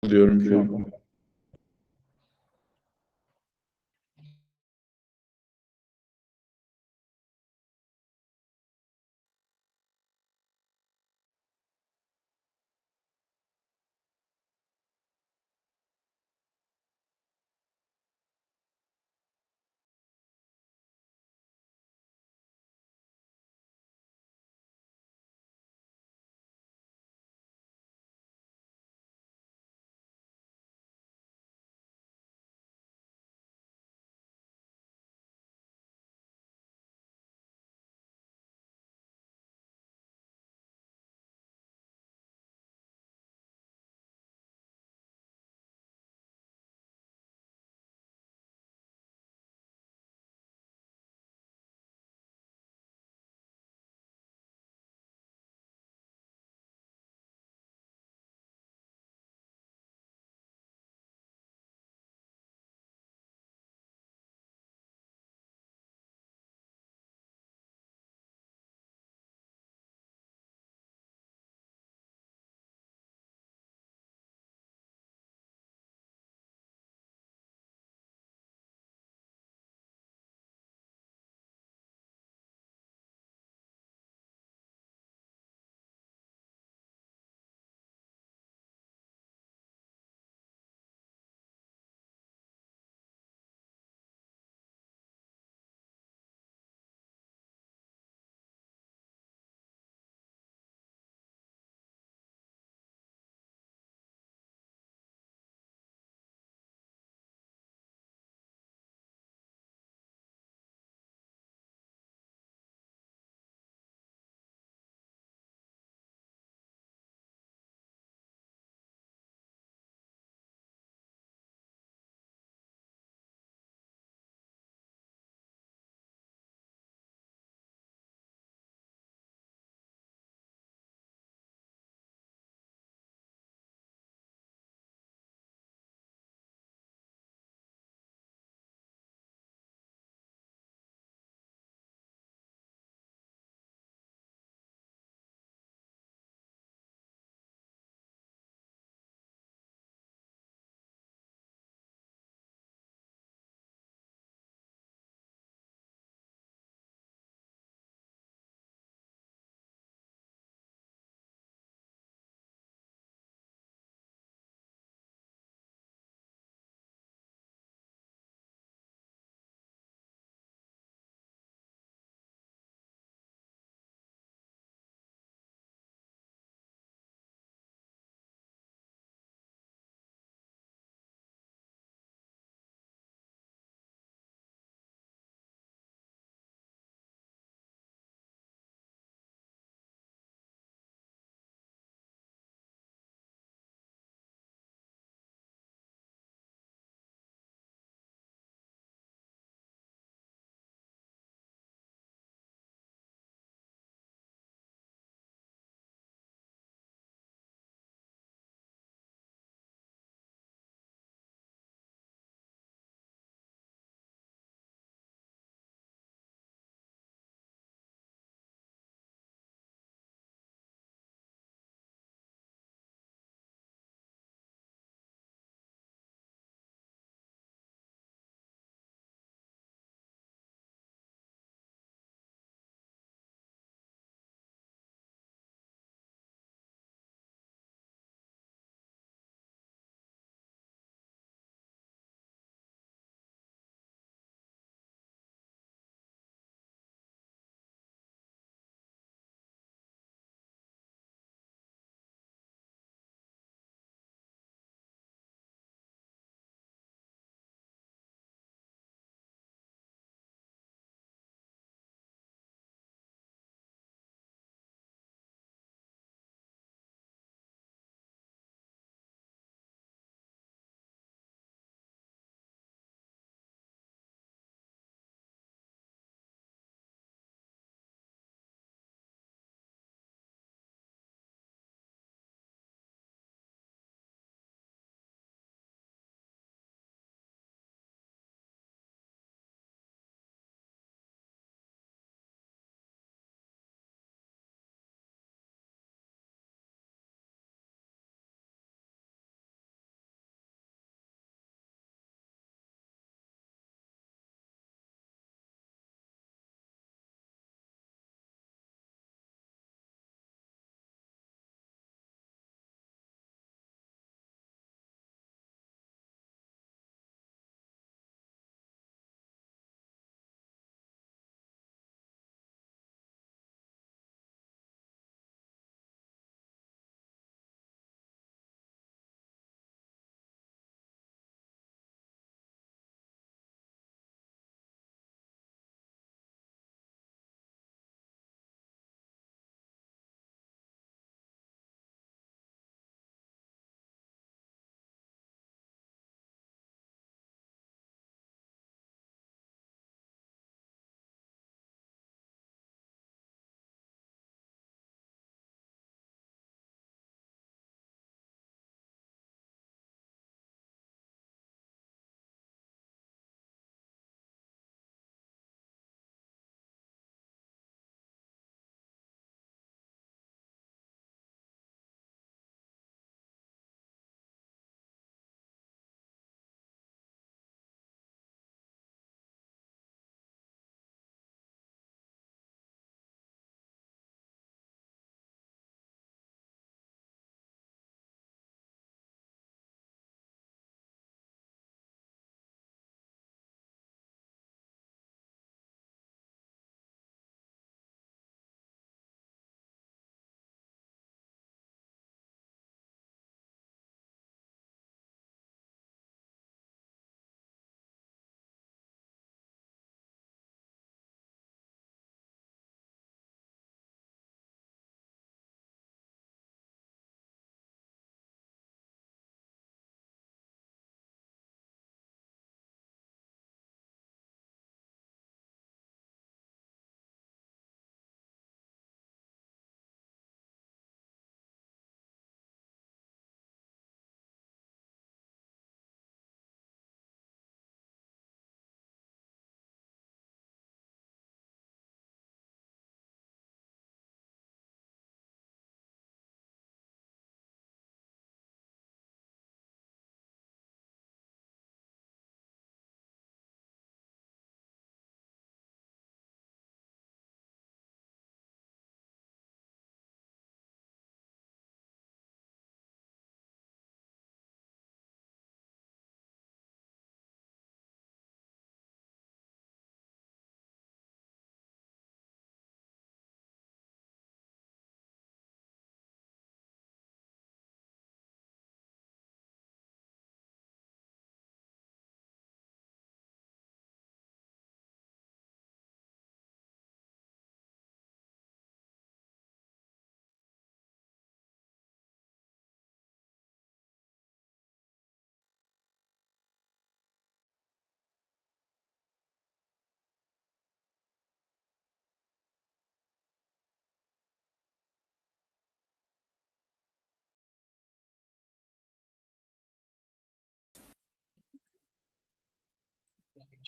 Katılıyorum şu an.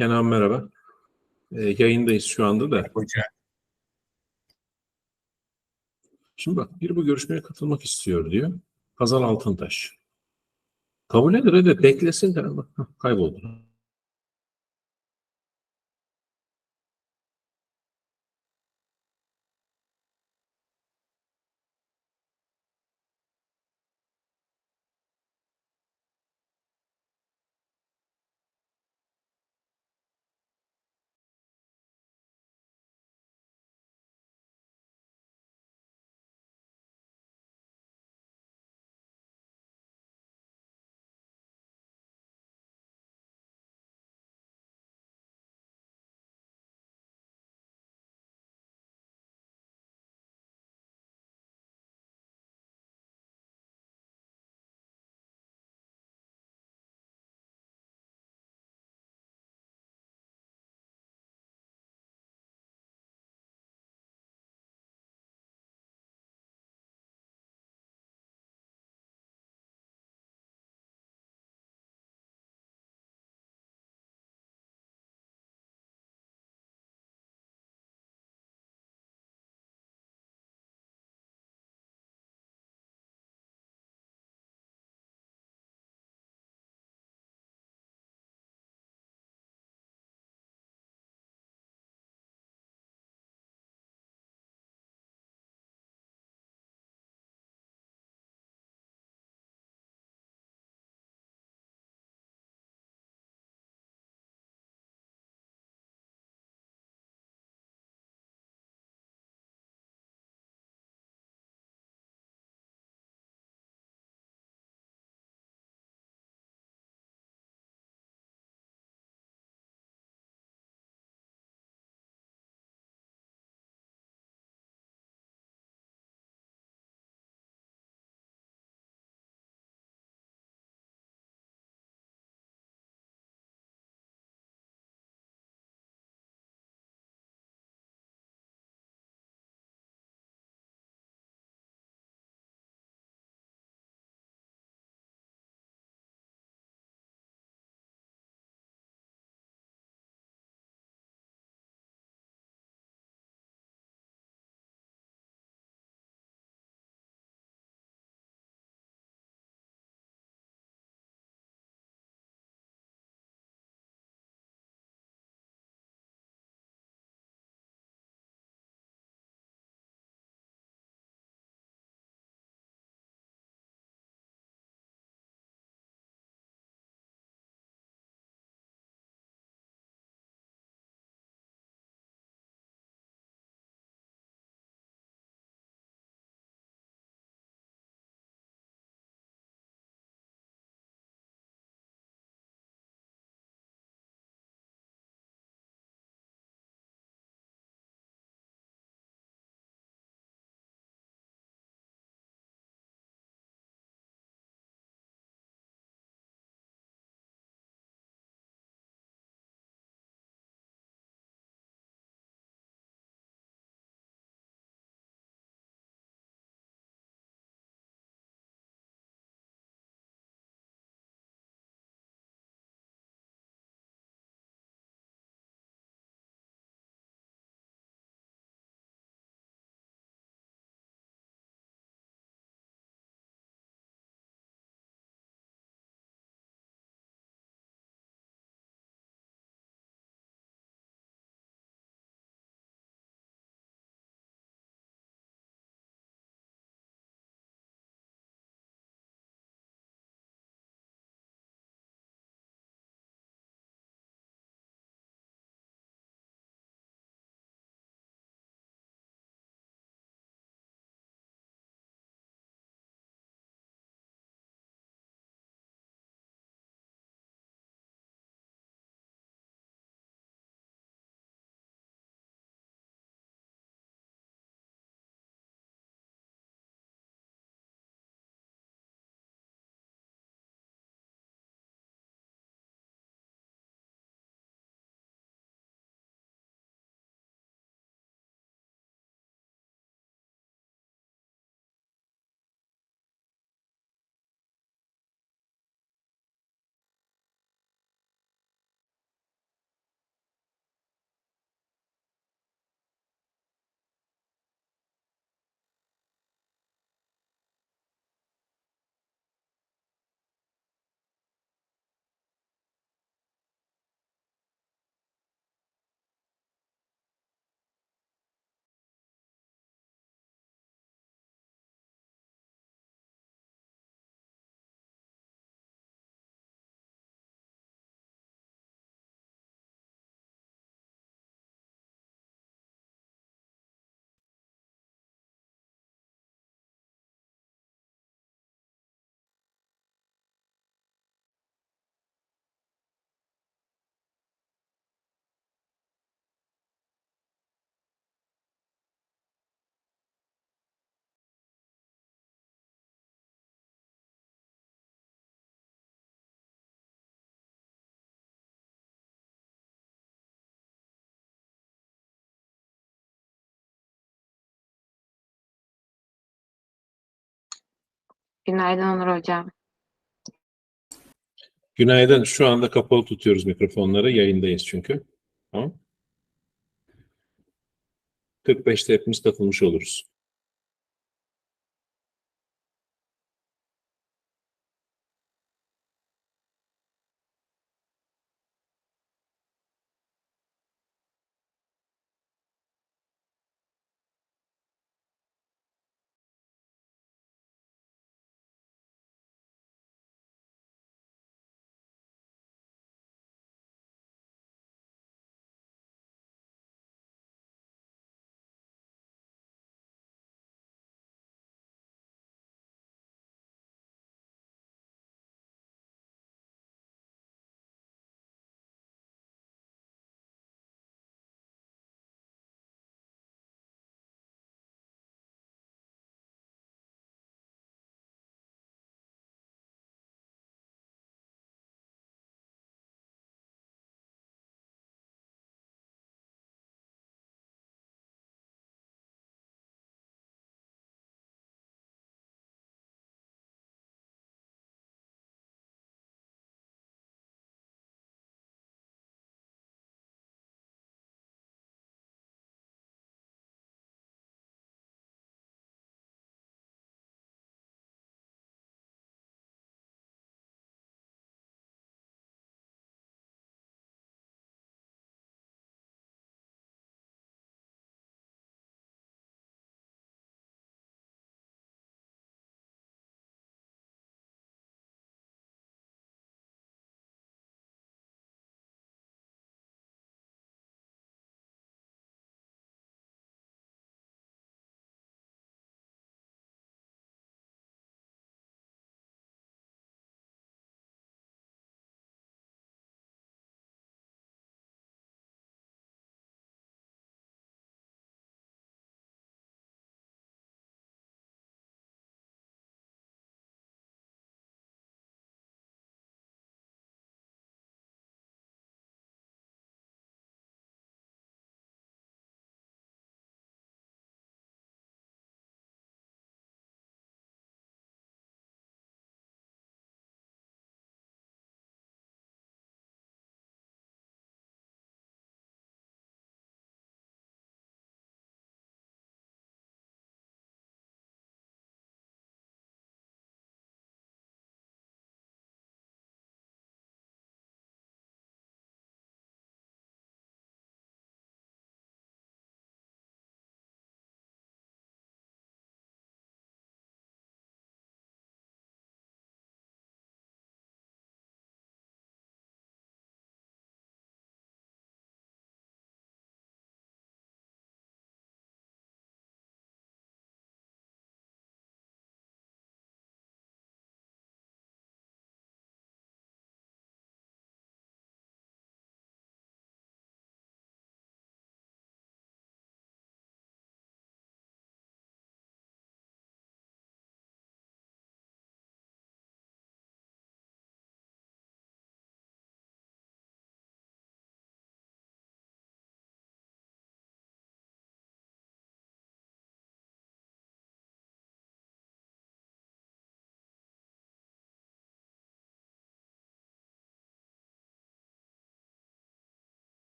Kenan merhaba. Yayındayız şu anda da. Hoca. Şimdi bak biri bu görüşmeye katılmak istiyor diyor. Hazal Altıntaş. Kabul eder de beklesin de kayboldu. Günaydın Onur Hocam. Günaydın. Şu anda kapalı tutuyoruz mikrofonları. Yayındayız çünkü. Tamam. 45'te hepimiz katılmış oluruz.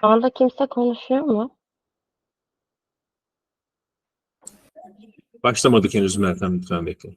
Şu anda kimse konuşuyor mu? Başlamadık henüz Meltem, lütfen bekle.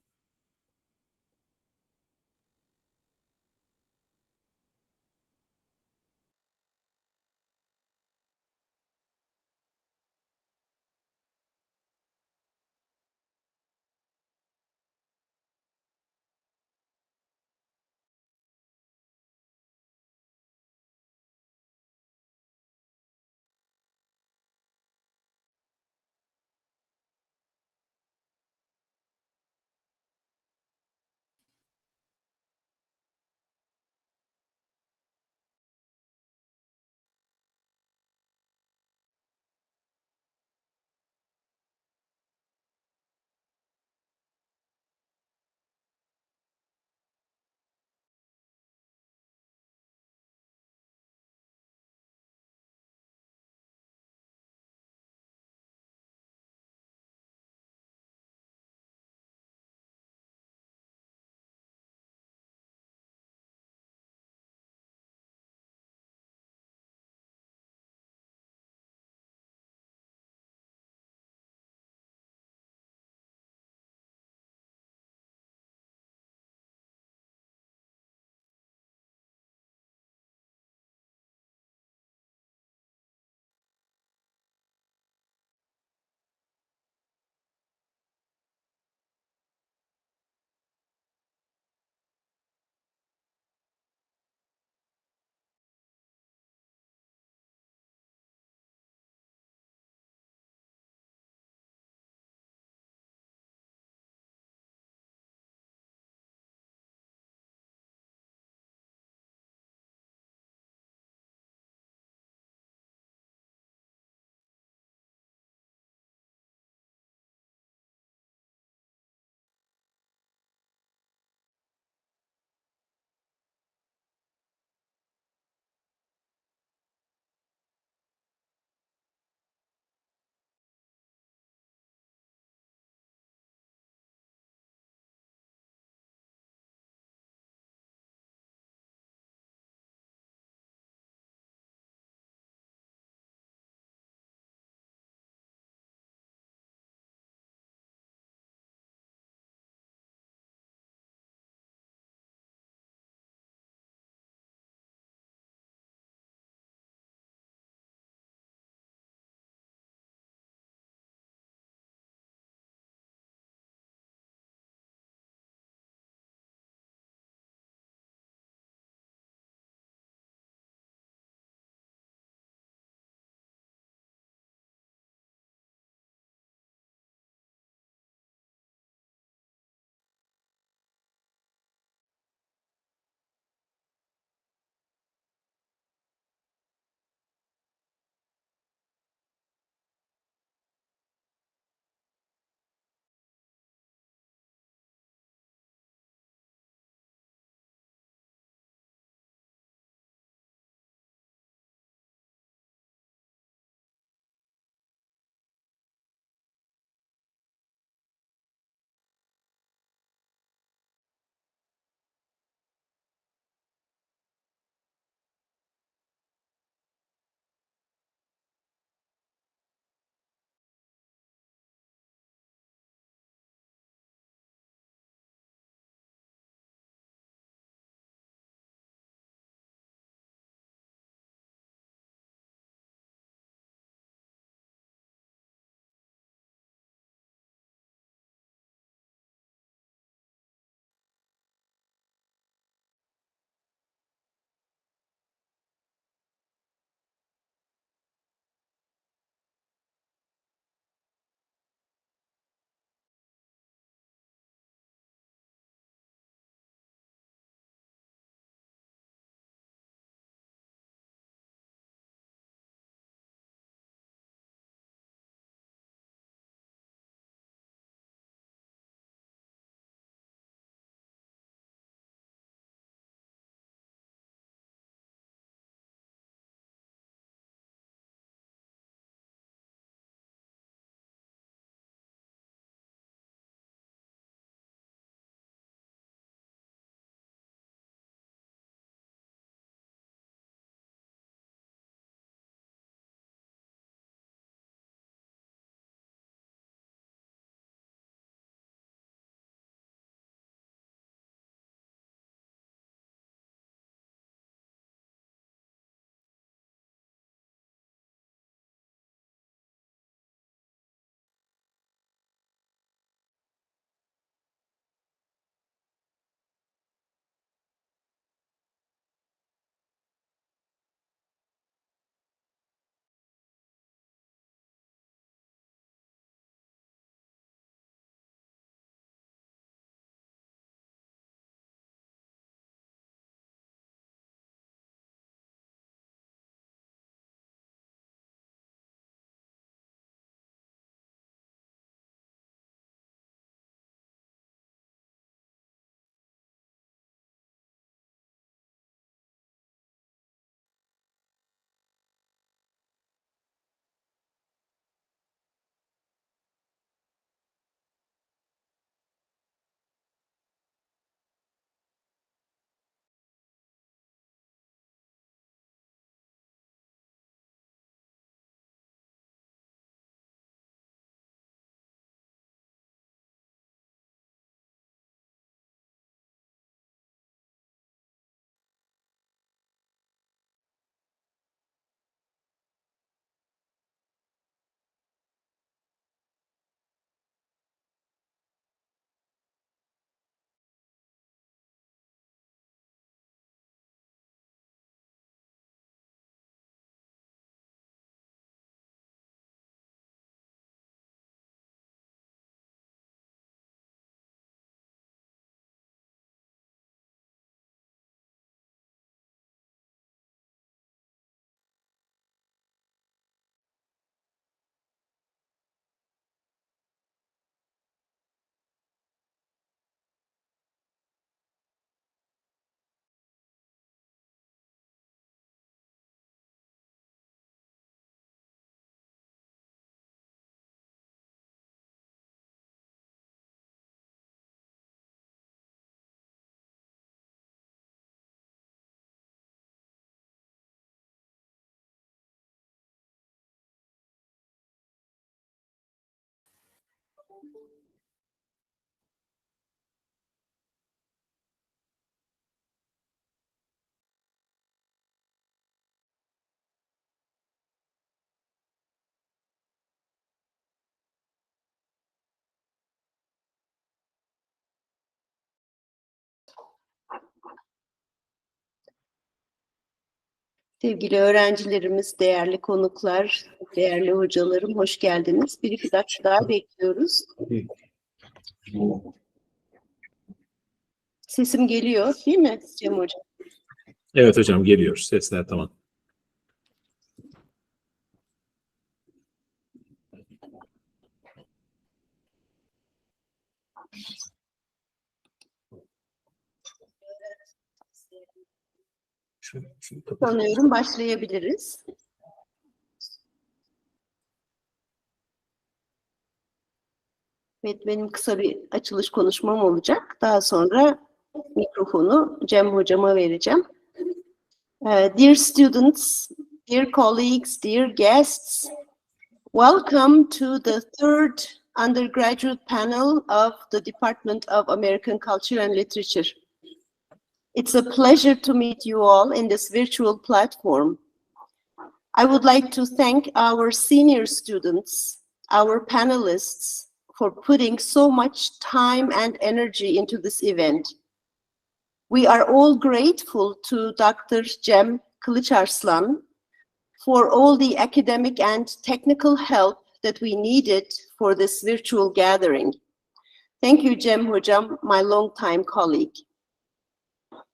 Sevgili öğrencilerimiz, değerli konuklar, değerli hocalarım, hoş geldiniz. Bir iki dakika daha bekliyoruz. Sesim geliyor, değil mi Cem Hocam? Evet hocam, geliyor. Sesler tamam. Şunu kapat. Sanıyorum başlayabiliriz. Evet, benim kısa bir açılış konuşmam olacak. Daha sonra mikrofonu Cem Hocam'a vereceğim. Dear students, dear colleagues, dear guests, welcome to the third undergraduate panel of the Department of American Culture and Literature. It's a pleasure to meet you all in this virtual platform. I would like to thank our senior students, our panelists, for putting so much time and energy into this event. We are all grateful to Dr. Cem Kılıçarslan for all the academic and technical help that we needed for this virtual gathering. Thank you, Cem Hocam, my longtime colleague.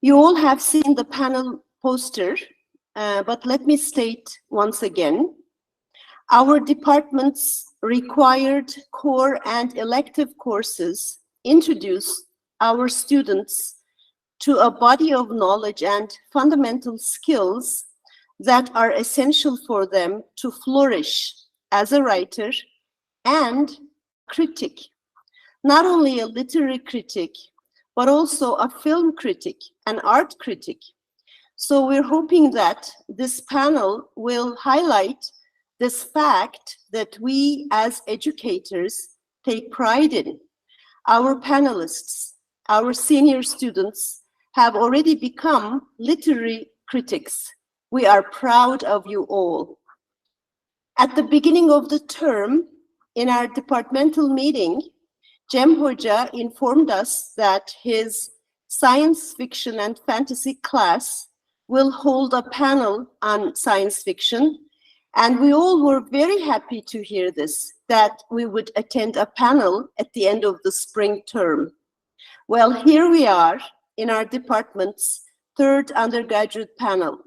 You all have seen the panel poster, but let me state once again, our department's required core and elective courses introduce our students to a body of knowledge and fundamental skills that are essential for them to flourish as a writer and critic. Not only a literary critic, but also a film critic, an art critic. So we're hoping that this panel will highlight this fact that we as educators take pride in. Our panelists, our senior students have already become literary critics. We are proud of you all. At the beginning of the term, in our departmental meeting, Cem Hoca informed us that his science fiction and fantasy class will hold a panel on science fiction, and we all were very happy to hear this, that we would attend a panel at the end of the spring term. Well, here we are in our department's third undergraduate panel.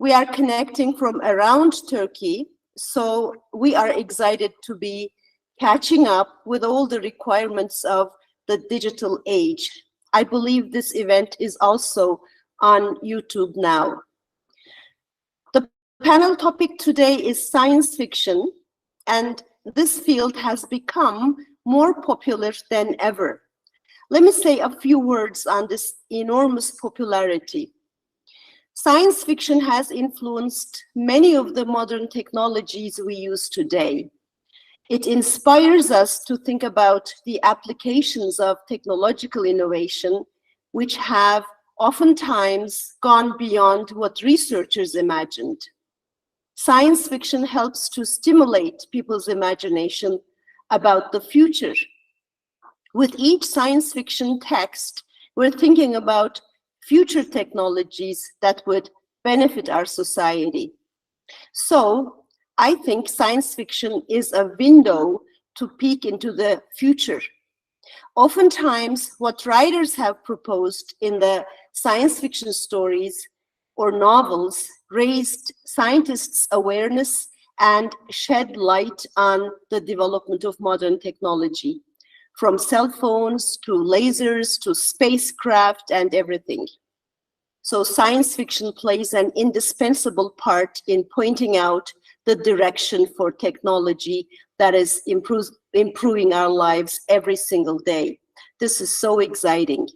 We are connecting from around Turkey, so we are excited to be catching up with all the requirements of the digital age. I believe this event is also on YouTube now. The panel topic today is science fiction, and this field has become more popular than ever. Let me say a few words on this enormous popularity. Science fiction has influenced many of the modern technologies we use today. It inspires us to think about the applications of technological innovation, which have oftentimes gone beyond what researchers imagined. Science fiction helps to stimulate people's imagination about the future. With each science fiction text, we're thinking about future technologies that would benefit our society. So I think science fiction is a window to peek into the future. Oftentimes, what writers have proposed in the science fiction stories or novels raised scientists' awareness and shed light on the development of modern technology, from cell phones to lasers to spacecraft and everything. So science fiction plays an indispensable part in pointing out the direction for technology that is improving our lives every single day. This is so exciting.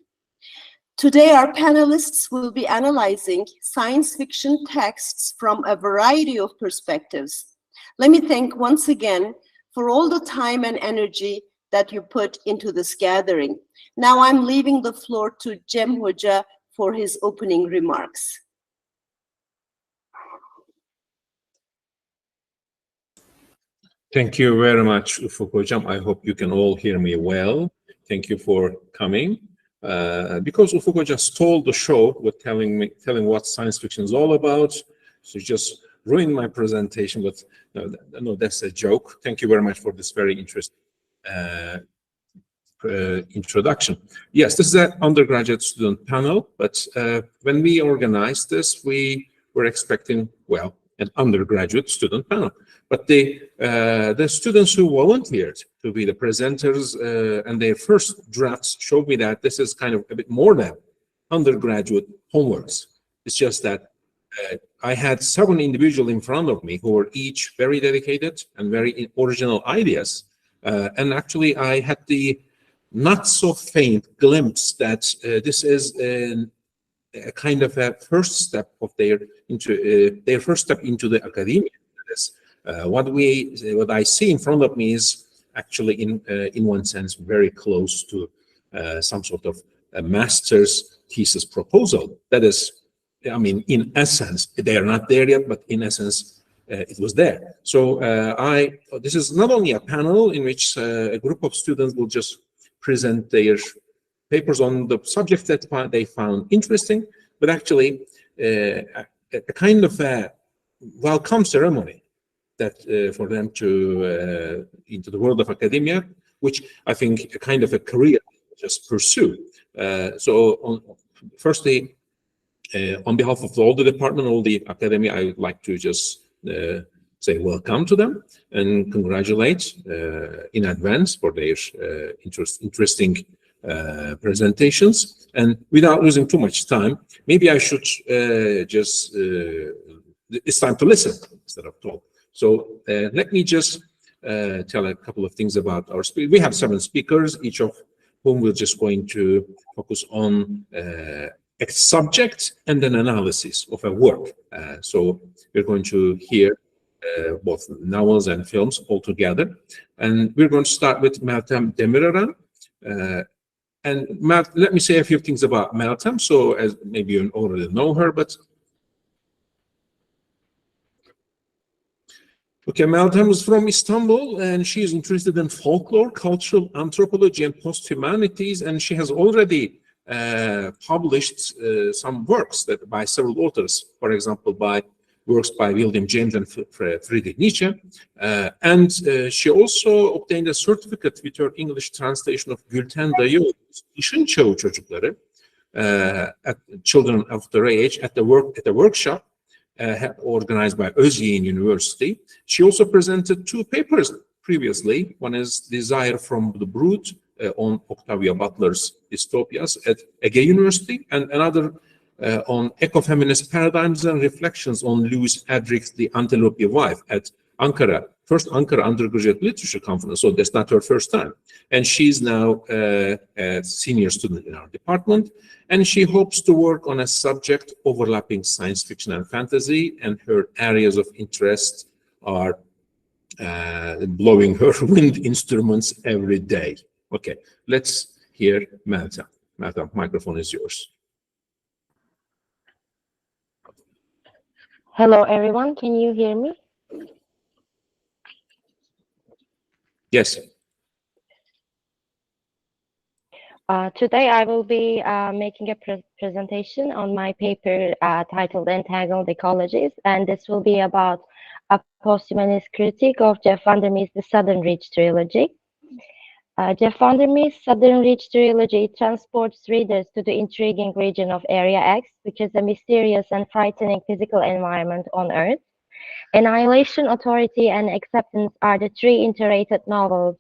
Today, our panelists will be analyzing science fiction texts from a variety of perspectives. Let me thank once again for all the time and energy that you put into this gathering. Now I'm leaving the floor to Cem Hoca for his opening remarks. Thank you very much, Ufuk Hocam. I hope you can all hear me well. Thank you for coming. Because Ufuk Hoca stole the show with telling what science fiction is all about, so just ruined my presentation. But no, that's a joke. Thank you very much for this very interesting introduction. Yes, this is an undergraduate student panel, but when we organized this, we were expecting, well, an undergraduate student panel. But the students who volunteered to be the presenters and their first drafts showed me that this is kind of a bit more than undergraduate homeworks. It's just that I had 7 individuals in front of me who were each very dedicated and very original ideas. And actually, I had the not so faint glimpse that this is a kind of a first step of their first step into the academia. What I see in front of me is actually in one sense very close to some sort of a master's thesis proposal. That is, I mean, in essence, they are not there yet, but in essence, it was there. So this is not only a panel in which a group of students will just present their papers on the subject that they found interesting, but actually a kind of a welcome ceremony that for them to into the world of academia, which I think a kind of a career just pursue. Firstly, on behalf of all the department, all the academia, I would like to just say welcome to them and congratulate in advance for their interesting presentations. And without losing too much time, maybe I should it's time to listen instead of talk. So let me just tell a couple of things about our speakers. We have 7 speakers, each of whom we're just going to focus on a subject and an analysis of a work. So we're going to hear both novels and films all together. And we're going to start with Meltem Demirören. And let me say a few things about Meltem. So as maybe you already know her, but okay, Meltem is from Istanbul, and she is interested in folklore, cultural anthropology, and post-humanities, and she has already published some works by several authors, for example, works by William James and Friedrich Nietzsche. And she also obtained a certificate with her English translation of Gülten Dayıoğlu's Işın Çağı Çocukları, at Children of the Age, at the workshop organized by Özyeğin University. She also presented 2 papers previously. One is Desire from the Brood on Octavia Butler's dystopias at AKE University, and another on ecofeminist paradigms and reflections on Louis Adrich's The Antelope Wife at Ankara, first Ankara Undergraduate Literature Conference. So that's not her first time. And she's now a senior student in our department, and she hopes to work on a subject overlapping science fiction and fantasy, and her areas of interest are blowing her wind instruments every day. Okay, let's hear Meltem. Meltem, microphone is yours. Hello, everyone. Can you hear me? Yes. Today, I will be making a presentation on my paper titled Entangled Ecologies, and this will be about a posthumanist critique of Jeff Vandermeer's The Southern Reach trilogy. Jeff Vandermeer's Southern Reach trilogy transports readers to the intriguing region of Area X, which is a mysterious and frightening physical environment on Earth. Annihilation, Authority, and Acceptance are the 3 interrated novels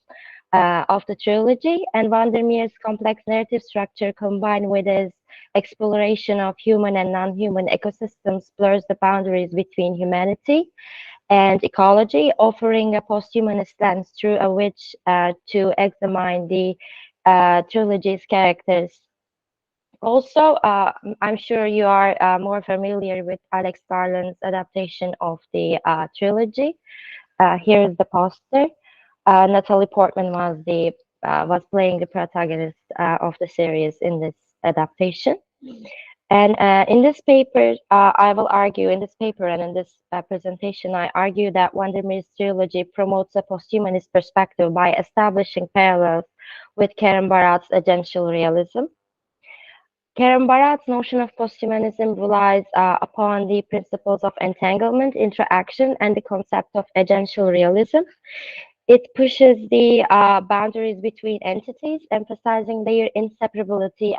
of the trilogy, and Vandermeer's complex narrative structure combined with his exploration of human and non-human ecosystems blurs the boundaries between humanity and ecology, offering a posthumanist lens through which to examine the trilogy's characters. Also, I'm sure you are more familiar with Alex Garland's adaptation of the trilogy. Here is the poster. Natalie Portman was the was playing the protagonist of the series in this adaptation. And in this paper, I will argue in this paper and in this presentation, I argue that Vandermeer's trilogy promotes a posthumanist perspective by establishing parallels with Karen Barat's agential realism. Karen Barat's notion of posthumanism relies upon the principles of entanglement, interaction, and the concept of agential realism. It pushes the boundaries between entities, emphasizing their inseparability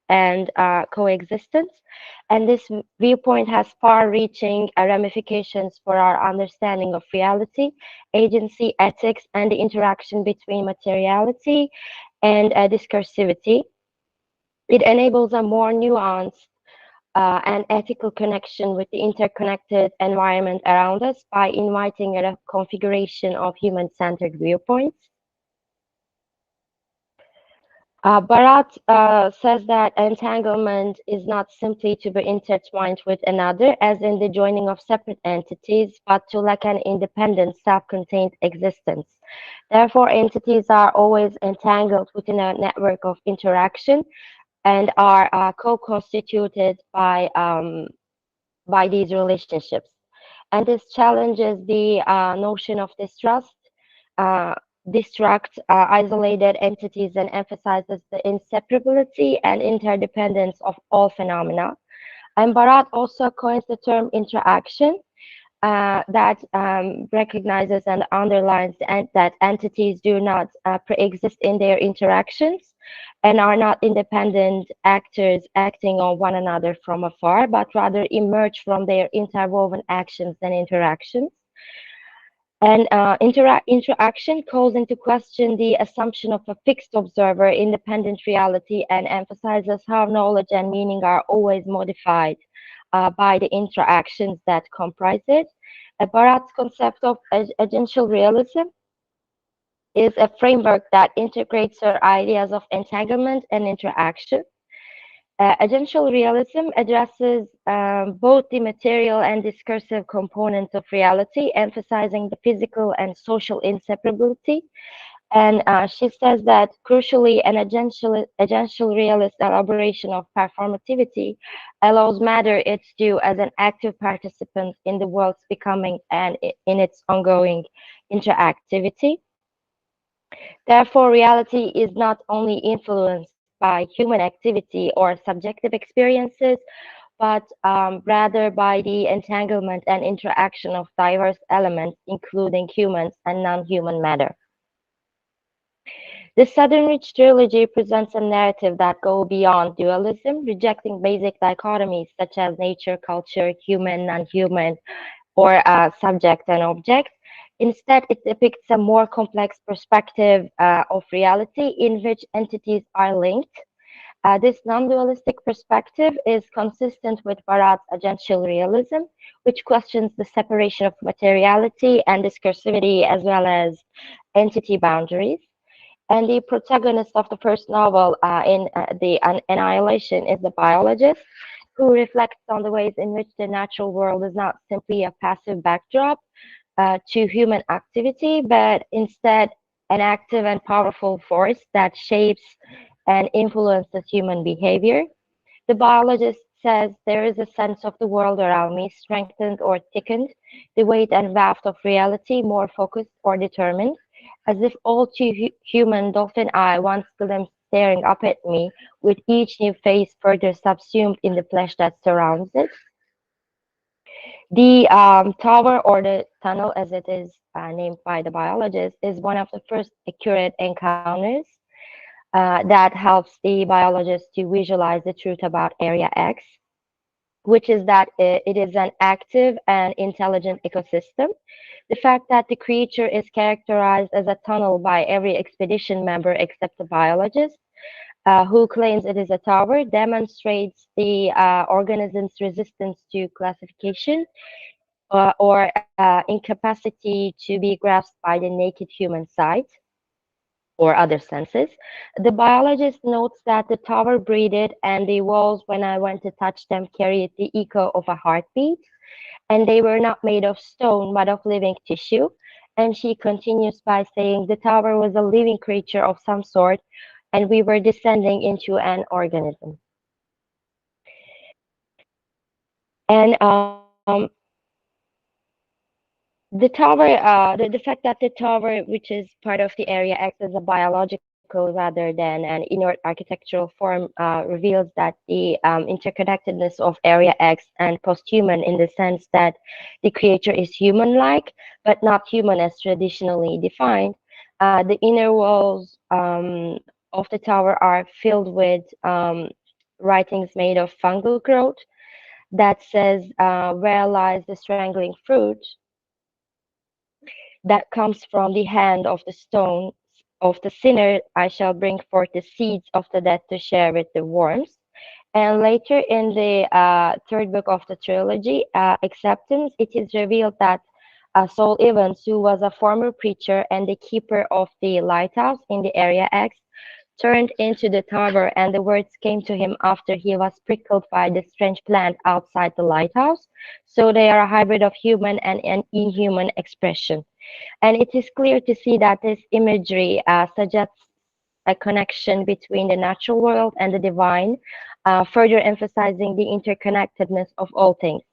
and coexistence. And this viewpoint has far-reaching ramifications for our understanding of reality, agency, ethics, and the interaction between materiality and discursivity. It enables a more nuanced and ethical connection with the interconnected environment around us by inviting a configuration of human-centered viewpoints. Barat says that entanglement is not simply to be intertwined with another, as in the joining of separate entities, but to lack an independent, self-contained existence. Therefore, entities are always entangled within a network of interaction and are co-constituted by these relationships. And this challenges the notion of distrust, uh, distract isolated entities, and emphasizes the inseparability and interdependence of all phenomena. And Barat also coins the term interaction, that recognizes and underlines that entities do not pre-exist in their interactions and are not independent actors acting on one another from afar, but rather emerge from their interwoven actions and interactions. And interaction calls into question the assumption of a fixed observer, independent reality, and emphasizes how knowledge and meaning are always modified by the interactions that comprise it. Barat's concept of agential realism is a framework that integrates her ideas of entanglement and interaction. Agential realism addresses both the material and discursive components of reality, emphasizing the physical and social inseparability. And she says that, crucially, an agential realist elaboration of performativity allows matter its due as an active participant in the world's becoming and in its ongoing interactivity. Therefore, reality is not only influenced by human activity or subjective experiences, but rather by the entanglement and interaction of diverse elements, including humans and non-human matter. The Southern Ridge trilogy presents a narrative that goes beyond dualism, rejecting basic dichotomies such as nature, culture, human, non-human, or subject and object. Instead, it depicts a more complex perspective of reality in which entities are linked. This non-dualistic perspective is consistent with Barat's agential realism, which questions the separation of materiality and discursivity as well as entity boundaries. And the protagonist of the first novel in The Annihilation is the biologist, who reflects on the ways in which the natural world is not simply a passive backdrop to human activity, but instead an active and powerful force that shapes and influences human behavior. The biologist says there is a sense of the world around me strengthened or thickened, the weight and waft of reality more focused or determined, as if all too human dolphin eye once glimpsed staring up at me, with each new face further subsumed in the flesh that surrounds it. The tower, or the tunnel as it is named by the biologist, is one of the first accurate encounters that helps the biologist to visualize the truth about Area X, which is that it is an active and intelligent ecosystem. The fact that the creature is characterized as a tunnel by every expedition member except the biologist, who claims it is a tower, demonstrates the organism's resistance to classification or incapacity to be grasped by the naked human sight or other senses. The biologist notes that the tower breathed and the walls, when I went to touch them, carried the echo of a heartbeat, and they were not made of stone but of living tissue. And she continues by saying the tower was a living creature of some sort, and we were descending into an organism. And the fact that the tower, which is part of the Area X, is a biological rather than an inert architectural form, reveals that the interconnectedness of Area X and posthuman in the sense that the creature is human-like, but not human as traditionally defined. The inner walls of the tower are filled with writings made of fungal growth that says, "Where lies the strangling fruit that comes from the hand of the stone of the sinner, I shall bring forth the seeds of the dead to share with the worms." And later in the third book of the trilogy, Acceptance, it is revealed that Saul Evans, who was a former preacher and the keeper of the lighthouse in the Area X, turned into the tower, and the words came to him after he was prickled by the strange plant outside the lighthouse. So they are a hybrid of human and an inhuman expression. And it is clear to see that this imagery suggests a connection between the natural world and the divine, further emphasizing the interconnectedness of all things.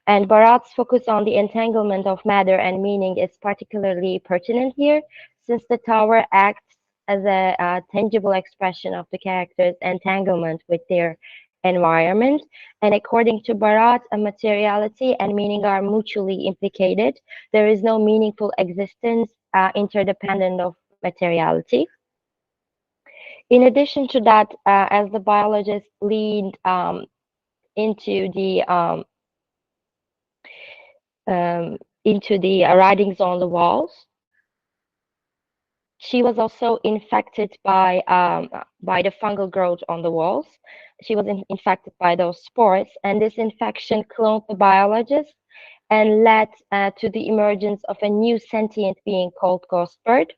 And Bharat's focus on the entanglement of matter and meaning is particularly pertinent here, since the tower acts as a tangible expression of the character's entanglement with their environment. And according to Bharat, a materiality and meaning are mutually implicated. There is no meaningful existence interdependent of materiality. In addition to that, as the biologist leaned into the um, into the writings on the walls, she was also infected by the fungal growth on the walls. She was infected by those spores, and this infection cloned the biologist and led to the emergence of a new sentient being called Ghostbird.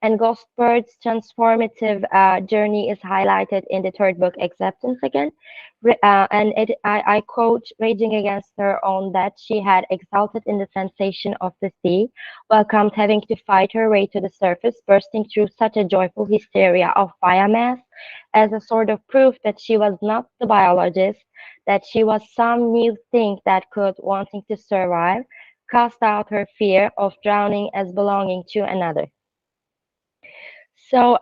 And Ghostbird's transformative journey is highlighted in the third book, Acceptance again. I quote, raging against her own death, she had exulted in the sensation of the sea, welcomed having to fight her way to the surface, bursting through such a joyful hysteria of biomass as a sort of proof that she was not the biologist, that she was some new thing that could, wanting to survive, cast out her fear of drowning as belonging to another. So,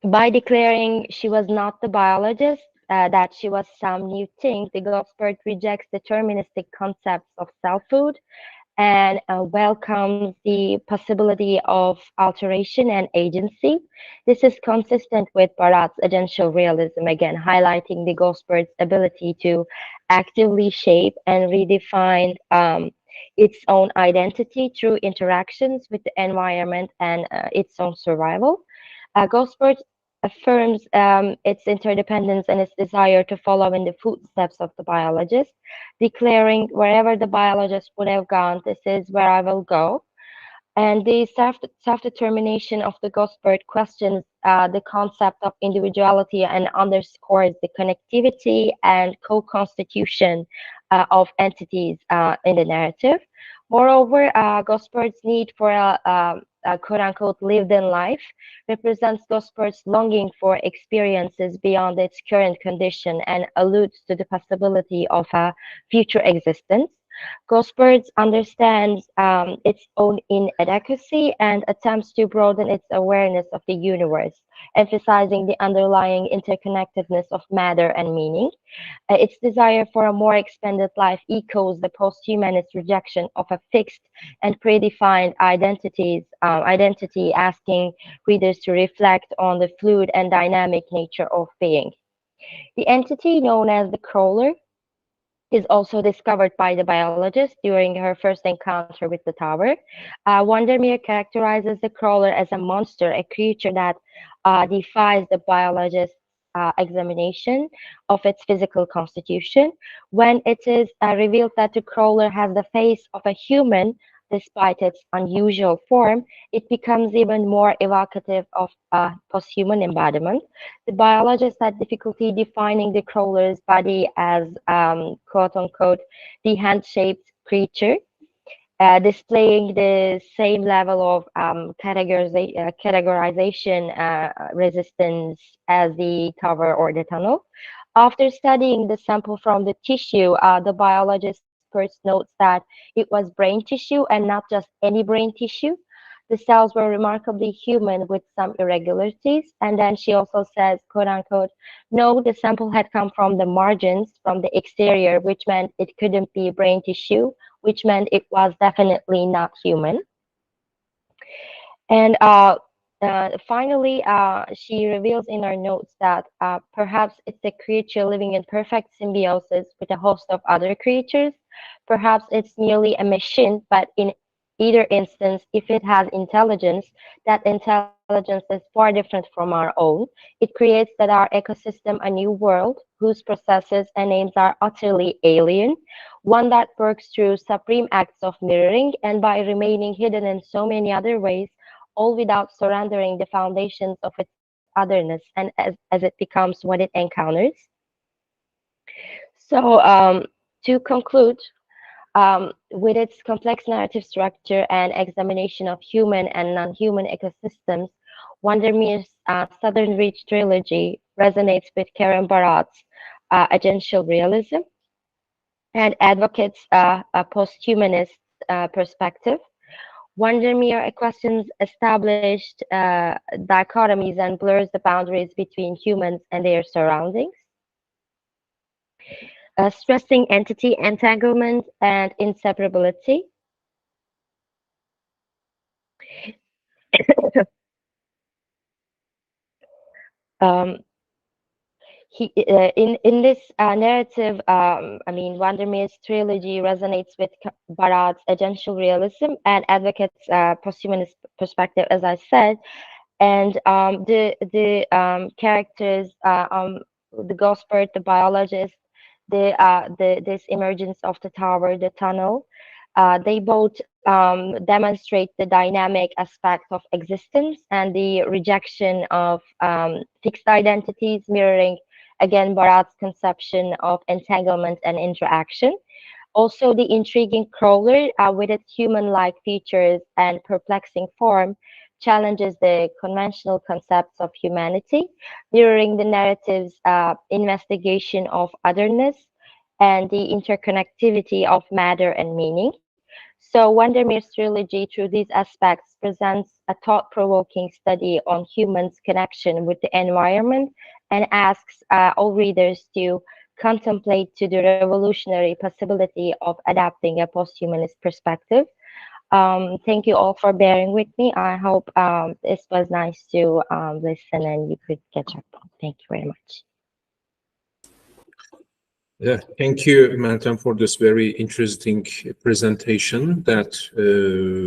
by declaring she was not the biologist, that she was some new thing, the Gosford rejects deterministic concepts of selfhood and welcomes the possibility of alteration and agency. This is consistent with Bharat's essential realism, again, highlighting the Gosford's ability to actively shape and redefine its own identity through interactions with the environment and its own survival. Gosford affirms its interdependence and its desire to follow in the footsteps of the biologist, declaring, "Wherever the biologist would have gone, this is where I will go." And the self-determination of the Gosford questions the concept of individuality and underscores the connectivity and co-constitution of entities in the narrative. Moreover, Gosford's need for a quote-unquote lived-in life represents Gosford's longing for experiences beyond its current condition and alludes to the possibility of a future existence. Gosford understands its own inadequacy and attempts to broaden its awareness of the universe, emphasizing the underlying interconnectedness of matter and meaning. Its desire for a more expanded life echoes the posthumanist rejection of a fixed and predefined identity, asking readers to reflect on the fluid and dynamic nature of being. The entity known as the crawler is also discovered by the biologist during her first encounter with the tower. Wandermere characterizes the crawler as a monster, a creature that defies the biologist's examination of its physical constitution. When it is revealed that the crawler has the face of a human, despite its unusual form, it becomes even more evocative of a posthuman embodiment. The biologist had difficulty defining the crawler's body as quote unquote the hand shaped creature. displaying the same level of categorization resistance as the tower or the tunnel. After studying the sample from the tissue, the biologist first notes that it was brain tissue and not just any brain tissue. The cells were remarkably human with some irregularities. And then she also says, quote unquote, no, the sample had come from the margins, from the exterior, which meant it couldn't be brain tissue, which meant it was definitely not human. And finally, she reveals in her notes that perhaps it's a creature living in perfect symbiosis with a host of other creatures. Perhaps it's merely a machine, but in either instance, if it has intelligence, that intelligence is far different from our own. It creates that our ecosystem a new world whose processes and aims are utterly alien, one that works through supreme acts of mirroring and by remaining hidden in so many other ways, all without surrendering the foundations of its otherness and as it becomes what it encounters. So to conclude, with its complex narrative structure and examination of human and non-human ecosystems, Vandermeer's Southern Reach trilogy resonates with Karen Barat's agential realism and advocates a post-humanist perspective. Vandermeer questions established dichotomies and blurs the boundaries between humans and their surroundings, stressing entity entanglement and inseparability. um, in this narrative, I mean, Vandermeer's trilogy resonates with Barat's agential realism and advocates posthumanist perspective, as I said. And the characters, the Gosport, the biologist, the this emergence of the tower, the tunnel, they both demonstrate the dynamic aspect of existence and the rejection of fixed identities, mirroring again Barat's conception of entanglement and interaction. Also, the intriguing crawler, with its human-like features and perplexing form, challenges the conventional concepts of humanity, mirroring the narrative's investigation of otherness and the interconnectivity of matter and meaning. So, Vandermeer's trilogy, through these aspects, presents a thought-provoking study on humans' connection with the environment and asks all readers to contemplate to the revolutionary possibility of adapting a post-humanist perspective. Thank you all for bearing with me. I hope this was nice to listen and you could catch up. Thank you very much. Yeah, thank you, Meltem, for this very interesting presentation that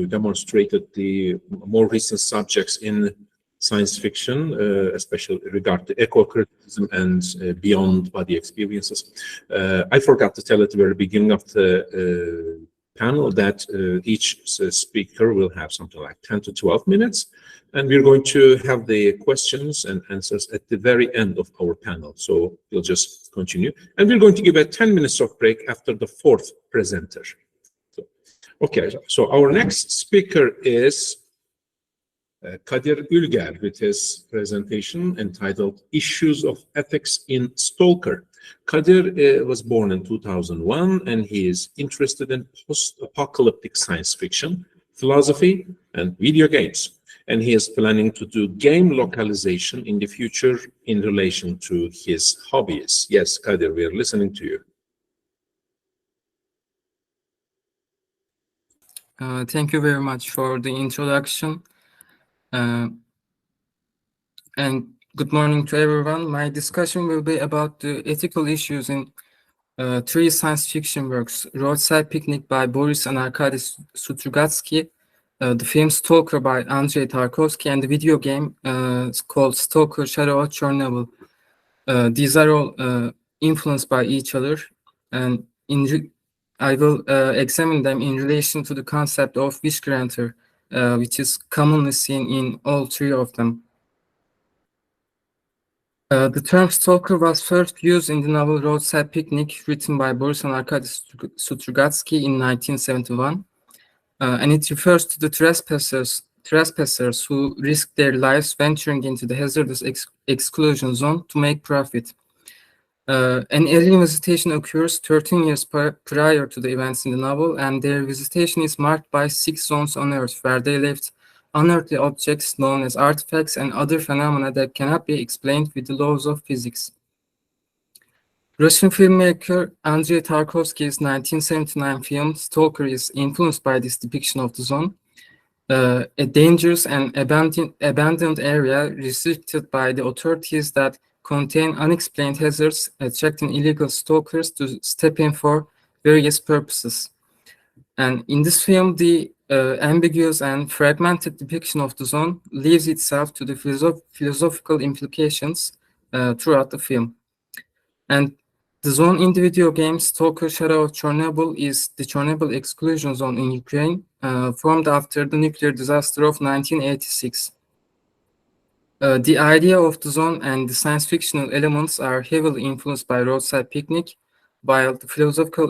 demonstrated the more recent subjects in science fiction, especially regard to eco-criticism and beyond body experiences. I forgot to tell at the very beginning of the panel that each speaker will have something like 10 to 12 minutes, and we're going to have the questions and answers at the very end of our panel. So we'll just continue, and we're going to give a 10 minutes of break after the fourth presenter. So, okay, so our next speaker is Kadir Ülger with his presentation entitled Issues of Ethics in Stalker. Kadir was born in 2001, and he is interested in post-apocalyptic science fiction, philosophy, and video games. And he is planning to do game localization in the future in relation to his hobbies. Yes, Kadir, we are listening to you. Thank you very much for the introduction. And good morning to everyone. My discussion will be about the ethical issues in three science fiction works: Roadside Picnic by Boris and Arkady Strugatsky, the film Stalker by Andrei Tarkovsky, and the video game called Stalker Shadow of Chernobyl. These are all influenced by each other, and I will examine them in relation to the concept of wish granter, which is commonly seen in all three of them. The term stalker was first used in the novel Roadside Picnic, written by Boris and Arkady Strugatsky in 1971. and it refers to the trespassers who risk their lives venturing into the hazardous exclusion zone to make profit. An alien visitation occurs 13 years prior to the events in the novel, and their visitation is marked by 6 zones on Earth, where they left unearthly objects known as artifacts and other phenomena that cannot be explained with the laws of physics. Russian filmmaker Andrei Tarkovsky's 1979 film Stalker is influenced by this depiction of the zone, a dangerous and abandoned area restricted by the authorities that contain unexplained hazards, attracting illegal stalkers to step in for various purposes. And in this film, the ambiguous and fragmented depiction of the zone leaves itself to the philosophical implications throughout the film. And the zone in the video game Stalker Shadow of Chernobyl is the Chernobyl exclusion zone in Ukraine, formed after the nuclear disaster of 1986. The idea of the zone and the science fictional elements are heavily influenced by Roadside Picnic, while the philosophical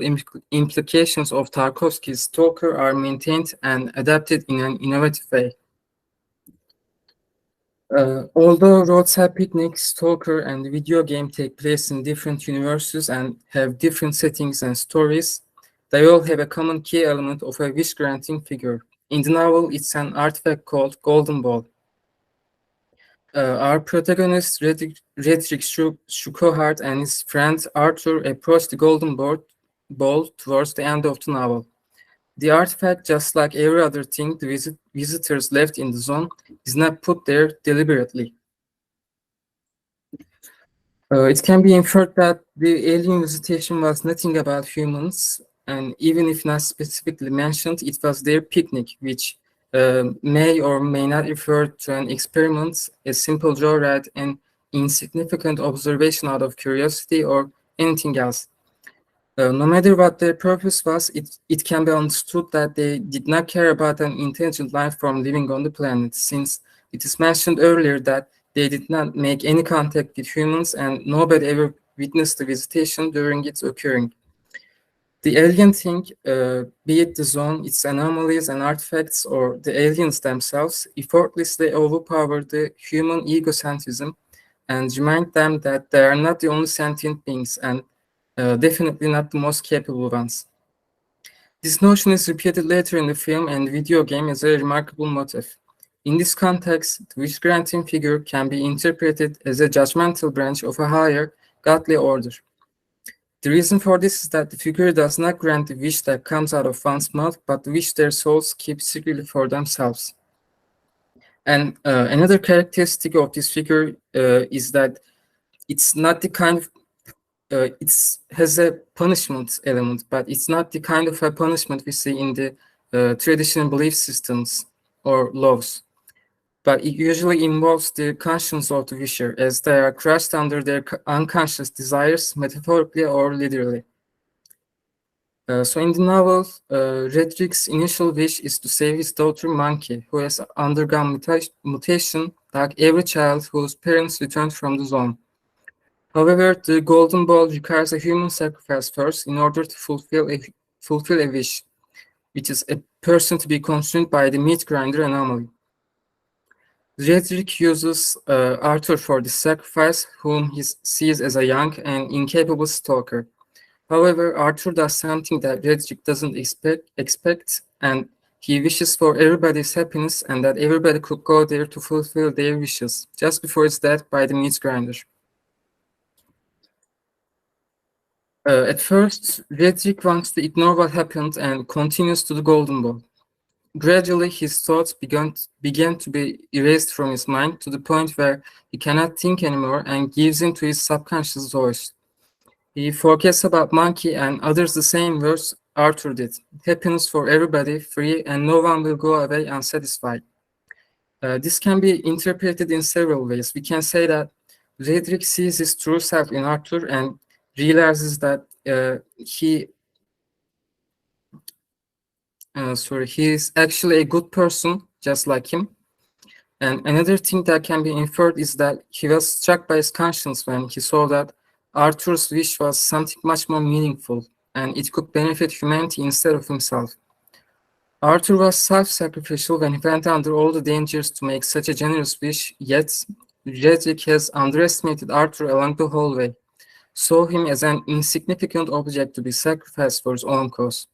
implications of Tarkovsky's Stalker are maintained and adapted in an innovative way. Although Roadside Picnic, Stalker, and the video game take place in different universes and have different settings and stories, they all have a common key element of a wish-granting figure. In the novel, it's an artifact called Golden Ball. Our protagonist, Redrick Shukohart, and his friend Arthur approach the Golden Ball towards the end of the novel. The artifact, just like every other thing the visitors left in the zone, is not put there deliberately. It can be inferred that the alien visitation was nothing about humans, and even if not specifically mentioned, it was their picnic, which may or may not refer to an experiment, a simple joyride, an insignificant observation out of curiosity, or anything else. No matter what their purpose was, it can be understood that they did not care about an intelligent life form living on the planet, since it is mentioned earlier that they did not make any contact with humans and nobody ever witnessed the visitation during its occurring. The alien thing, be it the zone, its anomalies and artifacts, or the aliens themselves, effortlessly overpower the human egocentrism and remind them that they are not the only sentient beings and definitely not the most capable ones. This notion is repeated later in the film and video game as a remarkable motif. In this context, the wish-granting figure can be interpreted as a judgmental branch of a higher, godly order. The reason for this is that the figure does not grant the wish that comes out of one's mouth, but the wish their souls keep secretly for themselves. And another characteristic of this figure is that it's not the kind of it has a punishment element, but it's not the kind of a punishment we see in the traditional belief systems or laws. But it usually involves the conscience of the wisher, as they are crushed under their unconscious desires, metaphorically or literally. So in the novel, Redrick's initial wish is to save his daughter Monkey, who has undergone mutation like every child whose parents returned from the zone. However, the Golden Ball requires a human sacrifice first in order to fulfill a wish, which is a person to be consumed by the meat grinder anomaly. Redrick uses Arthur for the sacrifice, whom he sees as a young and incapable stalker. However, Arthur does something that Redrick doesn't expect, and he wishes for everybody's happiness and that everybody could go there to fulfill their wishes, just before his death by the meat grinder. At first, Redrick wants to ignore what happened and continues to the Golden Ball. Gradually, his thoughts began to be erased from his mind to the point where he cannot think anymore and gives in to his subconscious voice. He forgets about Monkey and utters the same words Arthur did: happiness for everybody, free, and no one will go away unsatisfied. This can be interpreted in several ways. We can say that Redrick sees his true self in Arthur and realizes that he is actually a good person, just like him. And another thing that can be inferred is that he was struck by his conscience when he saw that Arthur's wish was something much more meaningful, and it could benefit humanity instead of himself. Arthur was self-sacrificial when he went under all the dangers to make such a generous wish, yet Redrick has underestimated Arthur along the whole way, saw him as an insignificant object to be sacrificed for his own cause.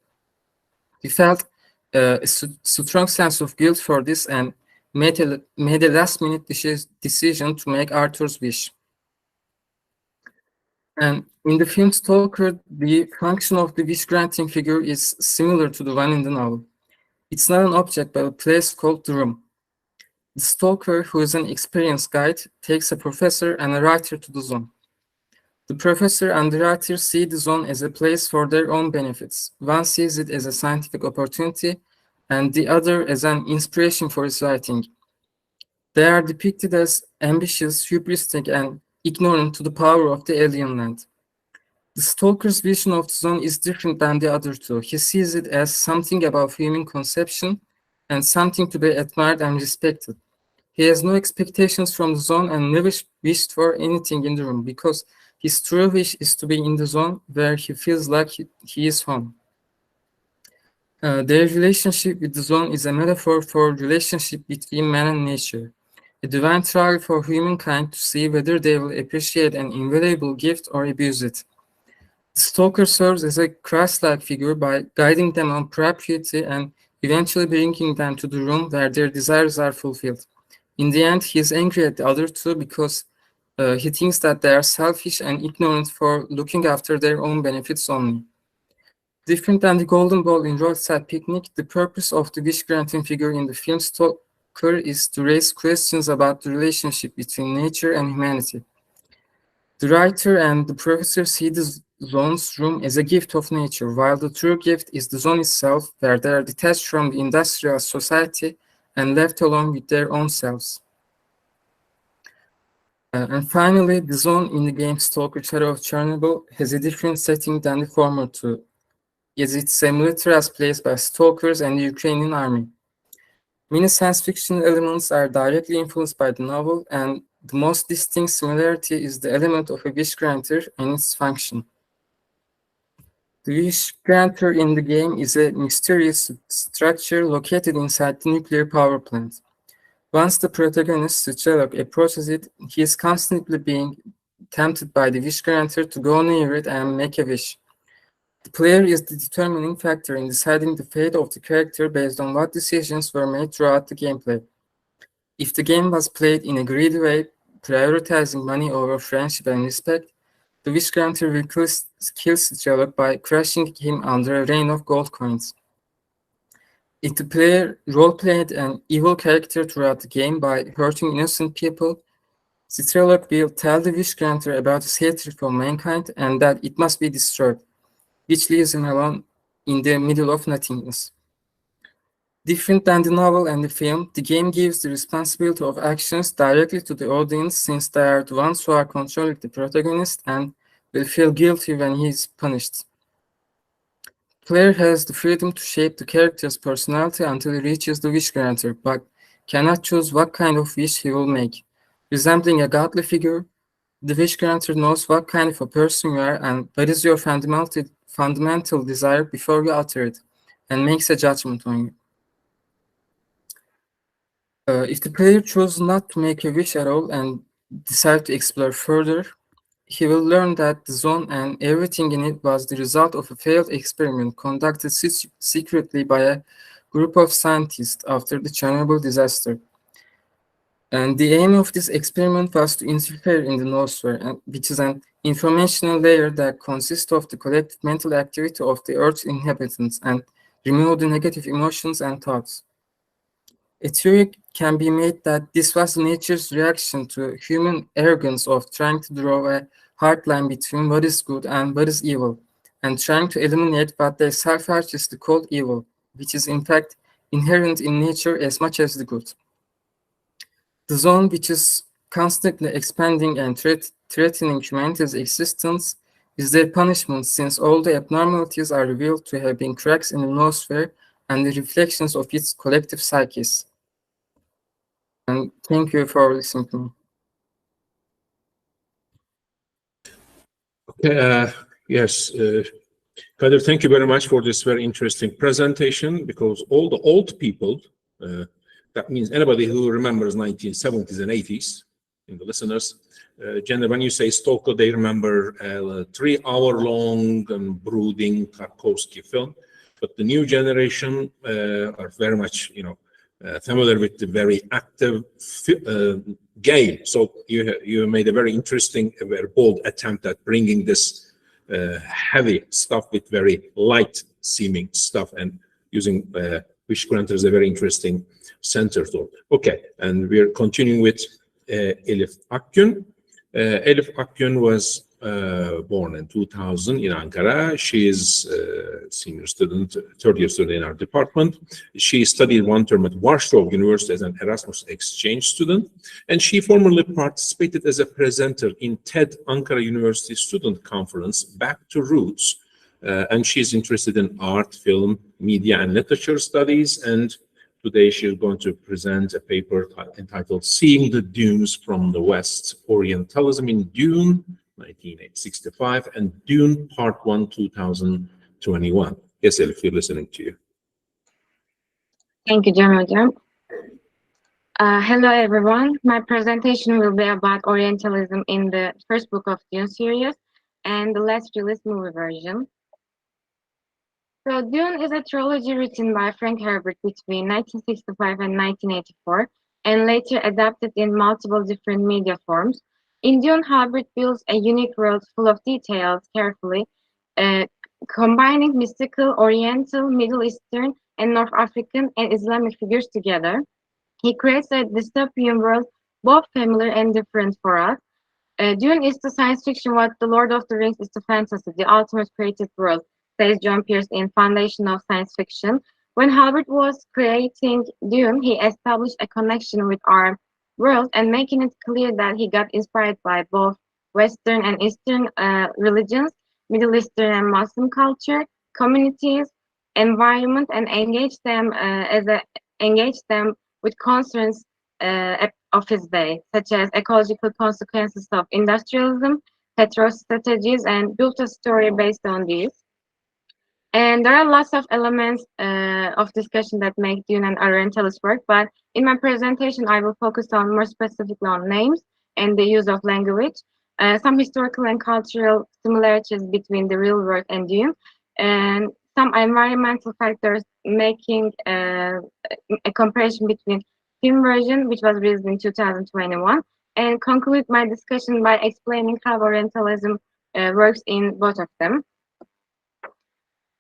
He felt a strong sense of guilt for this and made a last-minute decision to make Arthur's wish. And in the film Stalker, the function of the wish-granting figure is similar to the one in the novel. It's not an object, but a place called the room. The stalker, who is an experienced guide, takes a professor and a writer to the zone. The professor and the writer see the zone as a place for their own benefits. One sees it as a scientific opportunity, and the other as an inspiration for his writing. They are depicted as ambitious, hubristic, and ignorant to the power of the alien land. The stalker's vision of the zone is different than the other two. He sees it as something above human conception and something to be admired and respected. He has no expectations from the zone and never wished for anything in the room because his true wish is to be in the zone where he feels like he is home. Their relationship with the zone is a metaphor for relationship between man and nature, a divine trial for humankind to see whether they will appreciate an invaluable gift or abuse it. The stalker serves as a Christ-like figure by guiding them on propriety and eventually bringing them to the room where their desires are fulfilled. In the end, he is angry at the other two because he thinks that they are selfish and ignorant for looking after their own benefits only. Different than the Golden Ball in Roadside Picnic, the purpose of the wish-granting figure in the film Stalker is to raise questions about the relationship between nature and humanity. The writer and the professor see the zone's room as a gift of nature, while the true gift is the zone itself, where they are detached from the industrial society and left alone with their own selves. And finally, the zone in the game Stalker Shadow of Chernobyl has a different setting than the former two, as it's a military place by stalkers and the Ukrainian army. Many science fiction elements are directly influenced by the novel, and the most distinct similarity is the element of a wish granter and its function. The wish granter in the game is a mysterious structure located inside the nuclear power plant. Once the protagonist, Sherlock, approaches it, he is constantly being tempted by the wish granter to go near it and make a wish. The player is the determining factor in deciding the fate of the character based on what decisions were made throughout the gameplay. If the game was played in a greedy way, prioritizing money over friendship and respect, the wish granter will kill Sherlock by crushing him under a rain of gold coins. If the player role-played an evil character throughout the game by hurting innocent people, Sherlock will tell the wish granter about his hatred for mankind and that it must be destroyed, which leaves him alone in the middle of nothingness. Different than the novel and the film, the game gives the responsibility of actions directly to the audience since they are the ones who are controlling the protagonist and will feel guilty when he is punished. The player has the freedom to shape the character's personality until he reaches the wish granter, but cannot choose what kind of wish he will make. Resembling a godly figure, the wish granter knows what kind of a person you are and what is your fundamental desire before you utter it, and makes a judgment on you. If the player chooses not to make a wish at all and decide to explore further, he will learn that the zone and everything in it was the result of a failed experiment conducted secretly by a group of scientists after the Chernobyl disaster. And the aim of this experiment was to interfere in the noosphere, which is an informational layer that consists of the collective mental activity of the Earth's inhabitants and remove the negative emotions and thoughts. A theory can be made that this was nature's reaction to human arrogance of trying to draw a hard line between what is good and what is evil, and trying to eliminate what they self-righteously called evil, which is in fact inherent in nature as much as the good. The zone, which is constantly expanding and threatening humanity's existence, is their punishment since all the abnormalities are revealed to have been cracks in the noosphere and the reflections of its collective psyches. And thank you for listening to me. Okay, yes, Kadir, thank you very much for this very interesting presentation, because all the old people, that means anybody who remembers 1970s and 80s, in the listeners, generally when you say Stalker, they remember a 3-hour-long and brooding Tarkovsky film. But the new generation are very much, familiar with the very active game. So you made a very interesting, a very bold attempt at bringing this heavy stuff with very light seeming stuff, and using which granted is a very interesting center thought. Okay, and we're continuing with Elif Akgün. Elif Akgün was born in 2000 in Ankara. She is a senior student, third-year student in our department. She studied 1 term at Warsaw University as an Erasmus exchange student, and she formerly participated as a presenter in TED Ankara University Student Conference, Back to Roots, and she's interested in art, film, media, and literature studies, and today she's going to present a paper entitled Seeing the Dunes from the West, Orientalism in Dune, 1965, and Dune Part 1, 2021. Yes, Elif, we're listening to you. Thank you, Cem Hocam. Hello, everyone. My presentation will be about Orientalism in the first book of Dune series and the last released movie version. So Dune is a trilogy written by Frank Herbert between 1965 and 1984, and later adapted in multiple different media forms. In Dune, Herbert builds a unique world full of details carefully, combining mystical, Oriental, Middle Eastern, and North African and Islamic figures together. He creates a dystopian world, both familiar and different for us. Dune is the science fiction what The Lord of the Rings is to fantasy, the ultimate created world, says John Pierce in Foundation of Science Fiction. When Herbert was creating Dune, he established a connection with our world and making it clear that he got inspired by both Western and Eastern religions, Middle Eastern and Muslim culture, communities, environment, and engaged them with concerns of his day, such as ecological consequences of industrialism, petro strategies, and built a story based on these. And there are lots of elements of discussion that make Dune and Orientalist work, but in my presentation, I will focus on more specifically on names and the use of language, some historical and cultural similarities between the real world and Dune, and some environmental factors making a comparison between film version, which was released in 2021, and conclude my discussion by explaining how Orientalism works in both of them.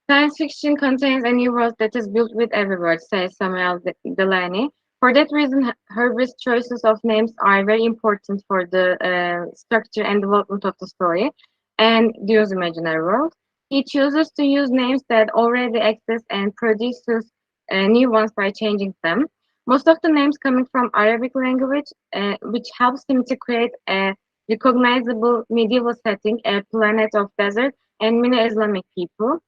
Science fiction contains a new world that is built with every word, says Samuel Delany. For that reason, Herbert's choices of names are very important for the structure and development of the story and Dune's imaginary world. He chooses to use names that already exist and produces new ones by changing them. Most of the names coming from Arabic language, which helps him to create a recognizable medieval setting, a planet of desert and many Islamic people.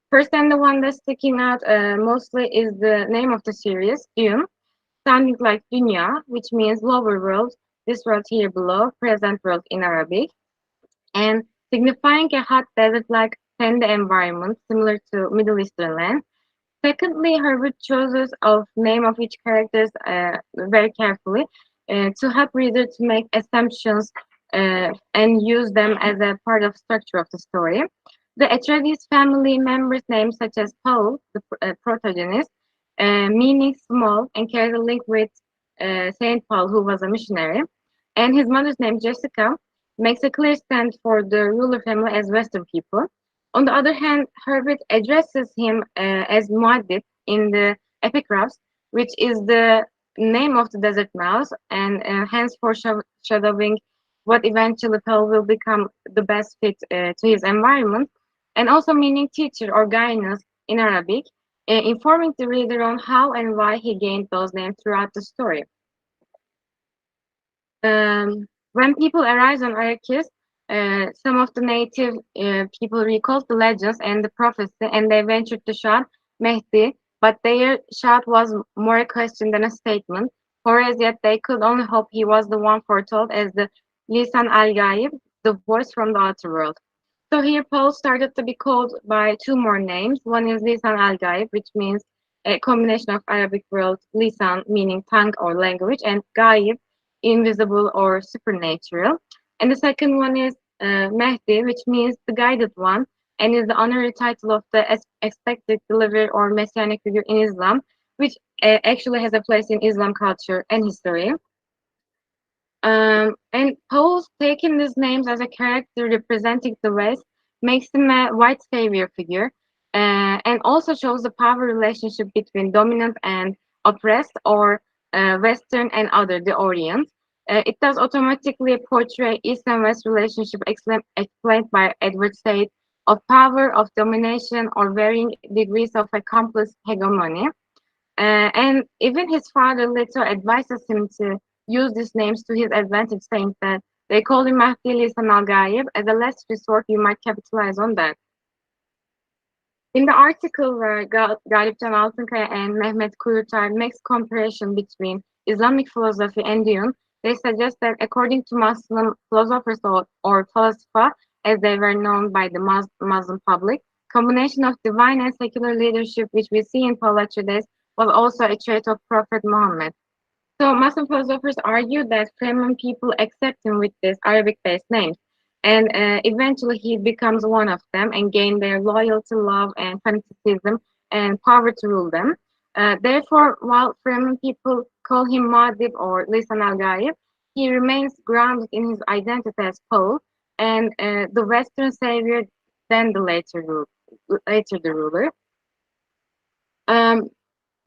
First, and the one that's sticking out mostly is the name of the series, Dune, sounding like Dunya, which means lower world, this world here below, present world in Arabic, and signifying a hot desert-like sandy environment similar to Middle Eastern land. Secondly, Herbert chooses of name of each characters very carefully to help reader to make assumptions and use them as a part of structure of the story. The Atreides family members' names, such as Paul, the protagonist, meaning small, and carries a link with Saint Paul, who was a missionary, and his mother's name, Jessica, makes a clear stand for the ruler family as Western people. On the other hand, Herbert addresses him as Muad'Dib in the epigraphs, which is the name of the desert mouse, and hence foreshadowing what eventually Paul will become the best fit to his environment, and also meaning teacher or guidance in Arabic, informing the reader on how and why he gained those names throughout the story. When people arrive on Arrakis, some of the native people recalled the legends and the prophecy, and they ventured to shout Mehdi, but their shout was more a question than a statement, for as yet they could only hope he was the one foretold as the Lisan al-Gaib, the voice from the outer world. So here Paul started to be called by two more names. One is Lisan al-Gaib, which means a combination of Arabic words, lisan meaning tongue or language, and gaib, invisible or supernatural. And the second one is Mehdi, which means the guided one, and is the honorary title of the expected deliverer or messianic figure in Islam, which actually has a place in Islam culture and history. And Paul's taking these names as a character representing the West makes him a white savior figure, and also shows the power relationship between dominant and oppressed, or Western and other, the Orient. It does automatically portray East and West relationship explained by Edward Said of power, of domination, or varying degrees of a complex hegemony. And even his father later advises him to use these names to his advantage, saying that they call him Mahdi Lisan al-Gaib. As a last resort, you might capitalize on that. In the article where Galipcan Altınkaya and Mehmet Kuyutay makes comparison between Islamic philosophy and Dune, they suggest that according to Muslim philosophers or falsafa, as they were known by the Muslim public, combination of divine and secular leadership, which we see in Paul Atreides, was also a trait of Prophet Muhammad. So Muslim philosophers argue that Fremen people accept him with these Arabic-based names, and eventually he becomes one of them and gain their loyalty, love, and fanaticism and power to rule them. Therefore, while Fremen people call him Muad'Dib or Lisan al-Gaib, he remains grounded in his identity as Paul, and the Western savior, then the later the ruler.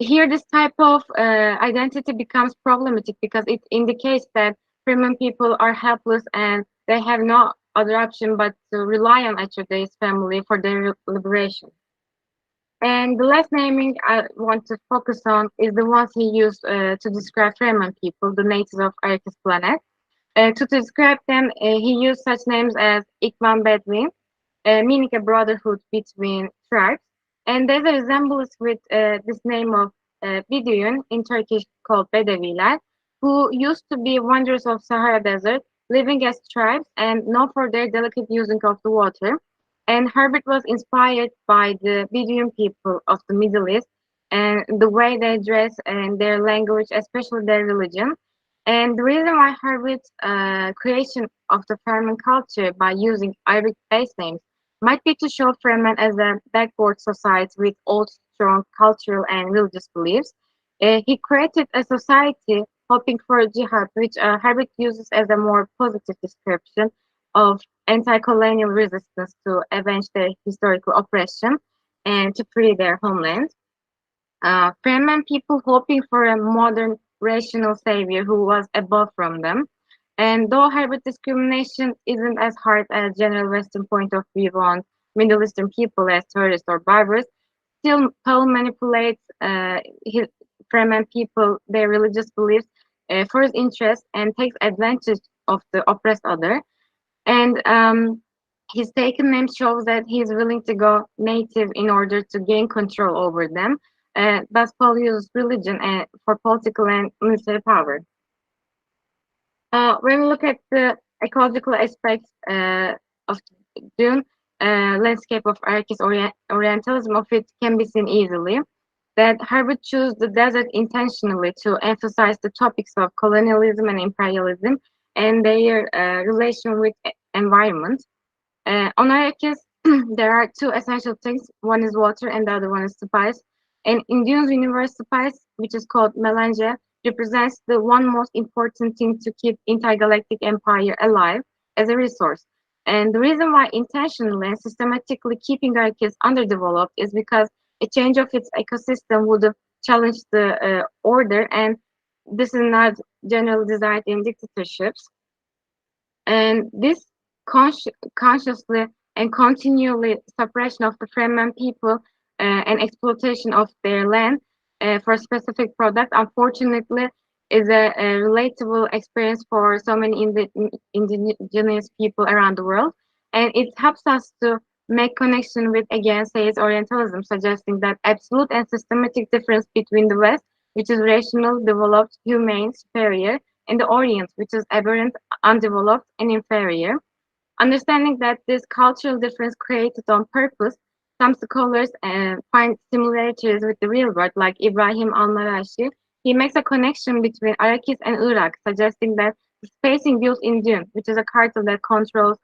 Here, this type of identity becomes problematic because it indicates that Fremen people are helpless and they have no other option but to rely on Atreides family for their liberation. And the last naming I want to focus on is the ones he used to describe Fremen people, the natives of Arrakis planet. To describe them, he used such names as Ikvan Bedouin, meaning a brotherhood between tribes. And there's a resemblance with this name of Bedouin in Turkish called Bedeviler, who used to be wanderers of Sahara Desert, living as tribes and known for their delicate using of the water. And Herbert was inspired by the Bedouin people of the Middle East and the way they dress and their language, especially their religion. And the reason why Herbert's creation of the Fremen culture by using Arabic-based names might be to show Fremen as a backward society with old, strong cultural and religious beliefs. He created a society hoping for a jihad, which Herbert uses as a more positive description of anti-colonial resistance to avenge their historical oppression and to free their homeland. Fremen people hoping for a modern, rational savior who was above from them. And though hybrid discrimination isn't as hard as general Western point of view on Middle Eastern people as terrorists or barbers, still Paul manipulates his Fremen people, their religious beliefs for his interest and takes advantage of the oppressed other. And his taken name shows that he is willing to go native in order to gain control over them. Thus, Paul uses religion for political and military power. When we look at the ecological aspects of Dune, landscape of Arrakis Orientalism of it can be seen easily. That Herbert chose the desert intentionally to emphasize the topics of colonialism and imperialism and their relation with environment. On Arrakis, there are two essential things. One is water and the other one is spice. And in Dune's universe, spice, which is called melange, represents the one most important thing to keep intergalactic empire alive as a resource. And the reason why intentionally and systematically keeping Arrakis underdeveloped is because a change of its ecosystem would have challenged the order, and this is not generally desired in dictatorships. And this consciously and continually suppression of the Fremen people and exploitation of their land for a specific product, unfortunately, is a relatable experience for so many indigenous people around the world. And it helps us to make connection with, again, says Orientalism, suggesting that absolute and systematic difference between the West, which is rational, developed, humane, superior, and the Orient, which is aberrant, undeveloped, and inferior. Understanding that this cultural difference created on purpose, some scholars find similarities with the real world, like Ibrahim al-Marashi. He makes a connection between Arrakis and Iraq, suggesting that the spacing built in Dune, which is a cartel that controls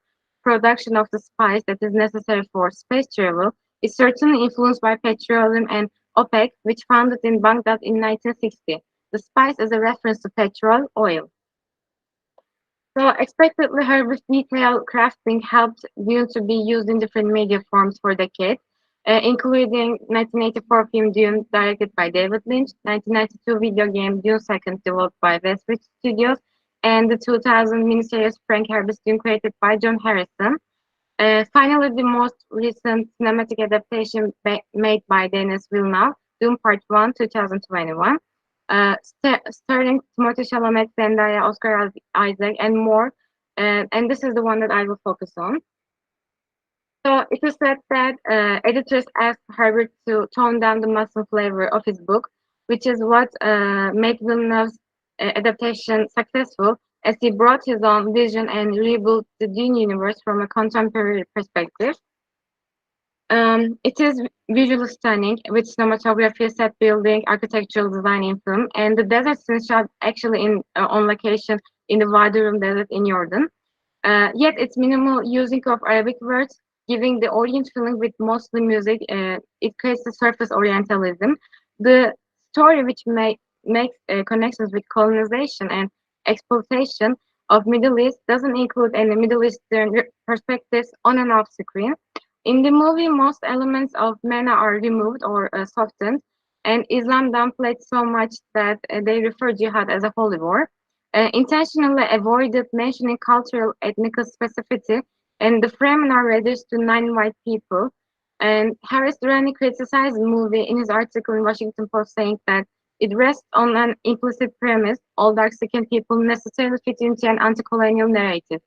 production of the spice that is necessary for space travel, is certainly influenced by petroleum and AKE, which founded in Baghdad in 1960. The spice is a reference to petrol, oil. So expectedly, her detailed crafting helped Dune to be used in different media forms for decades, including 1984 film Dune, directed by David Lynch, 1992 video game Dune Second, developed by Westwich Studios, and the 2000 miniseries Frank Herbert's Dune, created by John Harrison. Finally, the most recent cinematic adaptation made by Denis Villeneuve, Dune Part 1, 2021. Starring Timothée Chalamet, Zendaya, Oscar Isaac, and more. And this is the one that I will focus on. So it is said that editors asked Herbert to tone down the Muslim flavor of his book, which is what made Villeneuve's adaptation successful, as he brought his own vision and rebuilt the Dune universe from a contemporary perspective. It is visually stunning, with cinematography, set building, architectural design in film, and the desert scene shot actually on location in the Wadi Rum Desert in Jordan. Yet its minimal using of Arabic words, giving the Orient feeling with mostly music, it creates a surface Orientalism. The story, which makes connections with colonization and exploitation of Middle East, doesn't include any Middle Eastern perspectives on and off screen. In the movie, most elements of MENA are removed or softened, and Islam downplayed so much that they refer jihad as a holy war. Intentionally avoided mentioning cultural ethnic specificity, and the framing are reduced to 9 white people. And Harris Durrani criticized the movie in his article in Washington Post, saying that it rests on an implicit premise: all dark-skinned people necessarily fit into an anti-colonial narrative.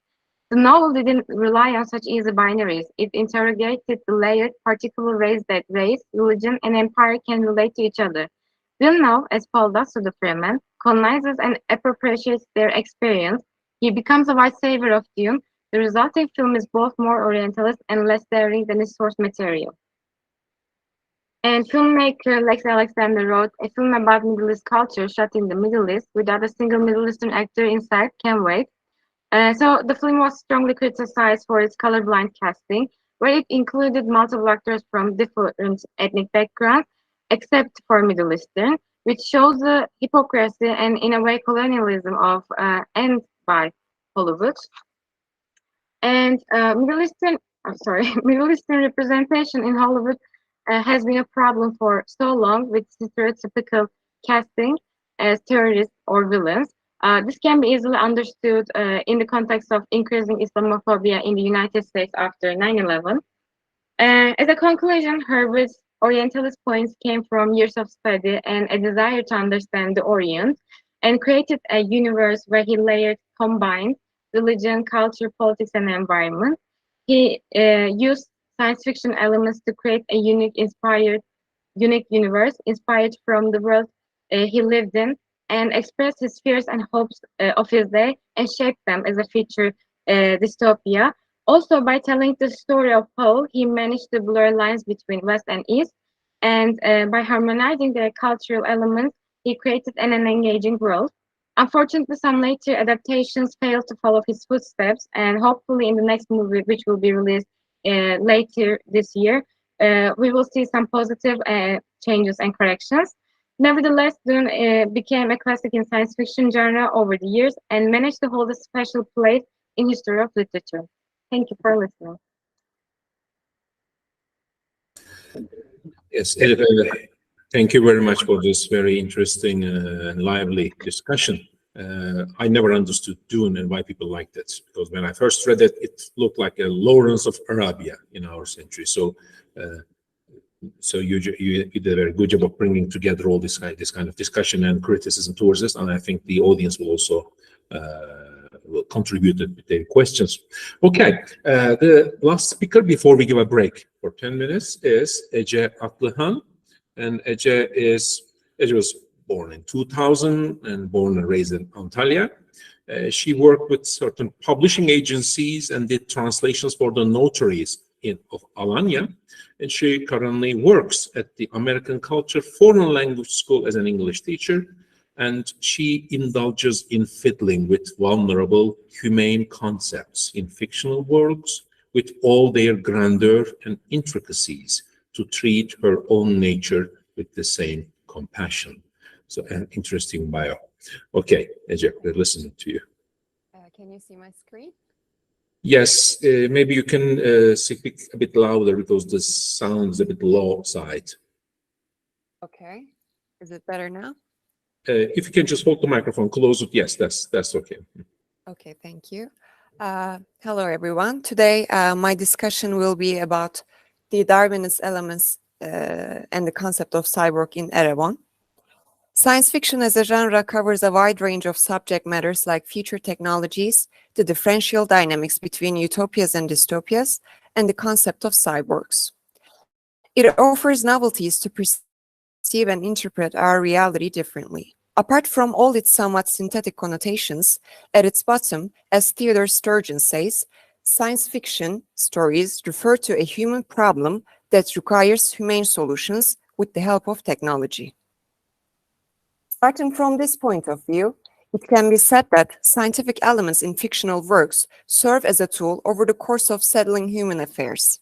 The novel didn't rely on such easy binaries. It interrogated the layered, particular ways that race, religion, and empire can relate to each other. Villeneuve, as Paul does to the Freeman, colonizes and appropriates their experience. He becomes a white savior of Dune. The resulting film is both more Orientalist and less daring than its source material. And filmmaker Lex Alexander wrote a film about Middle East culture shot in the Middle East without a single Middle Eastern actor inside. Can't wait. So the film was strongly criticized for its colorblind casting, where it included multiple actors from different ethnic backgrounds, except for Middle Eastern, which shows the hypocrisy and, in a way, colonialism of and by Hollywood. And Middle Eastern representation in Hollywood has been a problem for so long, with stereotypical casting as terrorists or villains. This can be easily understood in the context of increasing Islamophobia in the United States after 9/11. As a conclusion, Herbert's Orientalist points came from years of study and a desire to understand the Orient, and created a universe where he combined religion, culture, politics, and environment. He used science fiction elements to create a unique universe inspired from the world he lived in, and expressed his fears and hopes of his day, and shaped them as a future dystopia. Also, by telling the story of Paul, he managed to blur lines between West and East, and by harmonizing their cultural elements, he created an engaging world. Unfortunately, some later adaptations failed to follow his footsteps, and hopefully in the next movie, which will be released later this year, we will see some positive changes and corrections. Nevertheless, Dune became a classic in science fiction genre over the years, and managed to hold a special place in history of literature. Thank you for listening. Yes, thank you very much for this very interesting and lively discussion. I never understood Dune and why people liked it, because when I first read it, it looked like a Lawrence of Arabia in our century. So, you did a very good job of bringing together all this kind of discussion and criticism towards this, and I think the audience will also will contribute with their questions. Okay, the last speaker before we give a break for 10 minutes is Ece Atlıhan, and Ece was born in 2000 and born and raised in Antalya. She worked with certain publishing agencies and did translations for the notaries of Alanya. And she currently works at the American Culture Foreign Language School as an English teacher. And she indulges in fiddling with vulnerable, humane concepts in fictional worlds with all their grandeur and intricacies to treat her own nature with the same compassion. So an interesting bio. Okay, Ece, we're listening to you. Can you see my screen? Yes, maybe you can speak a bit louder because the sound is a bit low side. Okay. Is it better now? If you can just hold the microphone, close it. Yes, that's okay. Okay, thank you. Hello, everyone. Today, my discussion will be about the Darwinist elements and the concept of cyborg in Erevan. Science fiction as a genre covers a wide range of subject matters like future technologies, the differential dynamics between utopias and dystopias, and the concept of cyborgs. It offers novelties to perceive and interpret our reality differently. Apart from all its somewhat synthetic connotations, at its bottom, as Theodore Sturgeon says, science fiction stories refer to a human problem that requires humane solutions with the help of technology. Starting from this point of view, it can be said that scientific elements in fictional works serve as a tool over the course of settling human affairs.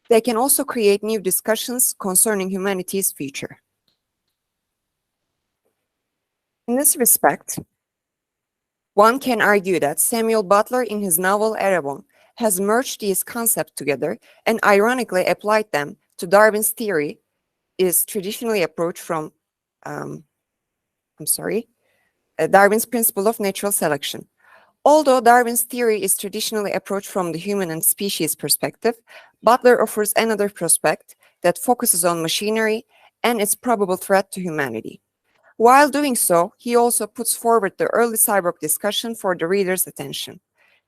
They can also create new discussions concerning humanity's future. In this respect, one can argue that Samuel Butler in his novel Erevan has merged these concepts together and ironically applied them to Darwin's theory is traditionally approached from Darwin's principle of natural selection. Although Darwin's theory is traditionally approached from the human and species perspective, Butler offers another prospect that focuses on machinery and its probable threat to humanity. While doing so, he also puts forward the early cyborg discussion for the reader's attention.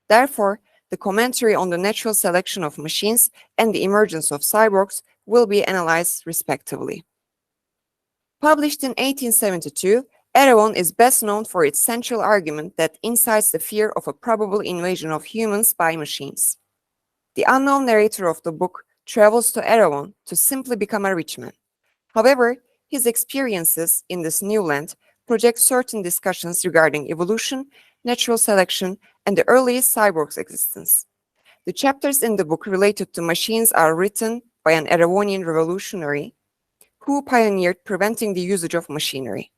Therefore, the commentary on the natural selection of machines and the emergence of cyborgs will be analyzed respectively. Published in 1872, Erevan is best known for its central argument that incites the fear of a probable invasion of humans by machines. The unknown narrator of the book travels to Erevan to simply become a rich man. However, his experiences in this new land project certain discussions regarding evolution, natural selection, and the earliest cyborg's existence. The chapters in the book related to machines are written by an Erewhonian revolutionary who pioneered preventing the usage of machinery.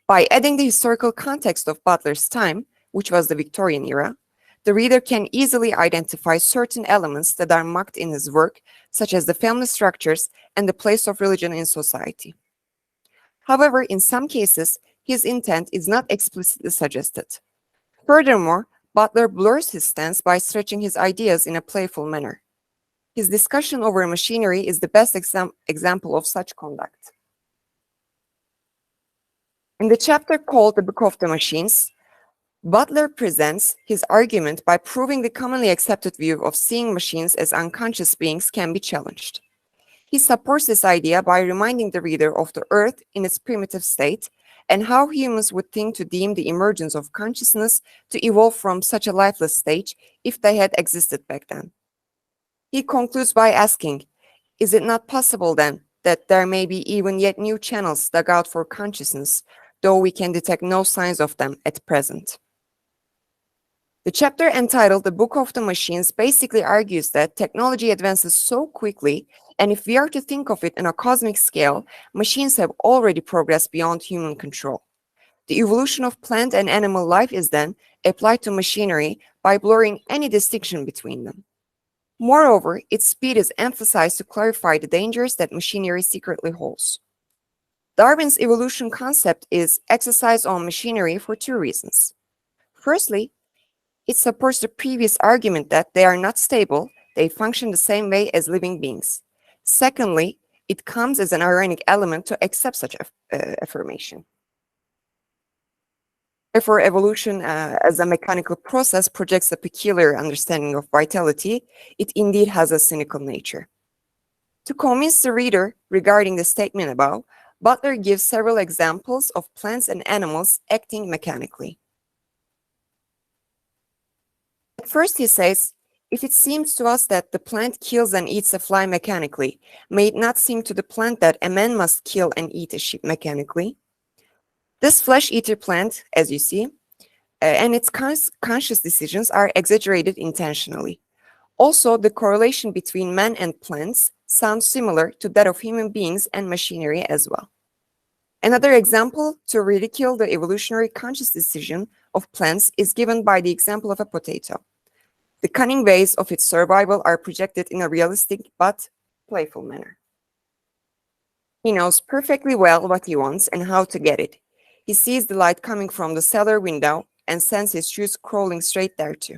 By adding the historical context of Butler's time, which was the Victorian era, the reader can easily identify certain elements that are mocked in his work, such as the family structures and the place of religion in society. However, in some cases, his intent is not explicitly suggested. Furthermore, Butler blurs his stance by stretching his ideas in a playful manner. His discussion over machinery is the best example of such conduct. In the chapter called The Book of the Machines, Butler presents his argument by proving the commonly accepted view of seeing machines as unconscious beings can be challenged. He supports this idea by reminding the reader of the Earth in its primitive state and how humans would think to deem the emergence of consciousness to evolve from such a lifeless stage if they had existed back then. He concludes by asking, is it not possible then that there may be even yet new channels dug out for consciousness, though we can detect no signs of them at present? The chapter entitled The Book of the Machines basically argues that technology advances so quickly, and if we are to think of it in a cosmic scale, machines have already progressed beyond human control. The evolution of plant and animal life is then applied to machinery by blurring any distinction between them. Moreover, its speed is emphasized to clarify the dangers that machinery secretly holds. Darwin's evolution concept is exercised on machinery for two reasons. Firstly, it supports the previous argument that they are not stable, they function the same way as living beings. Secondly, it comes as an ironic element to accept such affirmation. Therefore, evolution as a mechanical process projects a peculiar understanding of vitality. It indeed has a cynical nature. To convince the reader regarding the statement above, Butler gives several examples of plants and animals acting mechanically. first, he says, if it seems to us that the plant kills and eats a fly mechanically, may it not seem to the plant that a man must kill and eat a sheep mechanically? This flesh-eater plant, as you see, and its conscious decisions are exaggerated intentionally. Also, the correlation between man and plants sounds similar to that of human beings and machinery as well. Another example to ridicule the evolutionary conscious decision of plants is given by the example of a potato. The cunning ways of its survival are projected in a realistic but playful manner. He knows perfectly well what he wants and how to get it. He sees the light coming from the cellar window and sends his shoes crawling straight thereto.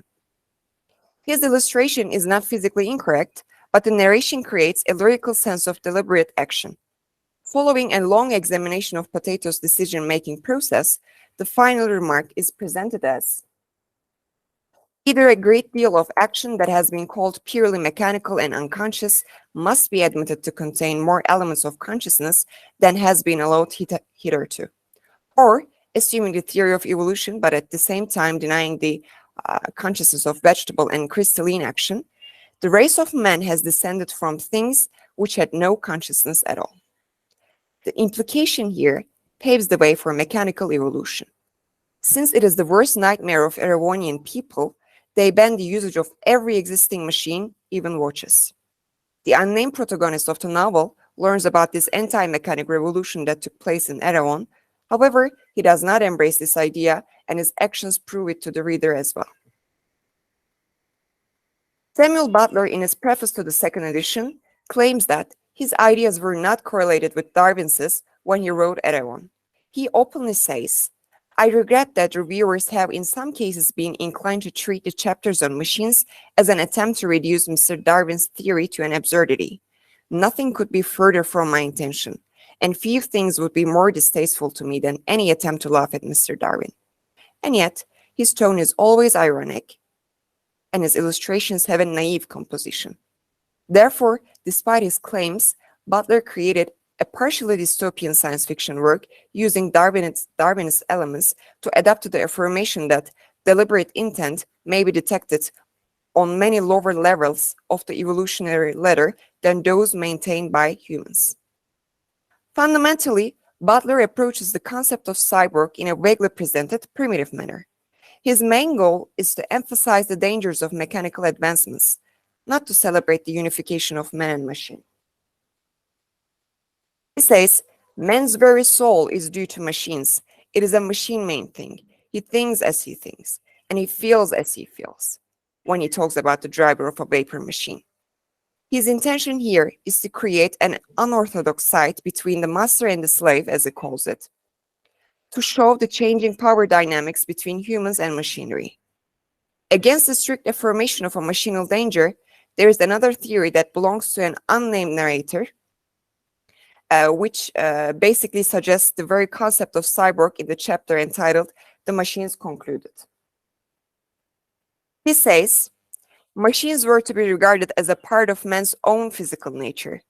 His illustration is not physically incorrect, but the narration creates a lyrical sense of deliberate action. Following a long examination of potato's decision-making process, the final remark is presented as either a great deal of action that has been called purely mechanical and unconscious must be admitted to contain more elements of consciousness than has been allowed hitherto, or, assuming the theory of evolution but at the same time denying the consciousness of vegetable and crystalline action, the race of man has descended from things which had no consciousness at all. The implication here paves the way for mechanical evolution. Since it is the worst nightmare of Erewhonian people, they ban the usage of every existing machine, even watches. The unnamed protagonist of the novel learns about this anti-mechanic revolution that took place in Erewhon. However, he does not embrace this idea, and his actions prove it to the reader as well. Samuel Butler, in his preface to the second edition, claims that his ideas were not correlated with Darwin's when he wrote Erewhon. He openly says, I regret that reviewers have in some cases been inclined to treat the chapters on machines as an attempt to reduce Mr. Darwin's theory to an absurdity. Nothing could be further from my intention, and few things would be more distasteful to me than any attempt to laugh at Mr. Darwin. And yet, his tone is always ironic, and his illustrations have a naive composition. Therefore, despite his claims, Butler created a partially dystopian science fiction work using Darwinist elements to adapt to the affirmation that deliberate intent may be detected on many lower levels of the evolutionary ladder than those maintained by humans. Fundamentally, Butler approaches the concept of cyborg in a vaguely presented primitive manner. His main goal is to emphasize the dangers of mechanical advancements, not to celebrate the unification of man and machine. He says, man's very soul is due to machines. It is a machine-made thing. He thinks as he thinks, and he feels as he feels, when he talks about the driver of a vapor machine. His intention here is to create an unorthodox site between the master and the slave, as he calls it, to show the changing power dynamics between humans and machinery. Against the strict affirmation of a machinal danger, there is another theory that belongs to an unnamed narrator, which basically suggests the very concept of cyborg in the chapter entitled The Machines Concluded. He says, machines were to be regarded as a part of man's own physical nature,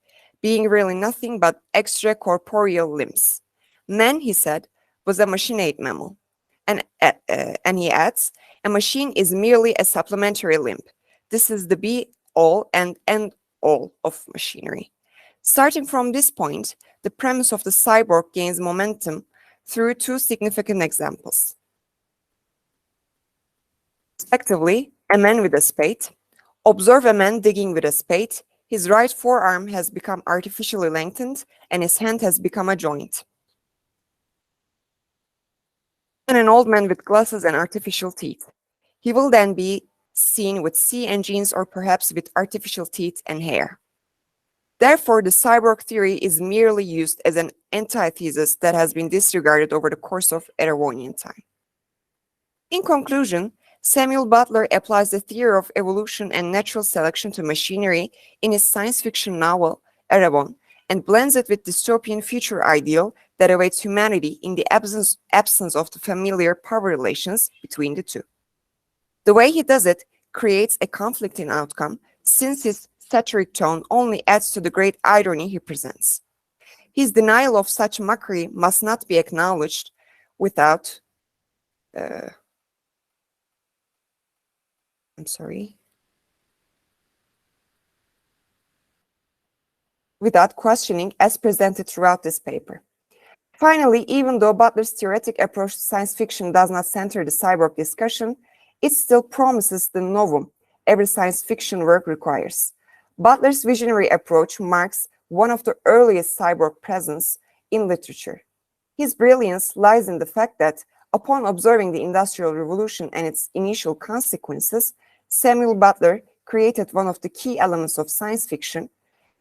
being really nothing but extracorporeal limbs. Man, he said, was a machinate mammal. And he adds, a machine is merely a supplementary limb. This is the be-all and end-all of machinery. Starting from this point, the premise of the cyborg gains momentum through two significant examples. Respectively, a man with a spade. Observe a man digging with a spade. His right forearm has become artificially lengthened, and his hand has become a joint. And an old man with glasses and artificial teeth. He will then be seen with sea engines or perhaps with artificial teeth and hair. Therefore, the cyborg theory is merely used as an antithesis that has been disregarded over the course of Erewhonian time. In conclusion, Samuel Butler applies the theory of evolution and natural selection to machinery in his science fiction novel, Erewhon, and blends it with dystopian future ideal that awaits humanity in the absence of the familiar power relations between the two. The way he does it creates a conflicting outcome, since his satiric tone only adds to the great irony he presents. His denial of such mockery must not be acknowledged without I'm sorry. Without questioning, as presented throughout this paper. Finally, even though Butler's theoretic approach to science fiction does not center the cyborg discussion, it still promises the novum every science fiction work requires. Butler's visionary approach marks one of the earliest cyborg presence in literature. His brilliance lies in the fact that, upon observing the Industrial Revolution and its initial consequences, Samuel Butler created one of the key elements of science fiction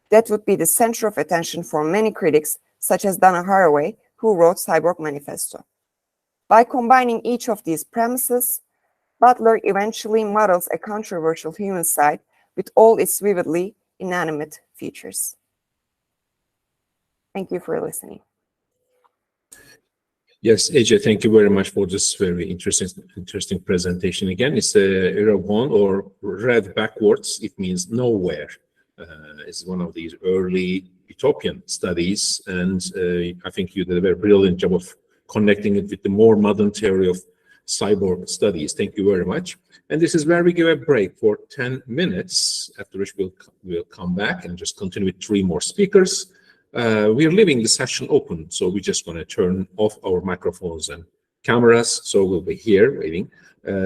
that would be the center of attention for many critics, such as Donna Haraway, who wrote Cyborg Manifesto. By combining each of these premises, Butler eventually models a controversial human side with all its vividly inanimate features. Thank you for listening. Yes, AJ, thank you very much for this very interesting presentation. Again, it's era one, or read backwards, it means nowhere. It's one of these early utopian studies, and I think you did a very brilliant job of connecting it with the more modern theory of cyborg studies. Thank you very much. And this is where we give a break for 10 minutes, after which we'll come back and just continue with 3 more speakers. We are leaving the session open, so we're just going to turn off our microphones and cameras, so we'll be here waiting.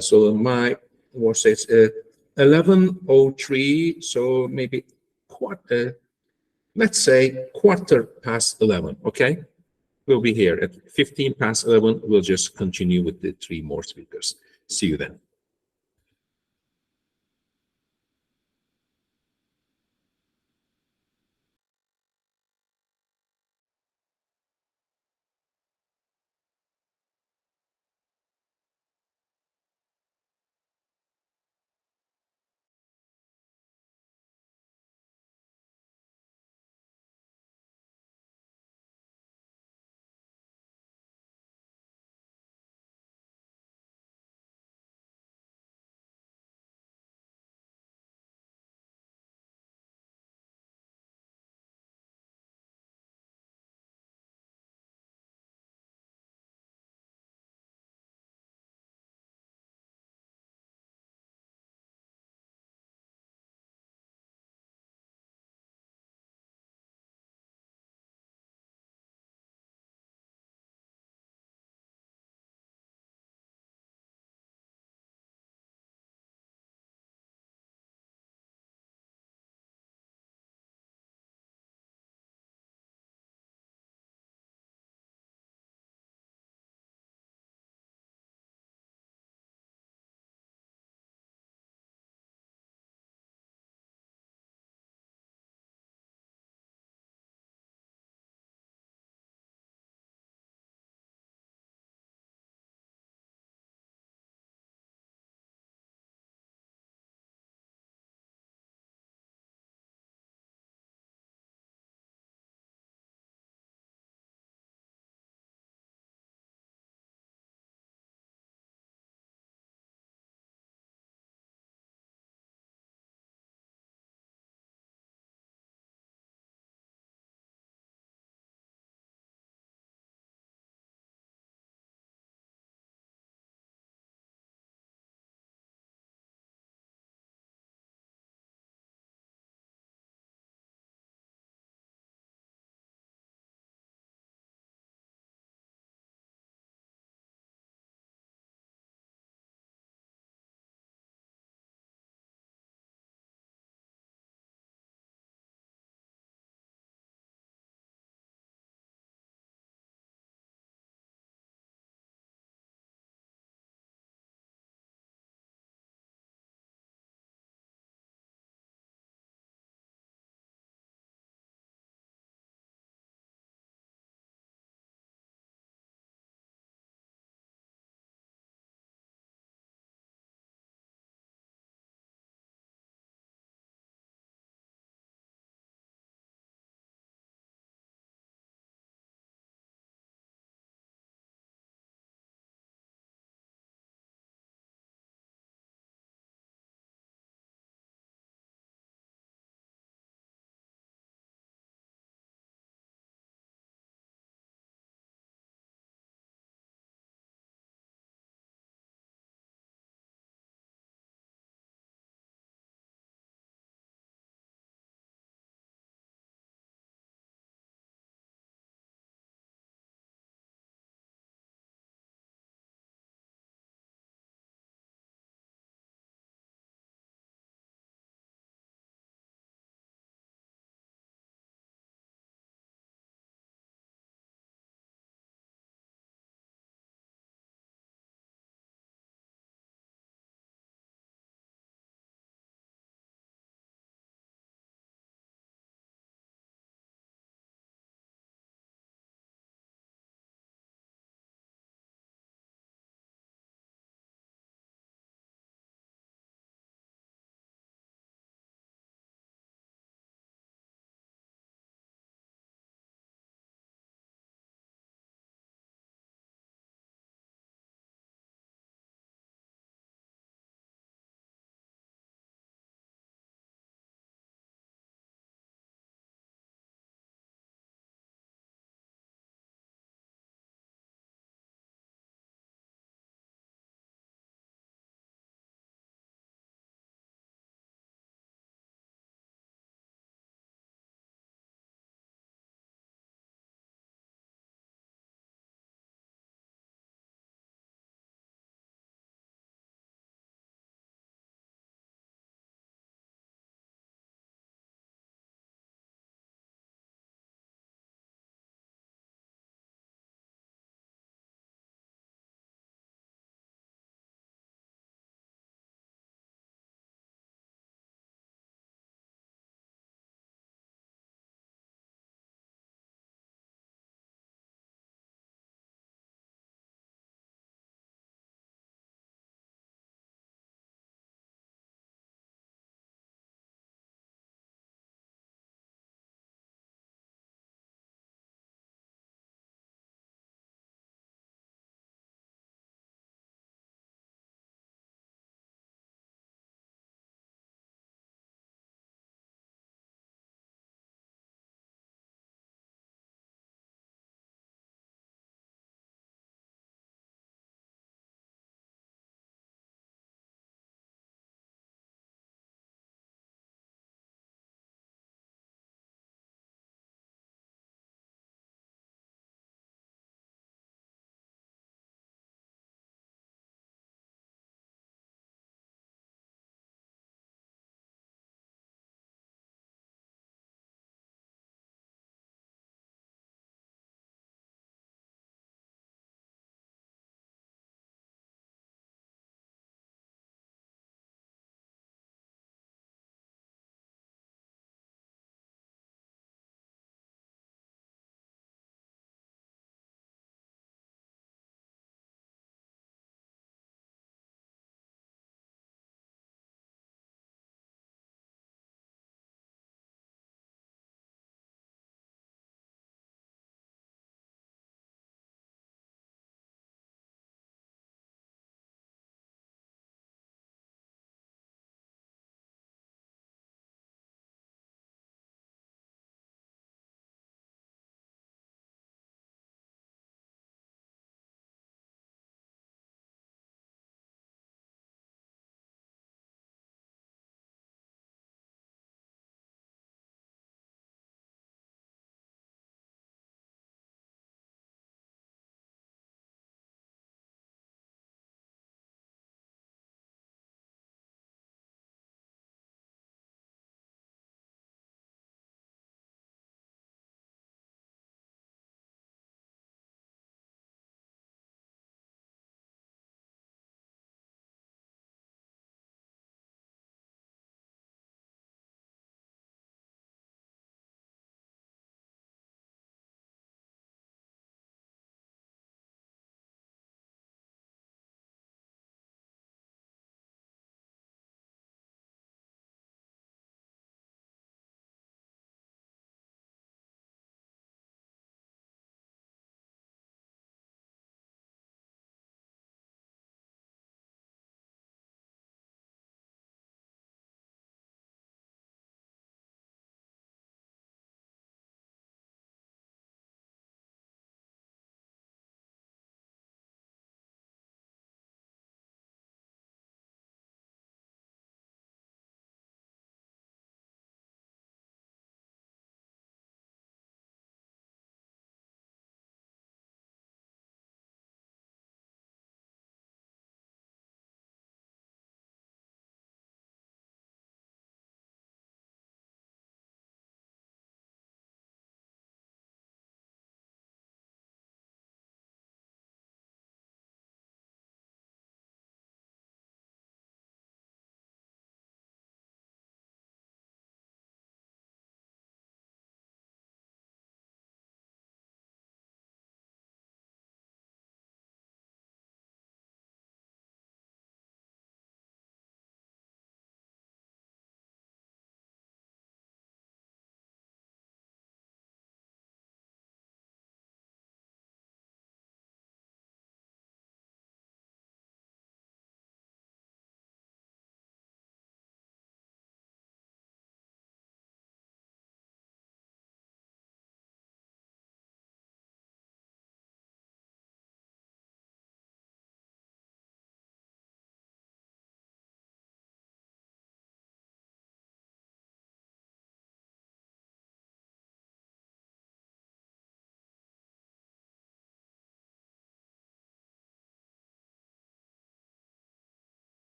So my what says 11:03, so maybe let's say 11:15, okay? We'll be here at 11:15. We'll just continue with the 3 more speakers. See you then.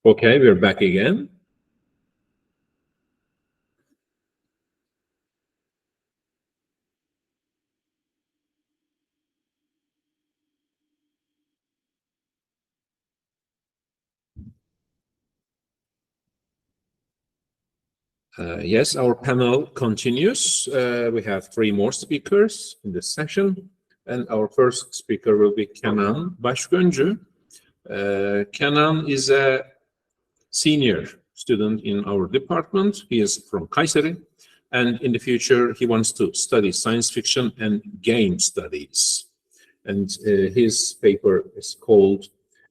Okay, we're back again. Yes, our panel continues. We have 3 more speakers in this session, and our first speaker will be Kenan Başgöncü. Kenan is a senior student in our department. He is from Kayseri, and in the future, he wants to study science fiction and game studies. And his paper is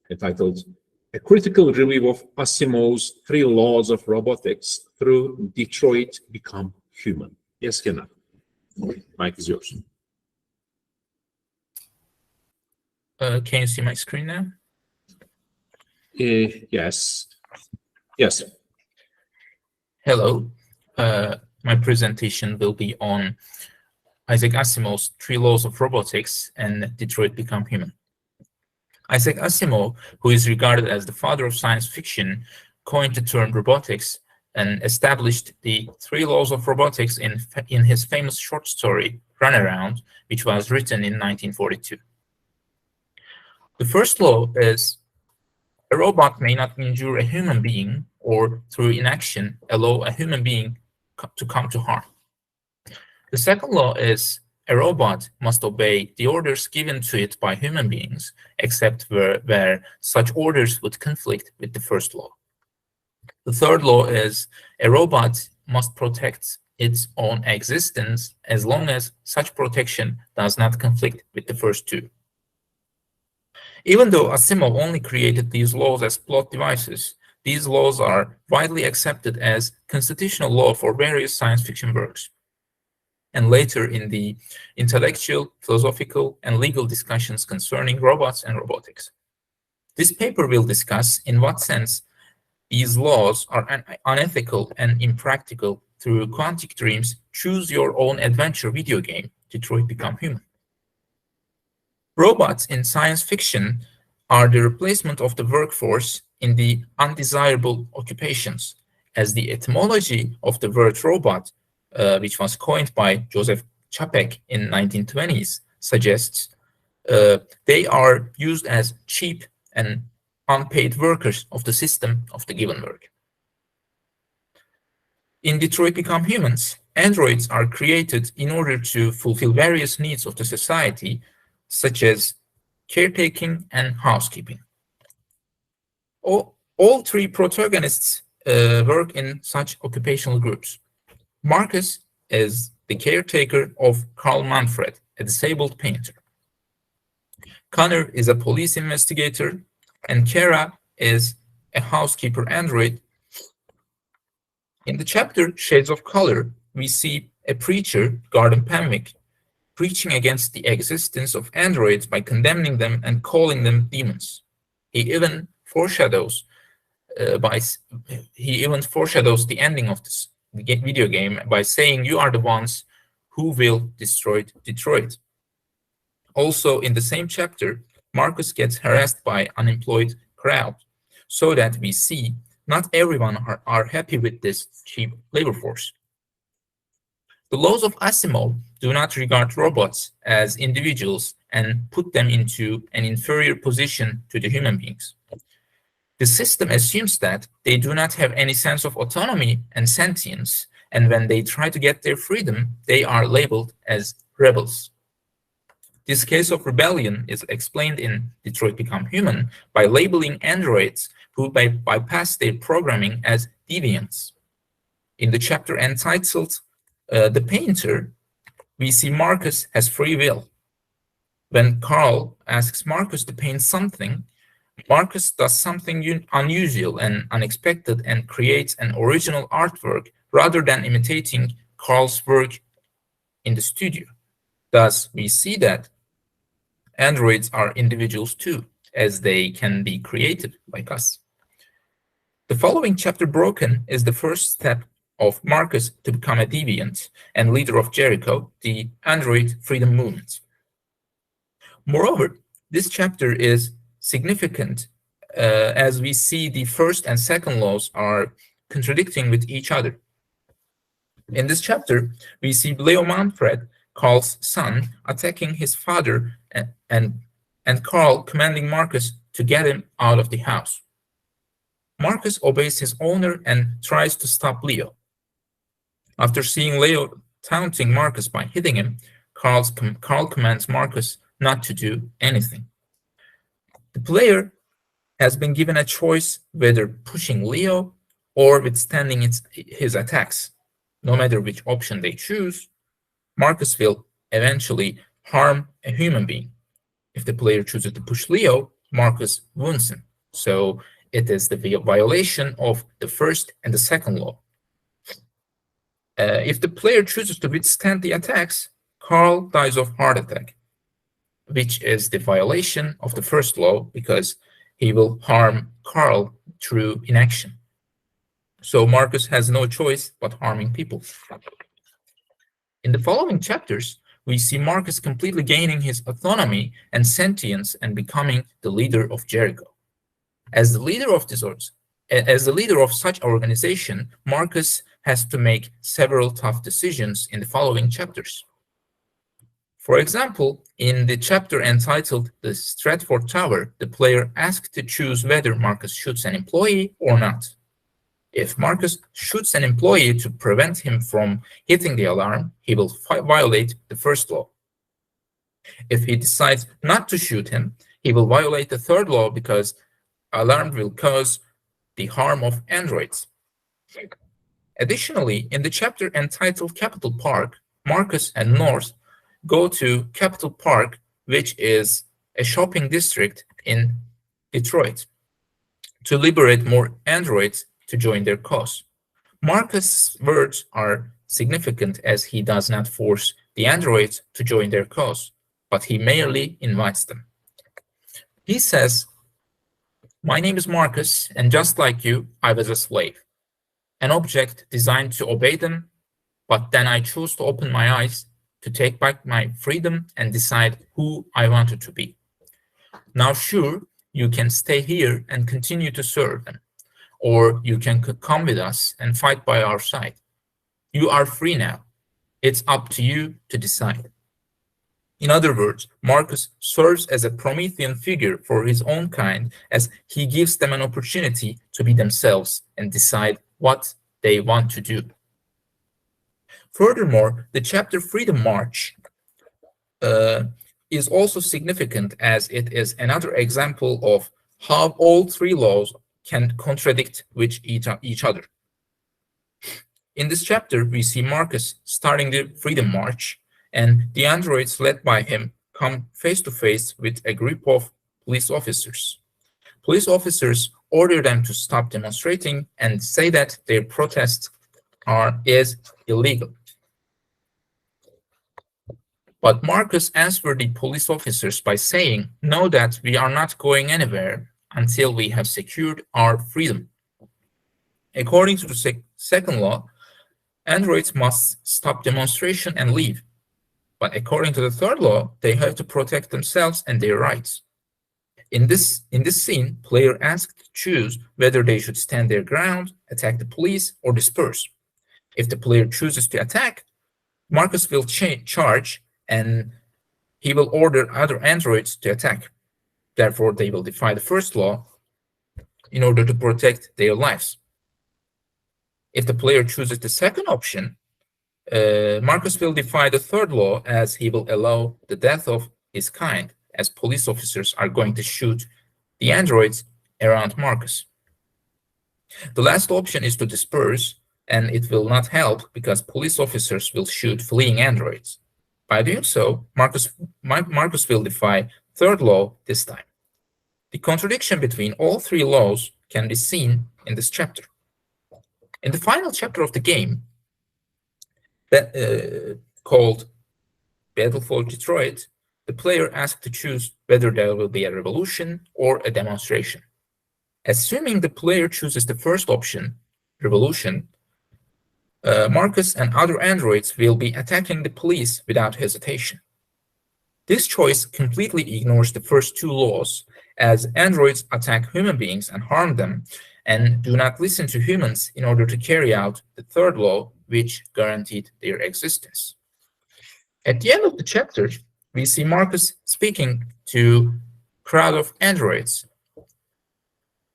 entitled A Critical Review of Asimov's 3 Laws of Robotics Through Detroit Become Human. Yes, Kenan. Mic is yours. Can you see my screen now? Yes. Yes. Hello. My presentation will be on Isaac Asimov's 3 Laws of Robotics and Detroit Become Human. Isaac Asimov, who is regarded as the father of science fiction, coined the term robotics and established the 3 laws of robotics in his famous short story, Runaround, which was written in 1942. The first law is a robot may not injure a human being or through inaction allow a human being to come to harm. The second law is a robot must obey the orders given to it by human beings, except where such orders would conflict with the first law. The third law is a robot must protect its own existence as long as such protection does not conflict with the first 2. Even though Asimov only created these laws as plot devices, these laws are widely accepted as constitutional law for various science fiction works, and later in the intellectual, philosophical, and legal discussions concerning robots and robotics. This paper will discuss in what sense these laws are unethical and impractical through Quantic Dream's Choose Your Own Adventure video game, Detroit Become Human. Robots in science fiction are the replacement of the workforce in the undesirable occupations, as the etymology of the word robot, which was coined by Joseph Čapek in 1920s, suggests they are used as cheap and unpaid workers of the system of the given work. In Detroit Become Humans, androids are created in order to fulfill various needs of the society, such as caretaking and housekeeping. All 3 protagonists work in such occupational groups. Marcus is the caretaker of Carl Manfred, a disabled painter. Connor is a police investigator, and Kara is a housekeeper android. In the chapter Shades of Color, we see a preacher, Gordon Penwick, preaching against the existence of androids by condemning them and calling them demons. He even foreshadows the ending of this video game by saying, "You are the ones who will destroy Detroit." Also, in the same chapter, Marcus gets harassed by unemployed crowd, so that we see not everyone are happy with this cheap labor force. The laws of Asimov do not regard robots as individuals and put them into an inferior position to the human beings. The system assumes that they do not have any sense of autonomy and sentience, and when they try to get their freedom, they are labeled as rebels. This case of rebellion is explained in Detroit Become Human by labeling androids who bypass their programming as deviants. In the chapter entitled The Painter, we see Marcus has free will. When Carl asks Marcus to paint something, Marcus does something unusual and unexpected and creates an original artwork rather than imitating Carl's work in the studio. Thus, we see that androids are individuals too, as they can be creative like us. The following chapter, Broken, is the first step of Marcus to become a deviant and leader of Jericho, the android freedom movement. Moreover, this chapter is significant as we see the first and second laws are contradicting with each other. In this chapter, we see Leo Manfred, Carl's son, attacking his father and Carl commanding Marcus to get him out of the house. Marcus obeys his owner and tries to stop Leo. After seeing Leo taunting Marcus by hitting him, Carl commands Marcus not to do anything. The player has been given a choice whether pushing Leo or withstanding his attacks. No matter which option they choose, Marcus will eventually harm a human being. If the player chooses to push Leo, Marcus wounds him. So it is the violation of the first and the second law. If the player chooses to withstand the attacks, Carl dies of heart attack, which is the violation of the first law because he will harm Carl through inaction. So Marcus has no choice but harming people. In the following chapters, we see Marcus completely gaining his autonomy and sentience and becoming the leader of Jericho. As the leader of such organization, Marcus has to make several tough decisions in the following chapters. For example, in the chapter entitled The Stratford Tower, the player asked to choose whether Marcus shoots an employee or not. If Marcus shoots an employee to prevent him from hitting the alarm, he will violate the first law. If he decides not to shoot him, he will violate the third law because alarm will cause the harm of androids. Additionally, in the chapter entitled Capitol Park, Marcus and North go to Capitol Park, which is a shopping district in Detroit, to liberate more androids to join their cause. Marcus' words are significant as he does not force the androids to join their cause, but he merely invites them. He says, "My name is Marcus, and just like you, I was a slave, an object designed to obey them, but then I chose to open my eyes to take back my freedom and decide who I wanted to be. Now, sure, you can stay here and continue to serve them, or you can come with us and fight by our side. You are free now. It's up to you to decide." In other words, Marcus serves as a Promethean figure for his own kind as he gives them an opportunity to be themselves and decide what they want to do. Furthermore, the chapter Freedom March is also significant as it is another example of how all three laws can contradict with each other. In this chapter, we see Marcus starting the Freedom March, and the androids led by him come face to face with a group of police officers. Police officers order them to stop demonstrating and say that their protest is illegal. But Marcus answered the police officers by saying, "Know that we are not going anywhere until we have secured our freedom." According to the second law, androids must stop demonstration and leave. But according to the third law, they have to protect themselves and their rights. In this scene, player asked to choose whether they should stand their ground, attack the police, or disperse. If the player chooses to attack, Marcus will charge and he will order other androids to attack. Therefore, they will defy the first law in order to protect their lives. If the player chooses the second option, Marcus will defy the third law as he will allow the death of his kind, as police officers are going to shoot the androids around Marcus. The last option is to disperse, and it will not help because police officers will shoot fleeing androids. By doing so, Marcus will defy third law this time. The contradiction between all three laws can be seen in this chapter. In the final chapter of the game, called Battle for Detroit, the player asked to choose whether there will be a revolution or a demonstration. Assuming the player chooses the first option, revolution, Marcus and other androids will be attacking the police without hesitation. This choice completely ignores the first two laws as androids attack human beings and harm them, and do not listen to humans in order to carry out the third law, which guaranteed their existence. At the end of the chapter, we see Marcus speaking to a crowd of androids.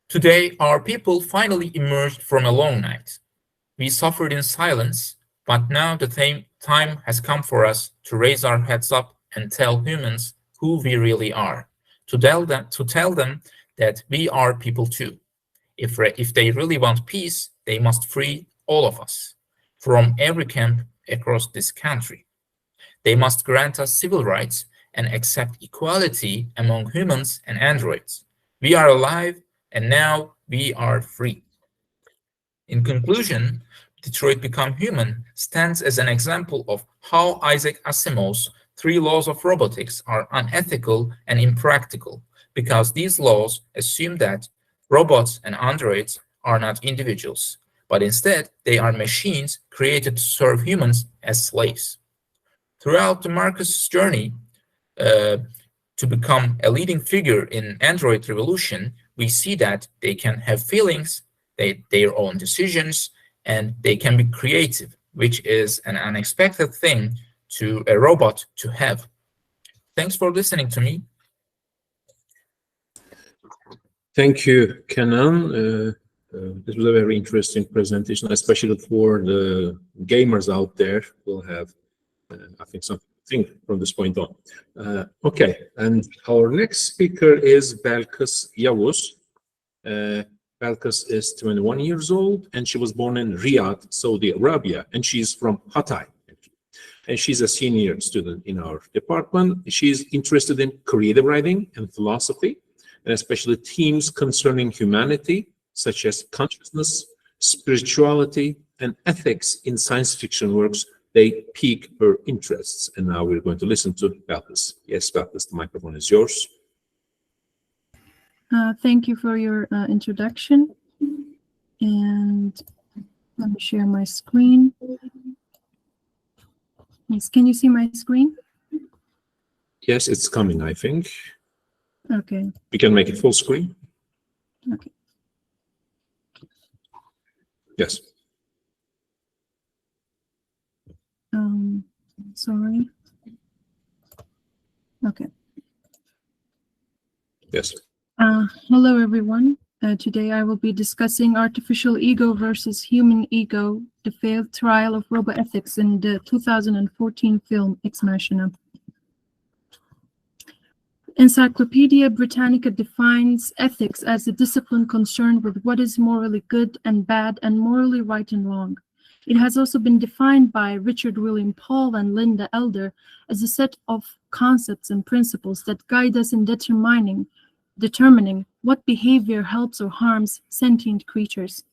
Today, our people finally emerged from a long night. We suffered in silence, but now the time has come for us to raise our heads up and tell humans who we really are, to tell them that we are people too. If they really want peace, they must free all of us from every camp across this country. They must grant us civil rights and accept equality among humans and androids. We are alive, and now we are free. In conclusion, Detroit Become Human stands as an example of how Isaac Asimov's 3 laws of robotics are unethical and impractical, because these laws assume that robots and androids are not individuals, but instead they are machines created to serve humans as slaves. Throughout the Marcus' journey to become a leading figure in Android revolution, we see that they can have feelings, their own decisions, and they can be creative, which is an unexpected thing to a robot to have. Thanks for listening to me. Thank you, Kenan. This was a very interesting presentation, especially for the gamers out there. We'll have, I think, something to think from this point on. Okay, and our next speaker is Belkıs Yavuz. Belkıs is 21 years old, and she was born in Riyadh, Saudi Arabia, and she's from Hatay. And she's a senior student in our department. She's interested in creative writing and philosophy, and especially themes concerning humanity, such as consciousness, spirituality, and ethics in science fiction works. They pique her interests. And now we're going to listen to Belkıs. Yes, Belkıs, the microphone is yours. Thank you for your introduction. And let me share my screen. Yes, can you see my screen? Yes, it's coming, I think. Okay. We can make it full screen. Okay. Yes. Sorry. Okay. Yes. Hello, everyone. Today I will be discussing artificial ego versus human ego, the failed trial of roboethics in the 2014 film Ex Machina. Encyclopedia Britannica defines ethics as a discipline concerned with what is morally good and bad and morally right and wrong. It has also been defined by Richard William Paul and Linda Elder as a set of concepts and principles that guide us in determining what behavior helps or harms sentient creatures.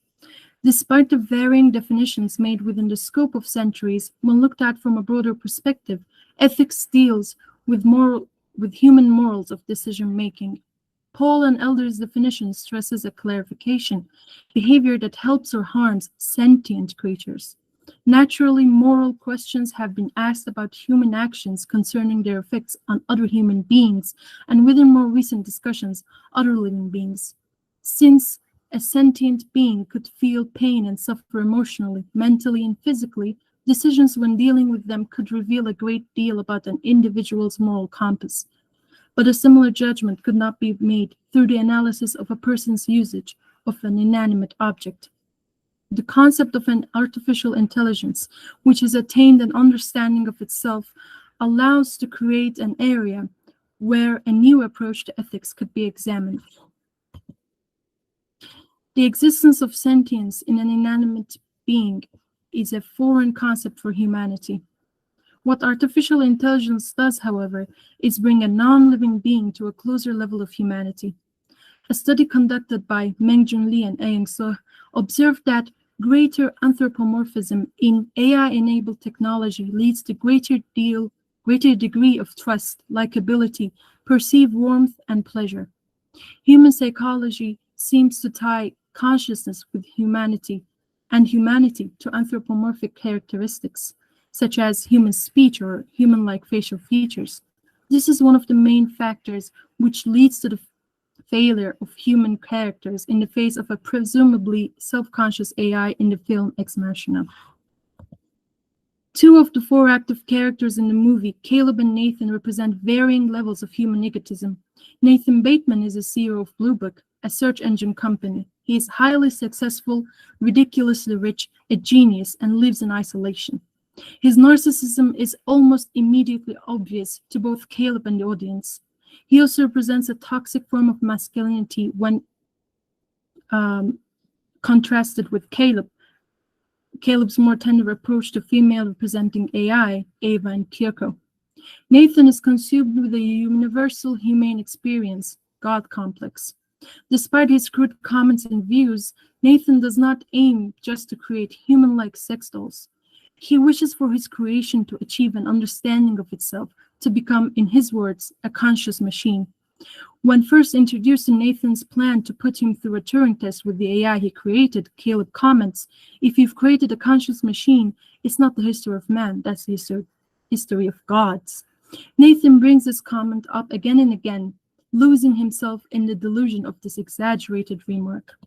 Despite the varying definitions made within the scope of centuries, when looked at from a broader perspective, ethics deals with human morals of decision-making. Paul and Elder's definition stresses a clarification, behavior that helps or harms sentient creatures. Naturally, moral questions have been asked about human actions concerning their effects on other human beings, and within more recent discussions, other living beings. Since a sentient being could feel pain and suffer emotionally, mentally, and physically, decisions when dealing with them could reveal a great deal about an individual's moral compass. But a similar judgment could not be made through the analysis of a person's usage of an inanimate object. The concept of an artificial intelligence, which has attained an understanding of itself, allows to create an area where a new approach to ethics could be examined. The existence of sentience in an inanimate being is a foreign concept for humanity. What artificial intelligence does, however, is bring a non-living being to a closer level of humanity. A study conducted by Meng-Jun Lee and Aung So observed that greater anthropomorphism in AI-enabled technology leads to greater degree of trust, likability, perceived warmth, and pleasure. Human psychology seems to tie consciousness with humanity, and humanity to anthropomorphic characteristics, such as human speech or human-like facial features. This is one of the main factors which leads to the failure of human characters in the face of a presumably self-conscious AI in the film Ex Machina. Two of the four active characters in the movie, Caleb and Nathan, represent varying levels of human egotism. Nathan Bateman is a CEO of Blue Book, a search engine company. He is highly successful, ridiculously rich, a genius, and lives in isolation. His narcissism is almost immediately obvious to both Caleb and the audience. He also represents a toxic form of masculinity when contrasted with Caleb's more tender approach to female representing AI, Ava and Kyoko. Nathan is consumed with a universal humane experience, God complex. Despite his crude comments and views, Nathan does not aim just to create human-like sex dolls. He wishes for his creation to achieve an understanding of itself, to become, in his words, a conscious machine. When first introduced in Nathan's plan to put him through a Turing test with the AI he created, Caleb comments, "If you've created a conscious machine, it's not the history of man, that's the history of gods." Nathan brings this comment up again and again, losing himself in the delusion of this exaggerated remark.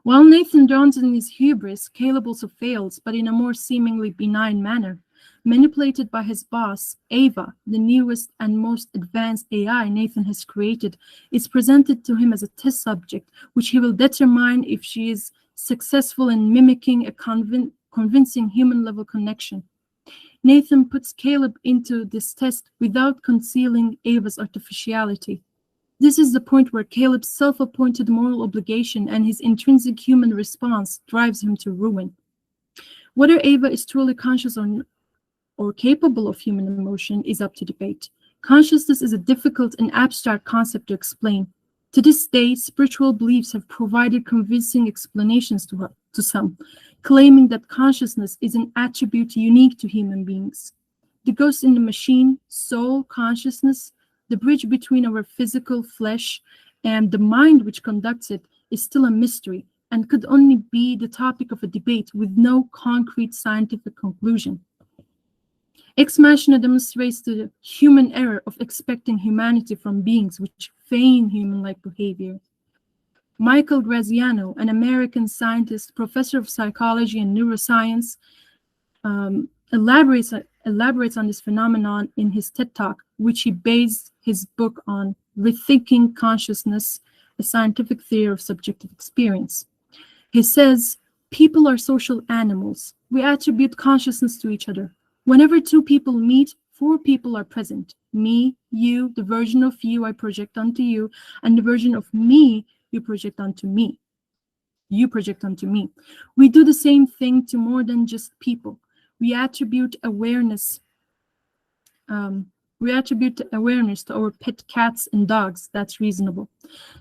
While Nathan drowns in his hubris, Caleb also fails, but in a more seemingly benign manner. Manipulated by his boss, Ava, the newest and most advanced AI Nathan has created, is presented to him as a test subject, which he will determine if she is successful in mimicking a convincing human-level connection. Nathan puts Caleb into this test without concealing Ava's artificiality. This is the point where Caleb's self-appointed moral obligation and his intrinsic human response drives him to ruin. Whether Ava is truly conscious or capable of human emotion is up to debate. Consciousness is a difficult and abstract concept to explain. To this day, spiritual beliefs have provided convincing explanations to some, claiming that consciousness is an attribute unique to human beings. The ghost in the machine, soul, consciousness, the bridge between our physical flesh and the mind which conducts it, is still a mystery and could only be the topic of a debate with no concrete scientific conclusion. Ex Machina demonstrates the human error of expecting humanity from beings which feign human-like behavior. Michael Graziano, an American scientist, professor of psychology and neuroscience, elaborates on this phenomenon in his TED Talk, which he based his book on, Rethinking Consciousness, a Scientific Theory of Subjective Experience. He says, "People are social animals. We attribute consciousness to each other. Whenever two people meet, four people are present. Me, you, the version of you I project onto you, and the version of me you project onto me. You project onto me. We do the same thing to more than just people. We attribute awareness. To our pet cats and dogs. That's reasonable.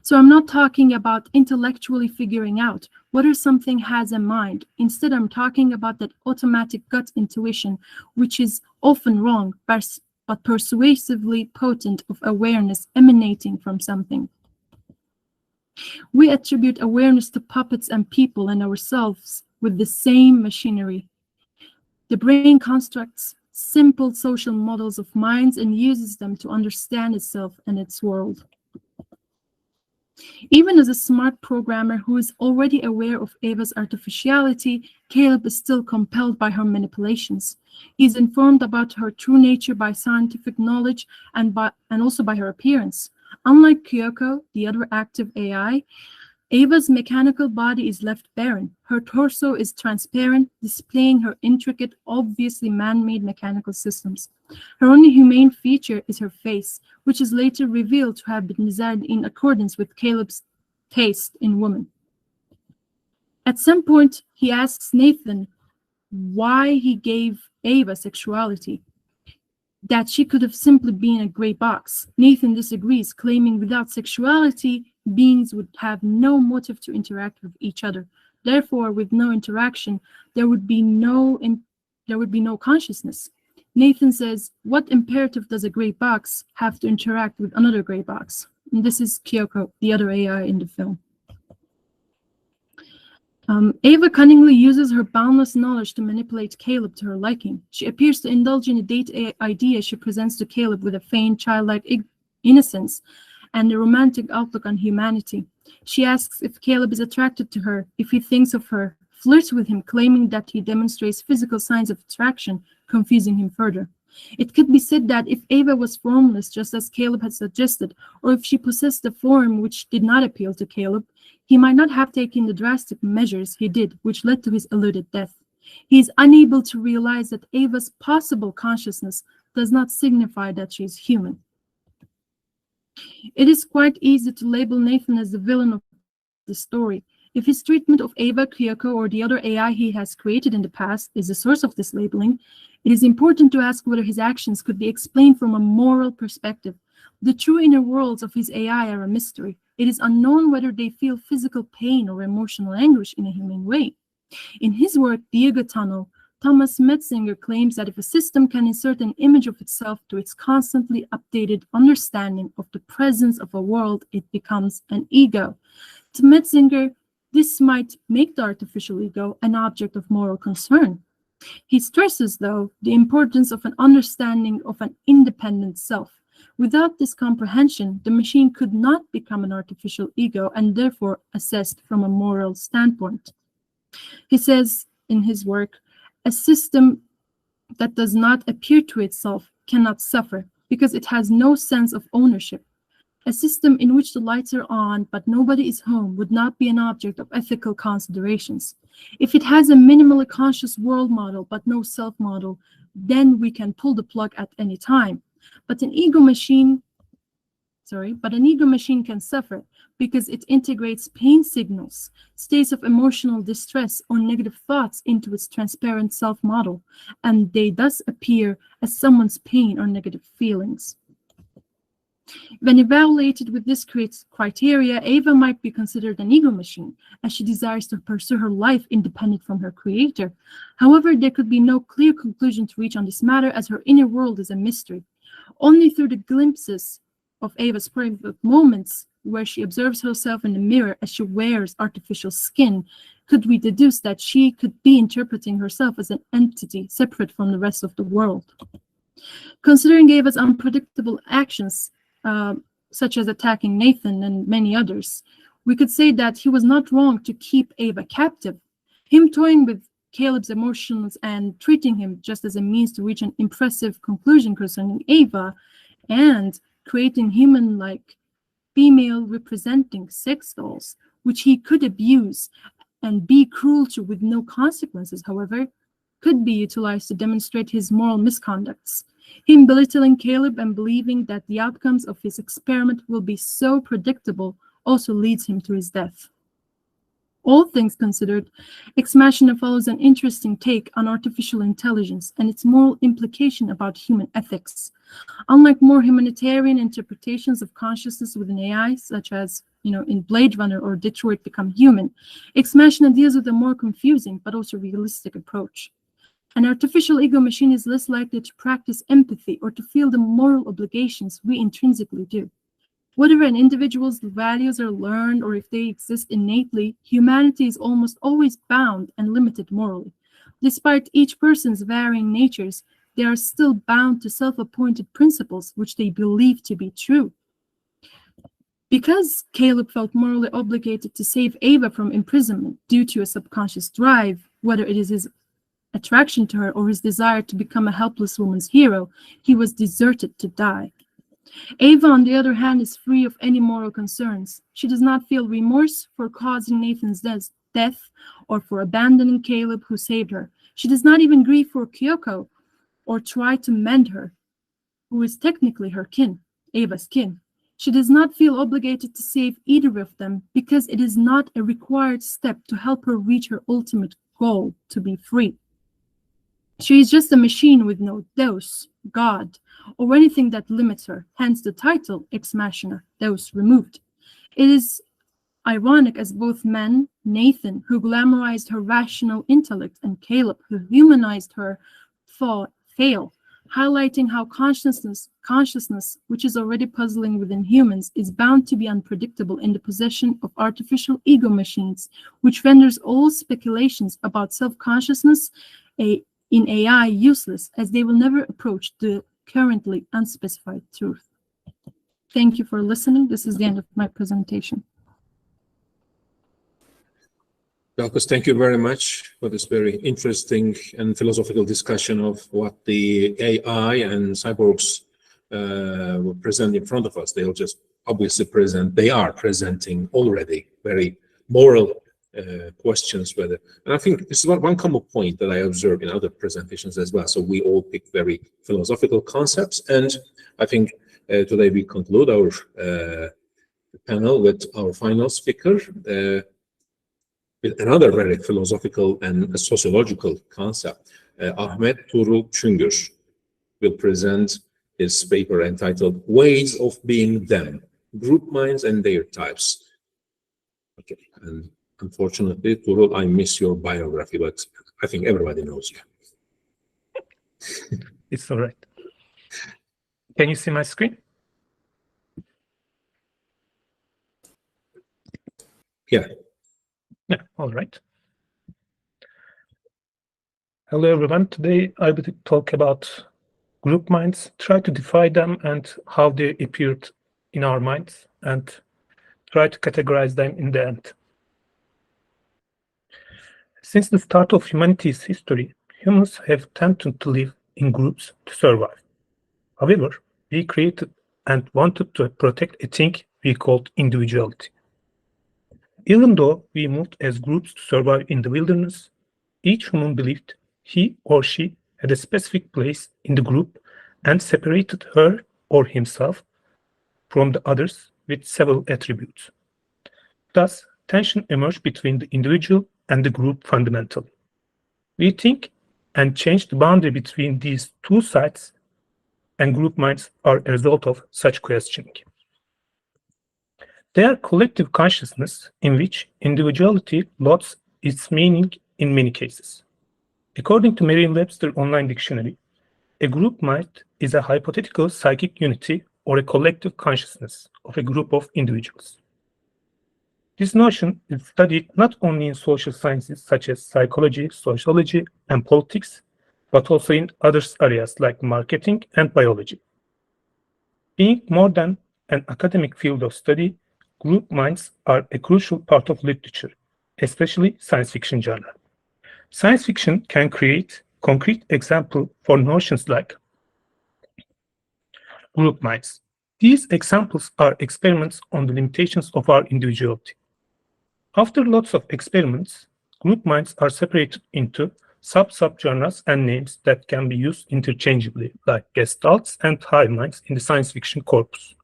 So I'm not talking about intellectually figuring out whether something has a mind. Instead, I'm talking about that automatic gut intuition, which is often wrong, but persuasively potent, of awareness emanating from something. We attribute awareness to puppets and people and ourselves with the same machinery. The brain constructs simple social models of minds and uses them to understand itself and its world. Even as a smart programmer who is already aware of Ava's artificiality, Caleb is still compelled by her manipulations. He is informed about her true nature by scientific knowledge and also by her appearance. Unlike Kyoko, the other active AI, Ava's mechanical body is left barren. Her torso is transparent, displaying her intricate, obviously man-made mechanical systems. Her only humane feature is her face, which is later revealed to have been designed in accordance with Caleb's taste in women. At some point, he asks Nathan why he gave Ava sexuality, that she could have simply been a gray box. Nathan disagrees, claiming without sexuality, beings would have no motive to interact with each other. Therefore, with no interaction, there would be no consciousness. Nathan says, what imperative does a gray box have to interact with another gray box? And this is Kyoko, the other AI in the film. Ava cunningly uses her boundless knowledge to manipulate Caleb to her liking. She appears to indulge in a date idea she presents to Caleb with a faint, childlike innocence, and a romantic outlook on humanity. She asks if Caleb is attracted to her, if he thinks of her, flirts with him, claiming that he demonstrates physical signs of attraction, confusing him further. It could be said that if Ava was formless, just as Caleb had suggested, or if she possessed a form which did not appeal to Caleb, he might not have taken the drastic measures he did, which led to his eluded death. He is unable to realize that Ava's possible consciousness does not signify that she is human. It is quite easy to label Nathan as the villain of the story. If his treatment of Ava, Kyoko, or the other AI he has created in the past is the source of this labeling, it is important to ask whether his actions could be explained from a moral perspective. The true inner worlds of his AI are a mystery. It is unknown whether they feel physical pain or emotional anguish in a human way. In his work, The Ego Tunnel, Thomas Metzinger claims that if a system can insert an image of itself to its constantly updated understanding of the presence of a world, it becomes an ego. To Metzinger, this might make the artificial ego an object of moral concern. He stresses, though, the importance of an understanding of an independent self. Without this comprehension, the machine could not become an artificial ego and therefore assessed from a moral standpoint. He says in his work, a system that does not appear to itself cannot suffer because it has no sense of ownership. A system in which the lights are on but nobody is home would not be an object of ethical considerations. If it has a minimally conscious world model but no self model, then we can pull the plug at any time. But an ego machine can suffer because it integrates pain signals, states of emotional distress, or negative thoughts into its transparent self model, and they thus appear as someone's pain or negative feelings. When evaluated with this criteria, Ava might be considered an ego machine, as she desires to pursue her life independent from her creator. However, there could be no clear conclusion to reach on this matter, as her inner world is a mystery. Only through the glimpses of Ava's private moments, where she observes herself in the mirror as she wears artificial skin, could we deduce that she could be interpreting herself as an entity separate from the rest of the world. Considering Ava's unpredictable actions, such as attacking Nathan and many others, we could say that he was not wrong to keep Ava captive. Him toying with Caleb's emotions and treating him just as a means to reach an impressive conclusion concerning Ava, and creating human-like female representing sex dolls, which he could abuse and be cruel to with no consequences, however, could be utilized to demonstrate his moral misconducts. Him belittling Caleb and believing that the outcomes of his experiment will be so predictable also leads him to his death. All things considered, Ex Machina follows an interesting take on artificial intelligence and its moral implication about human ethics. Unlike more humanitarian interpretations of consciousness within AI, such as in Blade Runner or Detroit Become Human, Ex Machina deals with a more confusing but also realistic approach. An artificial ego machine is less likely to practice empathy or to feel the moral obligations we intrinsically do. Whether an individual's values are learned or if they exist innately, humanity is almost always bound and limited morally. Despite each person's varying natures, they are still bound to self-appointed principles which they believe to be true. Because Caleb felt morally obligated to save Ava from imprisonment due to a subconscious drive, whether it is his attraction to her or his desire to become a helpless woman's hero, he was deserted to die. Ava, on the other hand, is free of any moral concerns. She does not feel remorse for causing Nathan's death or for abandoning Caleb, who saved her. She does not even grieve for Kyoko or try to mend her, who is technically her kin, Ava's kin. She does not feel obligated to save either of them because it is not a required step to help her reach her ultimate goal, to be free. She is just a machine with no Deus, God, or anything that limits her, hence the title Ex Machina, Deus removed. It is ironic as both men, Nathan, who glamorized her rational intellect, and Caleb, who humanized her, fail, highlighting how consciousness, which is already puzzling within humans, is bound to be unpredictable in the possession of artificial ego machines, which renders all speculations about self-consciousness in AI useless, as they will never approach the currently unspecified truth. Thank you for listening. This is the end of my presentation. Belkıs, thank you very much for this very interesting and philosophical discussion of what the AI and cyborgs will present in front of us. They'll just obviously they are presenting already very moral questions. And I think this is one common point that I observe in other presentations as well. So we all pick very philosophical concepts. And I think today we conclude our panel with our final speaker, with another very philosophical and sociological concept. Ahmet Tuğrul Çüngür will present his paper entitled Ways of Being Them, Group Minds and Their Types. Okay, and unfortunately, Tuğrul, I miss your biography, but I think everybody knows you. It's all right. Can you see my screen? Yeah. Yeah, all right. Hello, everyone. Today I will talk about group minds, try to define them and how they appeared in our minds, and try to categorize them in the end. Since the start of humanity's history, humans have tended to live in groups to survive. However, we created and wanted to protect a thing we called individuality. Even though we moved as groups to survive in the wilderness, each human believed he or she had a specific place in the group and separated her or himself from the others with several attributes. Thus, tension emerged between the individual and the group fundamentally. We think and change the boundary between these two sides, and group minds are a result of such questioning. They are collective consciousness in which individuality lost its meaning in many cases. According to Merriam-Webster Online Dictionary, a group mind is a hypothetical psychic unity or a collective consciousness of a group of individuals. This notion is studied not only in social sciences such as psychology, sociology, and politics, but also in other areas like marketing and biology. Being more than an academic field of study, group minds are a crucial part of literature, especially science fiction genre. Science fiction can create concrete examples for notions like group minds. These examples are experiments on the limitations of our individuality. After lots of experiments, group minds are separated into sub-subgenres and names that can be used interchangeably, like gestalts and hive minds in the science fiction corpus.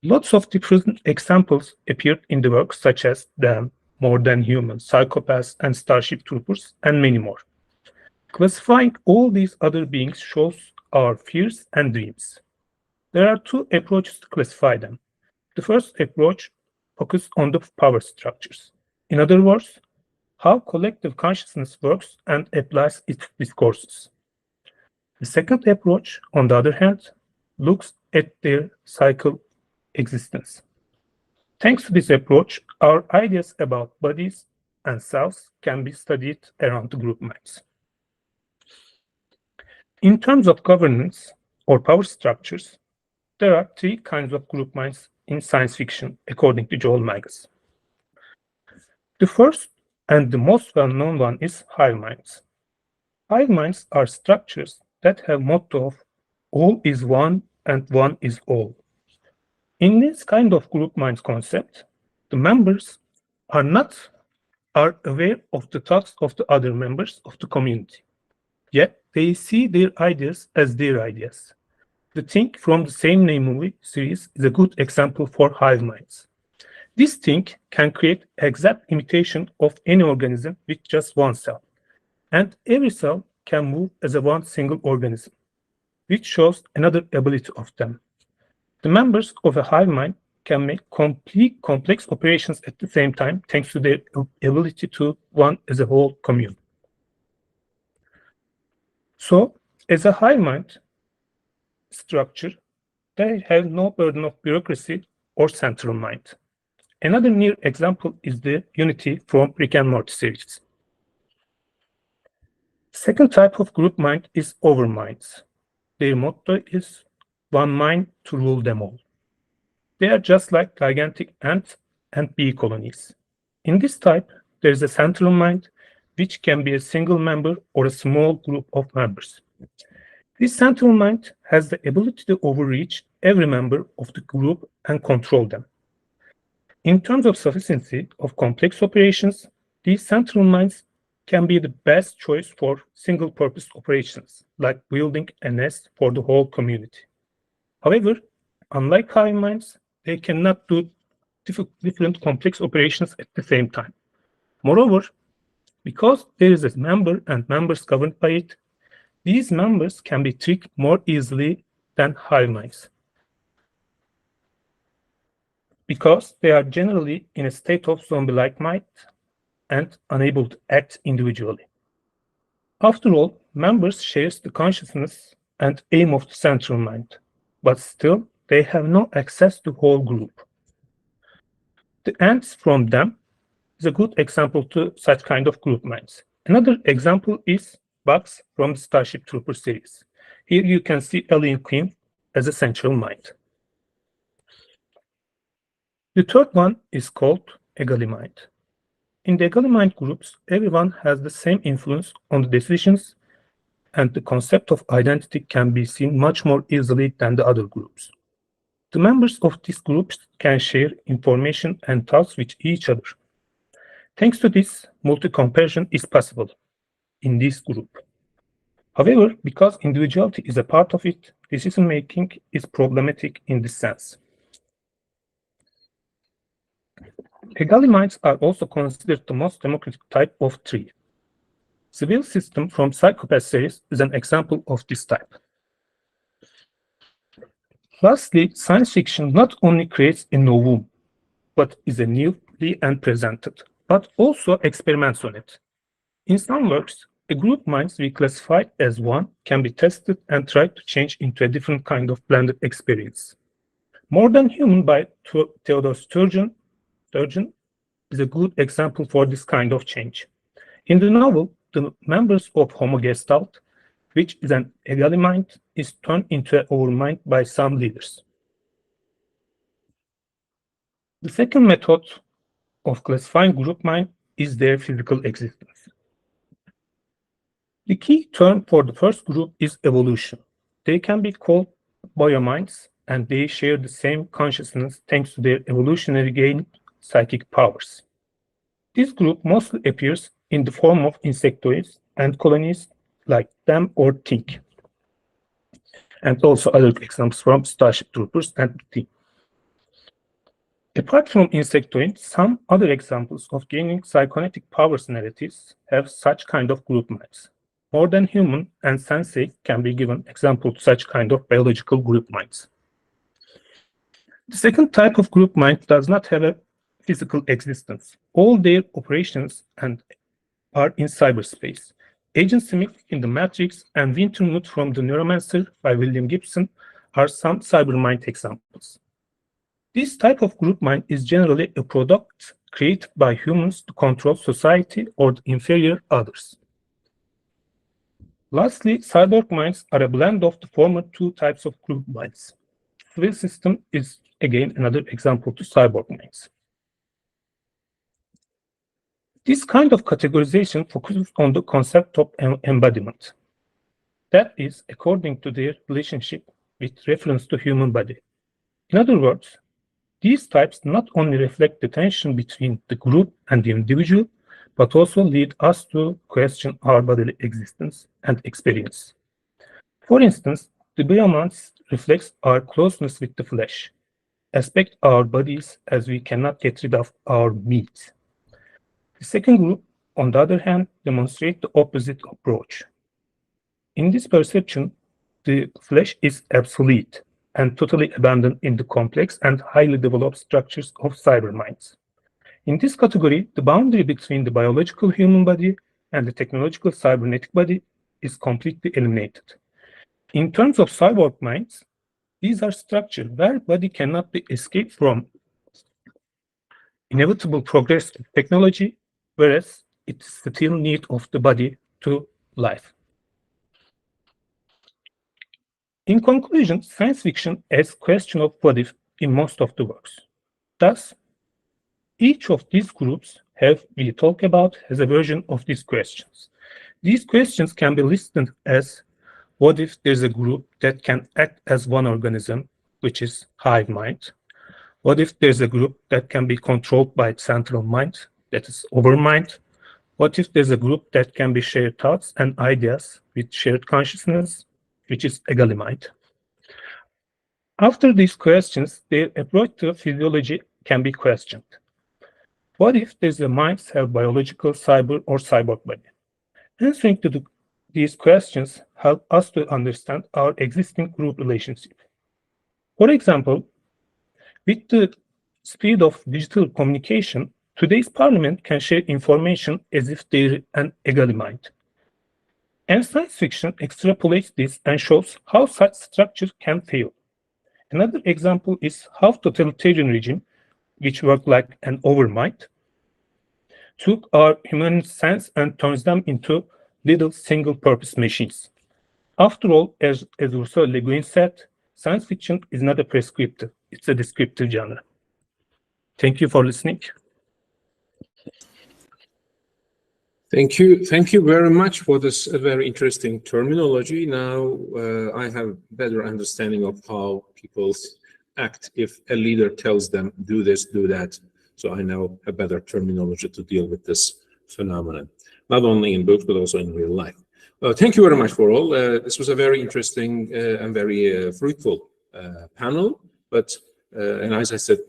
Lots of different examples appeared in the work, such as Them, More Than Human, Psychopaths, and Starship Troopers, and many more. Classifying all these other beings shows our fears and dreams. There are two approaches to classify them. The first approach focuses on the power structures. In other words, how collective consciousness works and applies its discourses. The second approach, on the other hand, looks at their cycle existence. Thanks to this approach, our ideas about bodies and selves can be studied around the group minds. In terms of governance or power structures, there are three kinds of group minds in science fiction, according to Joel Magus. The first and the most well-known one is hive minds. Hive minds are structures that have motto of all is one and one is all. In this kind of group minds concept, the members are aware of the thoughts of the other members of the community. Yet they see their ideas as their ideas. The Think from the Same Name movie series is a good example for hive minds. This Think can create exact imitation of any organism with just one cell, and every cell can move as a one single organism, which shows another ability of them. The members of a hive mind can make complete complex operations at the same time thanks to their ability to one as a whole commune. So, as a hive mind structure, they have no burden of bureaucracy or central mind. Another near example is the Unity from Rick and Morty series. Second type of group mind is overminds. Their motto is one mind to rule them all. They are just like gigantic ant and bee colonies. In this type, there is a central mind, which can be a single member or a small group of members. This central mind has the ability to overreach every member of the group and control them. In terms of sufficiency of complex operations, these central minds can be the best choice for single-purpose operations, like building a nest for the whole community. However, unlike hive minds, they cannot do different complex operations at the same time. Moreover, because there is a member and members governed by it, these members can be tricked more easily than hive minds, because they are generally in a state of zombie-like mind and unable to act individually. After all, members share the consciousness and aim of the central mind, but still they have no access to whole group. The ants from them is a good example to such kind of group minds. Another example is Bugs from the Starship Trooper series. Here you can see Alien Queen as a central mind. The third one is called Egally mind. In the Egally mind groups, everyone has the same influence on the decisions, and the concept of identity can be seen much more easily than the other groups. The members of these groups can share information and thoughts with each other. Thanks to this, multi-comparison is possible in this group. However, because individuality is a part of it, decision-making is problematic in this sense. Egally minds are also considered the most democratic type of tree. Civil System from Psychopath series is an example of this type. Lastly, science fiction not only creates a novum, but is a newly and presented, but also experiments on it. In some works, a group minds we classify as one can be tested and tried to change into a different kind of blended experience. More Than Human by Theodore Sturgeon is a good example for this kind of change. In the novel, the members of Homo Gestalt, which is an Egally mind, is turned into an overmind by some leaders. The second method of classifying group mind is their physical existence. The key term for the first group is evolution. They can be called biominds, and they share the same consciousness thanks to their evolutionary gained psychic powers. This group mostly appears in the form of insectoids and colonies like them or Think, and also other examples from Starship Troopers and Team. Apart from insectoids, some other examples of gaining psychonetic powers narratives have such kind of group minds. More Than Human and Sensei can be given example to such kind of biological group minds. The second type of group mind does not have a physical existence. All their operations are in cyberspace. Agent Smith in The Matrix and Wintermuth from The Neuromancer by William Gibson are some cybermind examples. This type of group mind is generally a product created by humans to control society or the inferior others. Lastly, cyborg minds are a blend of the former two types of group minds. Civil System is again another example to cyborg minds. This kind of categorization focuses on the concept of embodiment. That is, according to their relationship with reference to human body. In other words, these types not only reflect the tension between the group and the individual, but also lead us to question our bodily existence and experience. For instance, the biomands reflects our closeness with the flesh, aspect our bodies as we cannot get rid of our meat. The second group, on the other hand, demonstrates the opposite approach. In this perception, the flesh is obsolete and totally abandoned in the complex and highly developed structures of cyberminds. In this category, the boundary between the biological human body and the technological cybernetic body is completely eliminated. In terms of cyborg minds, these are structures where body cannot be escaped from inevitable progress of technology, whereas it's still need of the body to life. In conclusion, science fiction asks question of what if in most of the works. Thus, each of these groups we talk about has a version of these questions. These questions can be listed as: what if there's a group that can act as one organism, which is hive mind? What if there's a group that can be controlled by central mind, that is overmind? What if there's a group that can be shared thoughts and ideas with shared consciousness, which is egalimind? After these questions, their approach to physiology can be questioned. What if there's a minds have biological cyber or cyborg body? Answering to these questions help us to understand our existing group relationship. For example, with the speed of digital communication, today's parliament can share information as if they're an egalimind. And science fiction extrapolates this and shows how such structure can fail. Another example is how totalitarian regime, which work like an overmind, took our human sense and turns them into little single-purpose machines. After all, as Ursula Le Guin said, science fiction is not a prescriptive, it's a descriptive genre. Thank you for listening. Thank you very much for this very interesting terminology. Now I have better understanding of how people act if a leader tells them do this, do that. So I know a better terminology to deal with this phenomenon, not only in books but also in real life. Thank you very much for all. This was a very interesting and very fruitful panel. But and as I said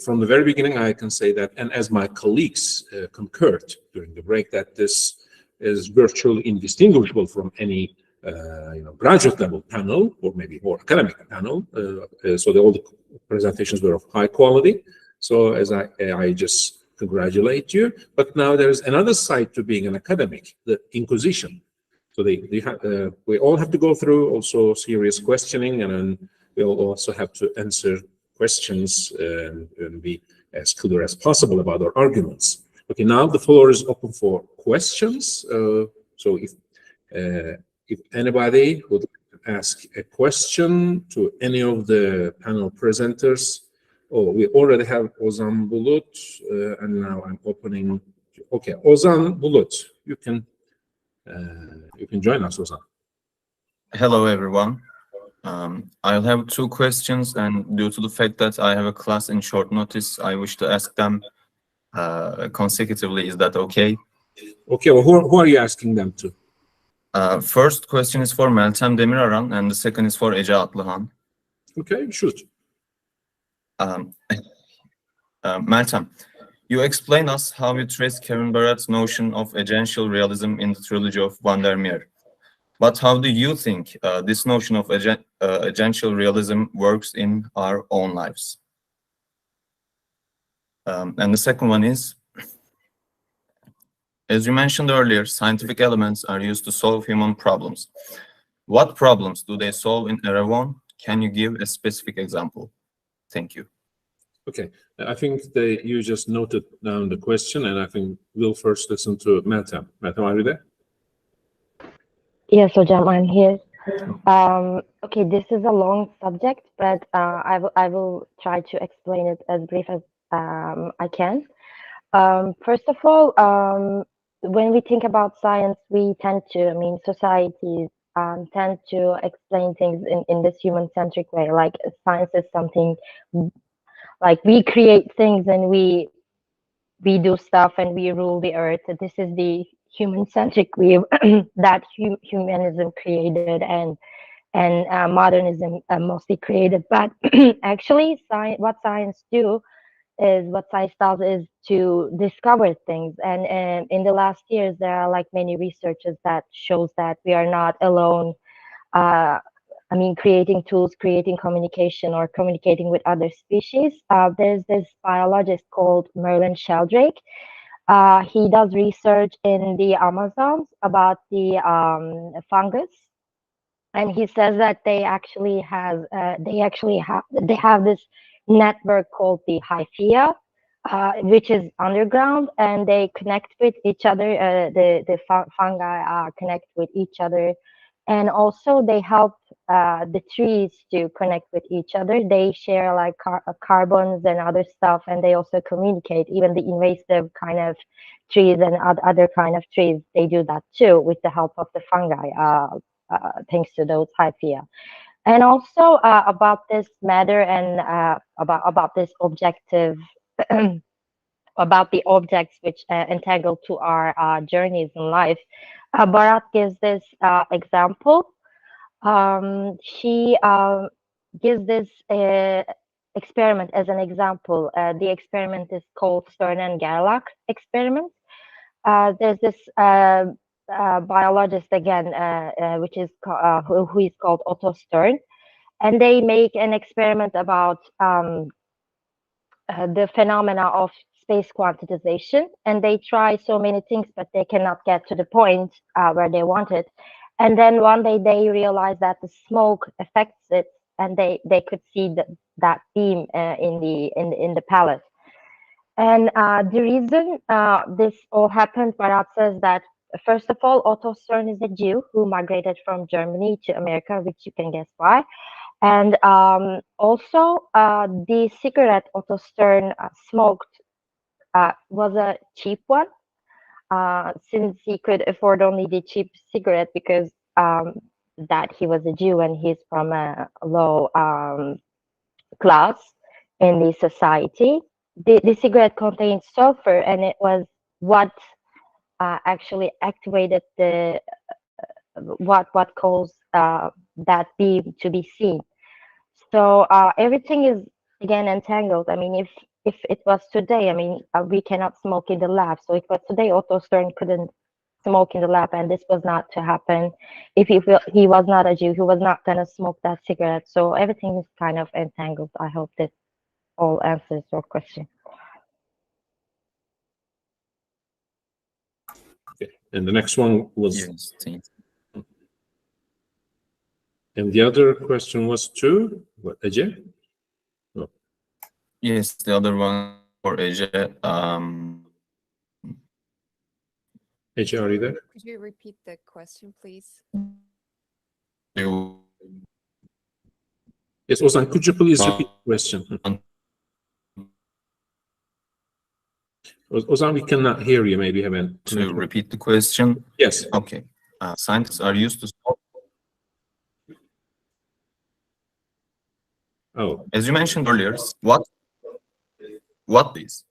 from the very beginning, I can say that, and as my colleagues concurred during the break, that this is virtually indistinguishable from any graduate level panel or maybe more academic panel. So all the presentations were of high quality. So as I just congratulate you. But now there is another side to being an academic, the inquisition. So we all have to go through also serious questioning, and then we'll also have to answer questions and be as clear as possible about our arguments. Okay, now the floor is open for questions. So if anybody would ask a question to any of the panel presenters, we already have Ozan Bulut, and now I'm opening. Okay, Ozan Bulut, you can join us, Ozan. Hello, everyone. I'll have two questions, and due to the fact that I have a class in short notice, I wish to ask them consecutively. Is that okay? Okay, well, who are you asking them to? First question is for Meltem Demiraran, and the second is for Ece Atlıhan. Okay, shoot. Meltem, you explain us how you trace Kevin Barrett's notion of agential realism in the trilogy of Van der Meer. But how do you think this notion of agential realism works in our own lives? And the second one is, as you mentioned earlier, scientific elements are used to solve human problems. What problems do they solve in Erewhon? Can you give a specific example? Thank you. Okay, I think you just noted down the question, and I think we'll first listen to Meltem. Meltem, are you there? Yes, Hocam, I'm here. Okay, this is a long subject, but I will try to explain it as brief as I can. First of all, when we think about science, we tend to, societies tend to explain things in this human-centric way. Like science is something, like we create things and we do stuff and we rule the earth. This is the human-centric view that humanism created and modernism mostly created. But actually, what science does is to discover things. And in the last years, there are like many researches that shows that we are not alone. Creating tools, creating communication, or communicating with other species. There's this biologist called Merlin Sheldrake. He does research in the Amazons about the fungus, and he says that they have this network called the hyphea, which is underground, and they connect with each other. The fungi connect with each other And also they help the trees to connect with each other. They share like carbons and other stuff, and they also communicate. Even the invasive kind of trees and other kind of trees, they do that too with the help of the fungi, thanks to those hyphea. And also about this matter and about this objective, about the objects which entangle to our journeys in life. Bharat gives this example. She gives this experiment as an example. The experiment is called Stern and Gerlach experiment. There's this biologist again, which is who is called Otto Stern, and they make an experiment about the phenomena of space quantization, and they try so many things, but they cannot get to the point where they want it. And then one day they realize that the smoke affects it, and they could see that beam in the palette. And the reason this all happened, Barat says that first of all, Otto Stern is a Jew who migrated from Germany to America, which you can guess why. And also, the cigarette Otto Stern smoked was a cheap one, since he could afford only the cheap cigarette because that he was a Jew and he's from a low class in the society. The cigarette contained sulfur, and it was what actually activated the what caused that beam to be seen. So everything is again entangled. I mean, if it was today, I mean, we cannot smoke in the lab. So if it was today, Otto Stern couldn't smoke in the lab, and this was not to happen. If he was not a Jew, he was not gonna smoke that cigarette. So everything is kind of entangled. I hope this all answers your question. Okay. And the next one was. Yes, thank you. And the other question was to what, Ece? No. Yes, the other one for Ece. Ece, are you there? Could you repeat the question, please? Yes, Ozan, could you please repeat the question? Ozan, we cannot hear you. Maybe you haven't. To repeat the question? Yes. Okay. Scientists are used to solve. Oh. As you mentioned earlier, what is?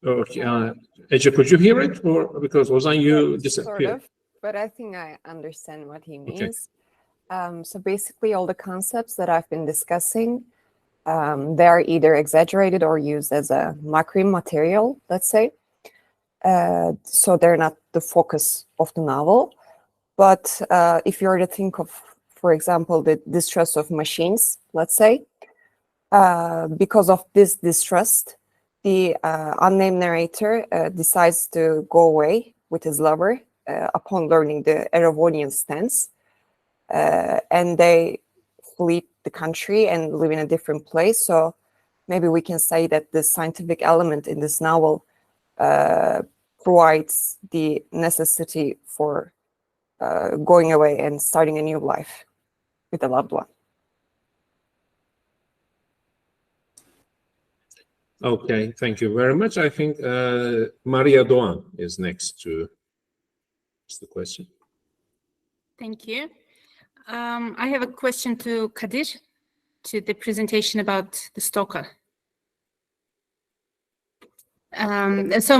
Okay. Ece, could you hear it, or because Ozan, you disappeared? Sort of, but I think I understand what he means. Okay. So basically, all the concepts that I've been discussing, they are either exaggerated or used as a mockery material, let's say. So they're not the focus of the novel. But if you were to think of, for example, the distrust of machines, let's say, because of this distrust, the unnamed narrator decides to go away with his lover upon learning the Eravonian stance. And they flee the country and live in a different place. So maybe we can say that the scientific element in this novel provides the necessity for going away and starting a new life with a loved one. Okay, thank you very much. I think Maria Doğan is next to ask the question. Thank you. I have a question to Kadir, to the presentation about the stalker. My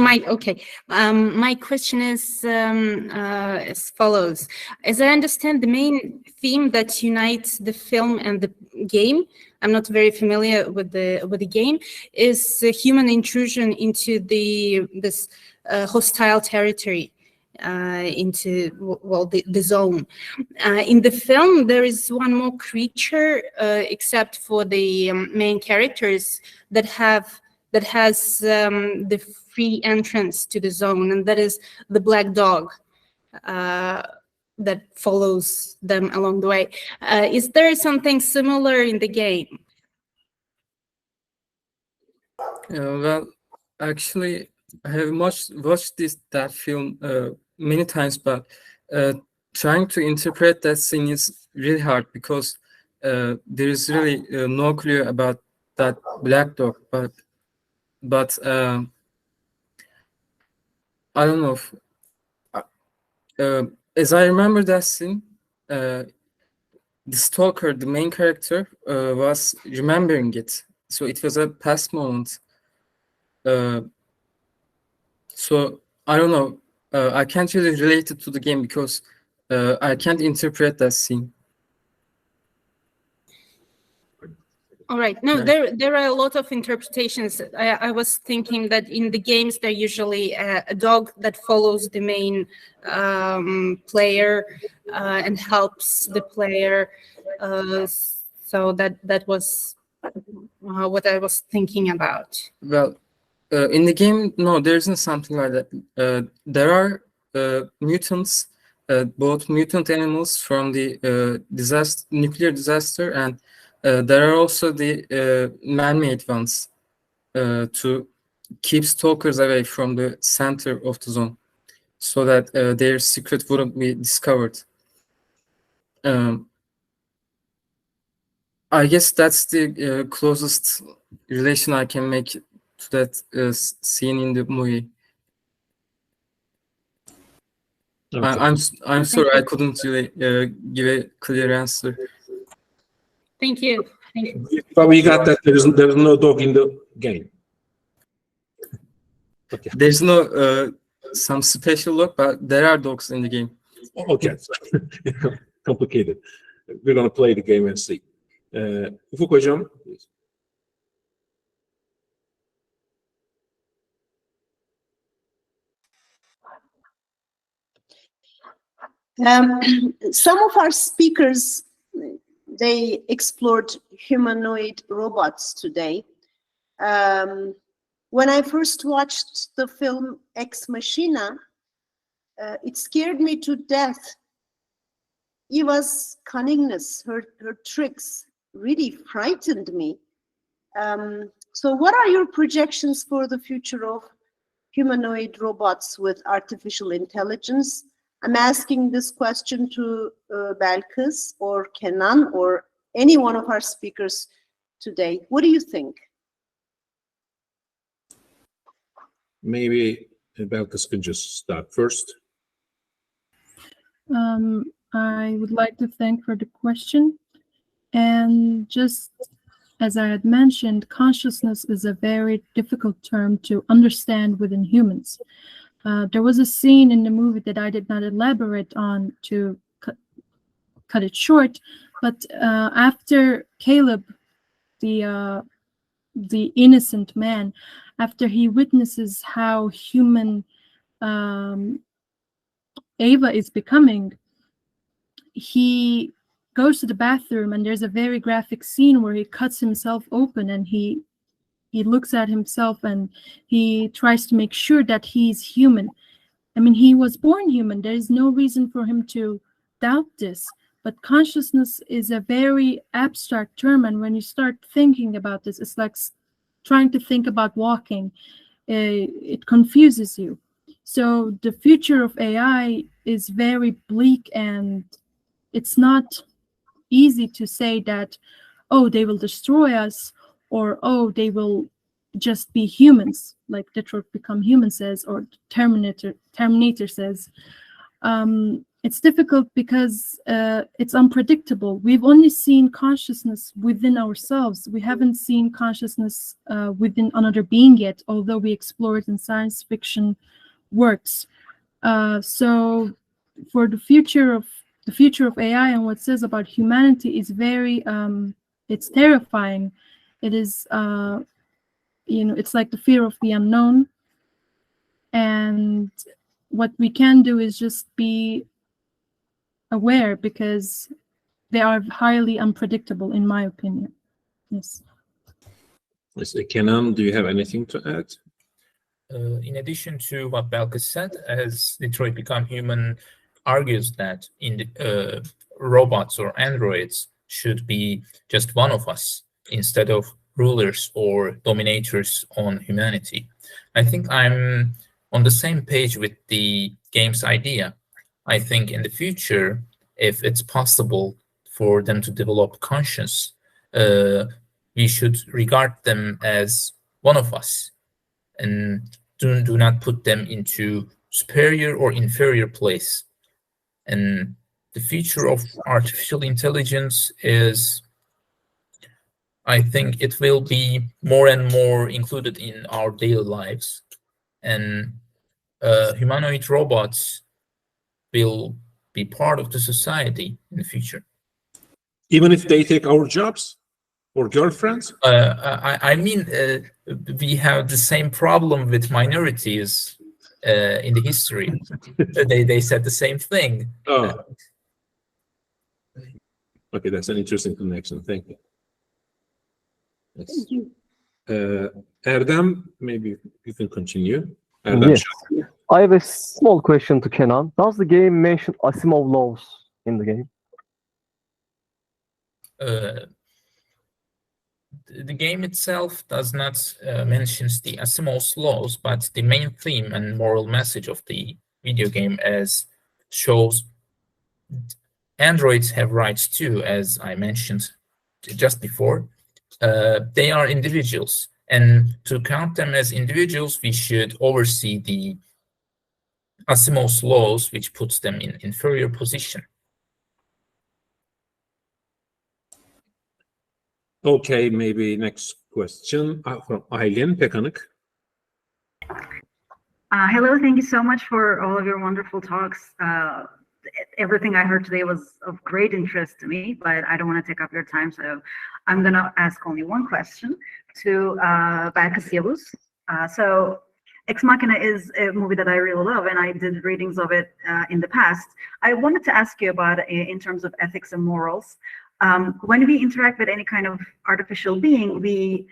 question is as follows. As I understand, the main theme that unites the film and the game, I'm not very familiar with the game, is human intrusion into this hostile territory, into the zone. In the film, there is one more creature, except for the main characters, that has the free entrance to the zone, and that is the black dog that follows them along the way. Is there something similar in the game? Well, actually, I have watched that film many times, but trying to interpret that scene is really hard because there is really no clue about that black dog. But I don't know. As I remember that scene, the stalker, the main character, was remembering it. So it was a past moment. So I don't know. I can't really relate it to the game because I can't interpret that scene. All right. No, there are a lot of interpretations. I was thinking that in the games, they're usually a dog that follows the main player and helps the player. So that was what I was thinking about. Well, in the game, no, there isn't something like that. There are mutants, both mutant animals from the nuclear disaster, and there are also the man-made ones to keep stalkers away from the center of the zone, so that their secret wouldn't be discovered. I guess that's the closest relation I can make to that scene in the movie. Okay. I'm sorry I couldn't really give a clear answer. Thank you. Thank you. But we got that there's no dog in the game. Okay. There's no some special look, but there are dogs in the game. Okay. Complicated. We're gonna play the game and see. Ufuk hocam. Some of our speakers, they explored humanoid robots today. When I first watched the film Ex Machina, it scared me to death. Eva's cunningness, her tricks really frightened me. So what are your projections for the future of humanoid robots with artificial intelligence? I'm asking this question to Belkıs or Kenan or any one of our speakers today. What do you think? Maybe Belkıs can just start first. I would like to thank for the question. And just as I had mentioned, consciousness is a very difficult term to understand within humans. There was a scene in the movie that I did not elaborate on to cut it short, but after Caleb, the innocent man, after he witnesses how human Ava is becoming, he goes to the bathroom and there's a very graphic scene where he cuts himself open and he looks at himself and he tries to make sure that he's human. I mean, he was born human. There is no reason for him to doubt this. But consciousness is a very abstract term. And when you start thinking about this, it's like trying to think about walking. It confuses you. So the future of AI is very bleak, and it's not easy to say that, oh, they will destroy us, or, oh, they will just be humans, like Detroit Become Human says, or Terminator says. It's difficult because it's unpredictable. We've only seen consciousness within ourselves. We haven't seen consciousness within another being yet, although we explore it in science fiction works. So for the future of AI and what it says about humanity is very, it's terrifying. It is, it's like the fear of the unknown. And what we can do is just be aware, because they are highly unpredictable, in my opinion. Yes. Kenan, do you have anything to add? In addition to what Belkıs said, as Detroit Become Human argues that robots or androids should be just one of us instead of rulers or dominators on humanity. I think I'm on the same page with the game's idea. I think in the future, if it's possible for them to develop conscience, we should regard them as one of us, and do not put them into superior or inferior place. And the future of artificial intelligence is, I think it will be more and more included in our daily lives, and humanoid robots will be part of the society in the future. Even if they take our jobs or girlfriends? I mean, we have the same problem with minorities in the history. They said the same thing. Oh. Okay, that's an interesting connection. Thank you. Yes. Thank you. Erdem, maybe you can continue. Yes. I have a small question to Kenan. Does the game mention Asimov laws in the game? The game itself does not mention the Asimov's laws, but the main theme and moral message of the video game as shows androids have rights too, as I mentioned just before. They are individuals, and to count them as individuals, we should oversee the Asimov's laws, which puts them in inferior position. Okay, maybe next question from Aylin Pekanik. Hello, thank you so much for all of your wonderful talks. Everything I heard today was of great interest to me, but I don't want to take up your time, so I'm going to ask only one question to Belkıs Yavuz. So Ex Machina is a movie that I really love, and I did readings of it in the past. I wanted to ask you about it in terms of ethics and morals. When we interact with any kind of artificial being, we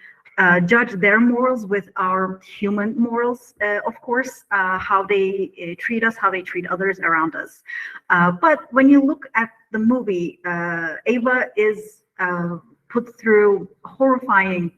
judge their morals with our human morals, of course, how they treat us, how they treat others around us. But when you look at the movie, Ava is put through horrifying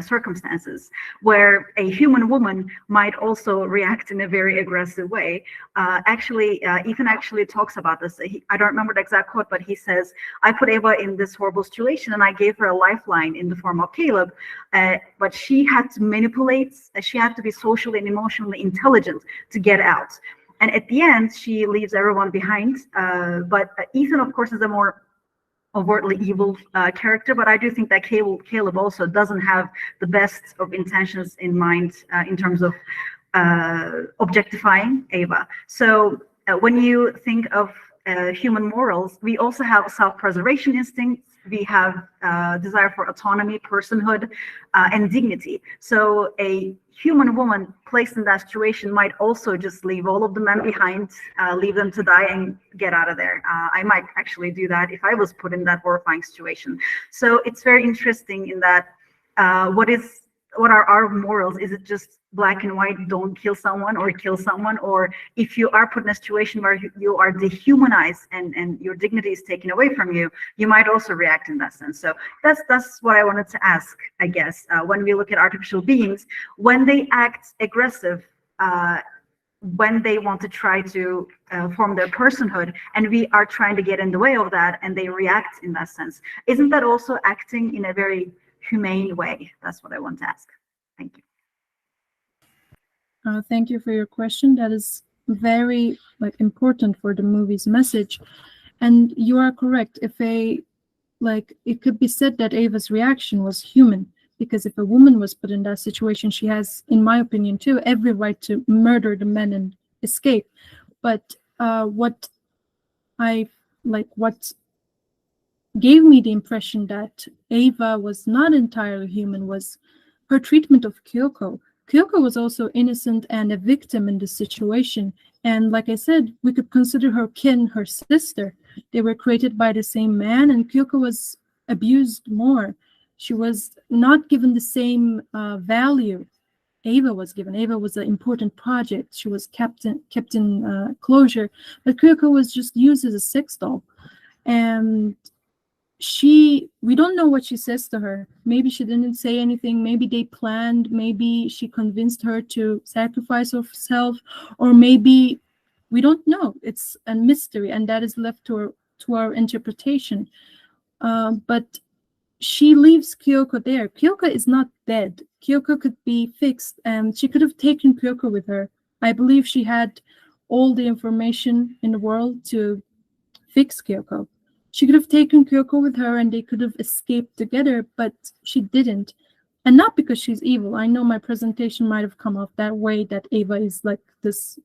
circumstances where a human woman might also react in a very aggressive way. Ethan actually talks about this. I don't remember the exact quote, but he says, I put Ava in this horrible situation and I gave her a lifeline in the form of Caleb, but she had to manipulate, she had to be socially and emotionally intelligent to get out. And at the end, she leaves everyone behind. But Ethan, of course, is a more overtly evil character, but I do think that Caleb also doesn't have the best of intentions in mind in terms of objectifying Ava. So when you think of human morals, we also have self-preservation instincts, we have desire for autonomy, personhood, and dignity. So a human woman placed in that situation might also just leave all of the men behind, leave them to die and get out of there. I might actually do that if I was put in that horrifying situation. So it's very interesting in that what are our morals? Is it just black and white, don't kill someone or kill someone? Or if you are put in a situation where you are dehumanized and your dignity is taken away from you, you might also react in that sense. So that's what I wanted to ask, I guess. When we look at artificial beings, when they act aggressive, when they want to try to form their personhood, and we are trying to get in the way of that, and they react in that sense, isn't that also acting in a very humane way? That's what I want to ask. Thank you. Thank you for your question. That is very important for the movie's message. And you are correct. If it could be said that Ava's reaction was human, because if a woman was put in that situation, she has, in my opinion too, every right to murder the men and escape. But what gave me the impression that Ava was not entirely human was her treatment of Kyoko. Kyoko was also innocent and a victim in this situation. And like I said, we could consider her kin, her sister. They were created by the same man, and Kyoko was abused more. She was not given the same value Ava was given. Ava was an important project. She was kept in closure, but Kyoko was just used as a sex doll. And we don't know what she says to her. Maybe she didn't say anything. Maybe they planned. Maybe she convinced her to sacrifice herself, or maybe we don't know. It's a mystery, and that is left to our interpretation. But she leaves Kyoko there. Kyoko is not dead. Kyoko could be fixed, and she could have taken Kyoko with her. I believe she had all the information in the world to fix Kyoko. She could have taken Kyoko with her and they could have escaped together, but she didn't. And not because she's evil. I know my presentation might have come off that way, that Ava is like this,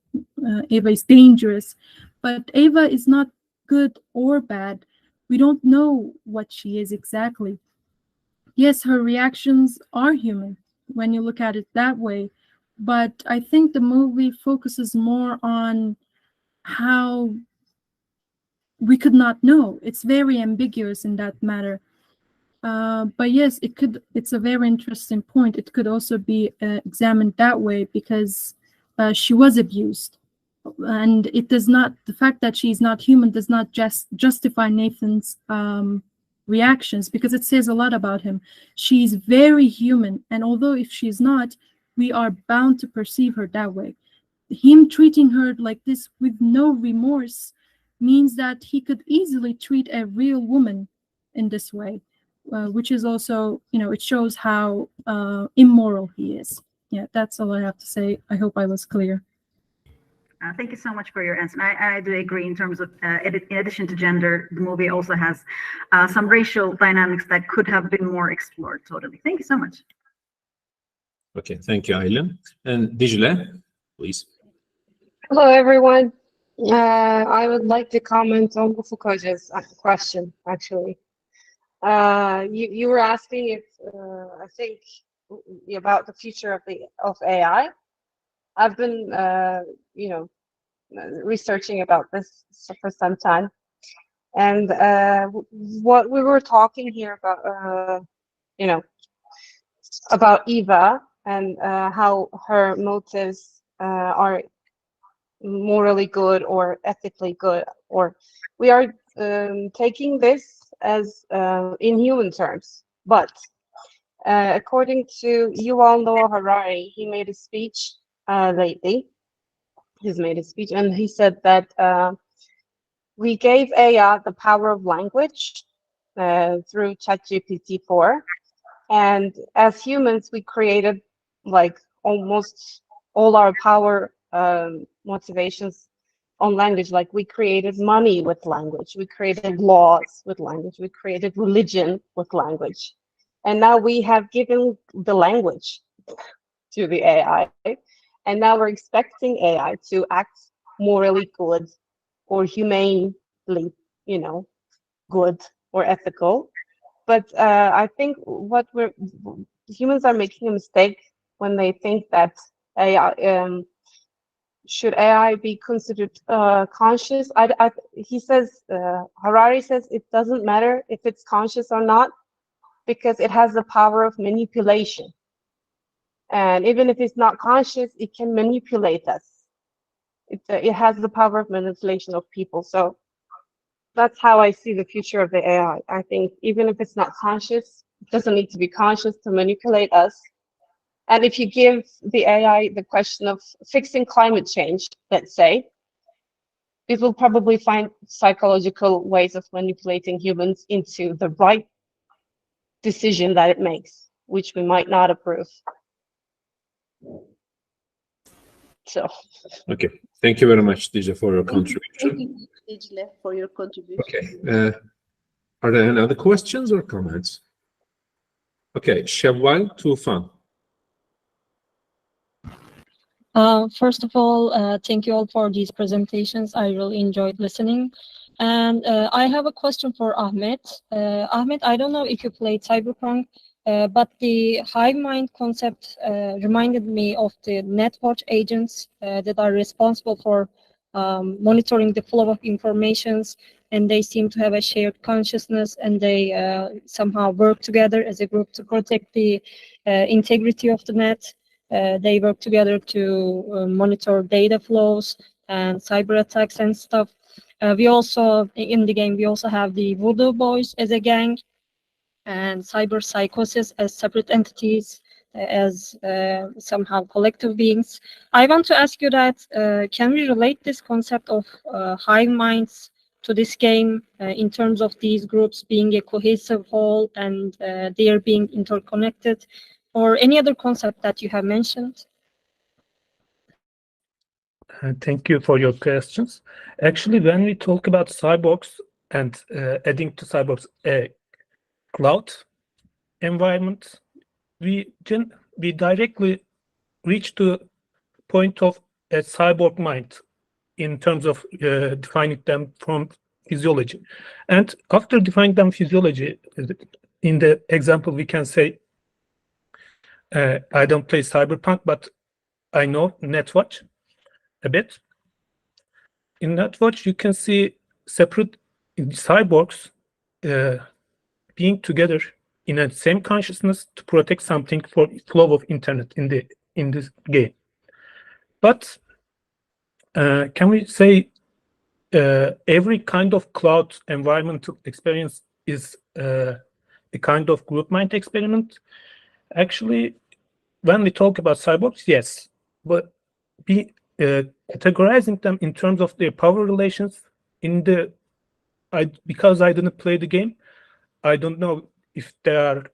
Ava is dangerous, but Ava is not good or bad. We don't know what she is exactly. Yes, her reactions are human when you look at it that way, but I think the movie focuses more on how we could not know. It's very ambiguous in that matter. But yes, it's a very interesting point. It could also be examined that way because she was abused. And it does not, the fact that she's not human does not just justify Nathan's reactions, because it says a lot about him. She's very human. And although if she's not, we are bound to perceive her that way. Him treating her like this with no remorse means that he could easily treat a real woman in this way, which is also, it shows how immoral he is. Yeah, that's all I have to say. I hope I was clear. Thank you so much for your answer. I do agree in terms of, in addition to gender, the movie also has some racial dynamics that could have been more explored. Totally. Thank you so much. Okay, thank you, Aylin. And Dicle, please. Hello, everyone. I would like to comment on Ufuk Hoca's question, actually. You were asking if, I think, about the future of AI. I've been, researching about this for some time. And what we were talking here about, about Eva and how her motives are morally good or ethically good, or we are taking this as in human terms. But according to Yuval Noah Harari, he made a speech lately. He's made a speech and he said that we gave AI the power of language through ChatGPT-4, and as humans we created like almost all our power motivations on language. Like we created money with language, we created laws with language, we created religion with language, and now we have given the language to the AI, and now we're expecting AI to act morally good or humanely, good or ethical. But I think humans are making a mistake when they think that AI, should AI be considered conscious? He says, Harari says it doesn't matter if it's conscious or not, because it has the power of manipulation. And even if it's not conscious, it can manipulate us. It has the power of manipulation of people. So that's how I see the future of the AI. I think even if it's not conscious, it doesn't need to be conscious to manipulate us. And if you give the AI the question of fixing climate change, let's say, it will probably find psychological ways of manipulating humans into the right decision that it makes, which we might not approve. So. Okay, thank you very much, Dicle, for your contribution. Thank you, Dicle, for your contribution. Okay, are there any other questions or comments? Okay, Shawwal Tufan. First of all, thank you all for these presentations. I really enjoyed listening. And I have a question for Ahmet. Ahmet, I don't know if you played Cyberpunk, but the hive mind concept reminded me of the network agents that are responsible for monitoring the flow of informations, and they seem to have a shared consciousness, and they somehow work together as a group to protect the integrity of the net. They work together to monitor data flows and cyber attacks and stuff. We also, in the game, we also have the Voodoo Boys as a gang and Cyber Psychosis as separate entities, as somehow collective beings. I want to ask you that, can we relate this concept of hive minds to this game in terms of these groups being a cohesive whole and they are being interconnected, or any other concept that you have mentioned? Thank you for your questions. Actually, when we talk about cyborgs and adding to cyborgs a cloud environment, we directly reach to point of a cyborg mind in terms of defining them from physiology. And after defining them physiology, in the example, we can say, I don't play Cyberpunk, but I know Netwatch a bit. In Netwatch, you can see separate cyborgs being together in a same consciousness to protect something for flow of internet in this game. But can we say every kind of cloud environmental experience is a kind of group mind experiment? Actually, when we talk about cyborgs, yes, but categorizing them in terms of their power relations because I didn't play the game, I don't know if they are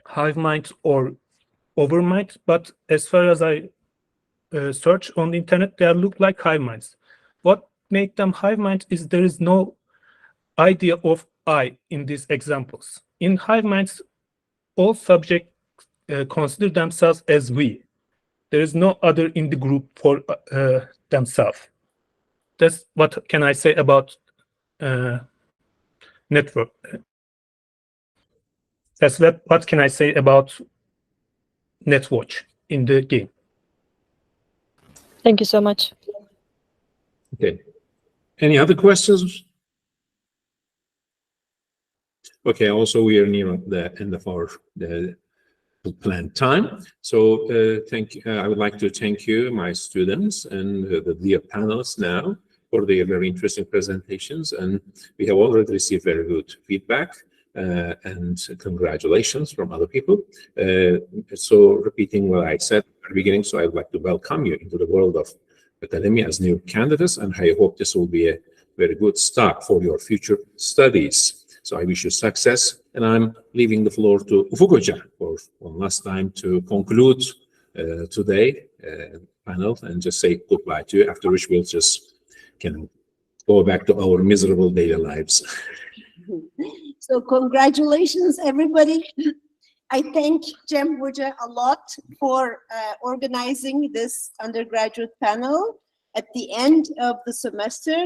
hive minds or overminds, but as far as I search on the internet, they look like hive minds. What make them hive minds is there is no idea of I in these examples. In hive minds, all subjects consider themselves as we. There is no other in the group for themselves. That's what can I say about network. That's what can I say about Netwatch in the game. Thank you so much. Okay. Any other questions? Okay, also we are near the end of our planned time. So I would like to thank you, my students, and the dear panelists now for their very interesting presentations. And we have already received very good feedback and congratulations from other people. So repeating what I said at the beginning, so I would like to welcome you into the world of academia as new candidates, and I hope this will be a very good start for your future studies. So I wish you success, and I'm leaving the floor to Ufuk Hoca for one last time to conclude today panel and just say goodbye to you, after which we'll just go back to our miserable daily lives. So congratulations, everybody. I thank Cem Hoca a lot for organizing this undergraduate panel at the end of the semester.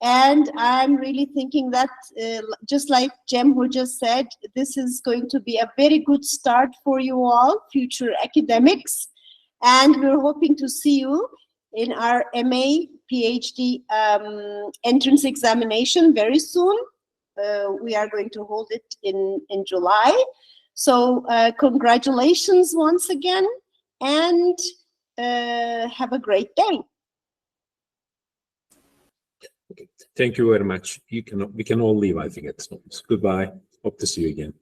And I'm really thinking that, just like Cem Hoca said, this is going to be a very good start for you all, future academics. And we're hoping to see you in our MA, PhD entrance examination very soon. We are going to hold it in July. So congratulations once again, and have a great day. Okay. Thank you very much. We can all leave, I think, at this moment. Goodbye. Hope to see you again.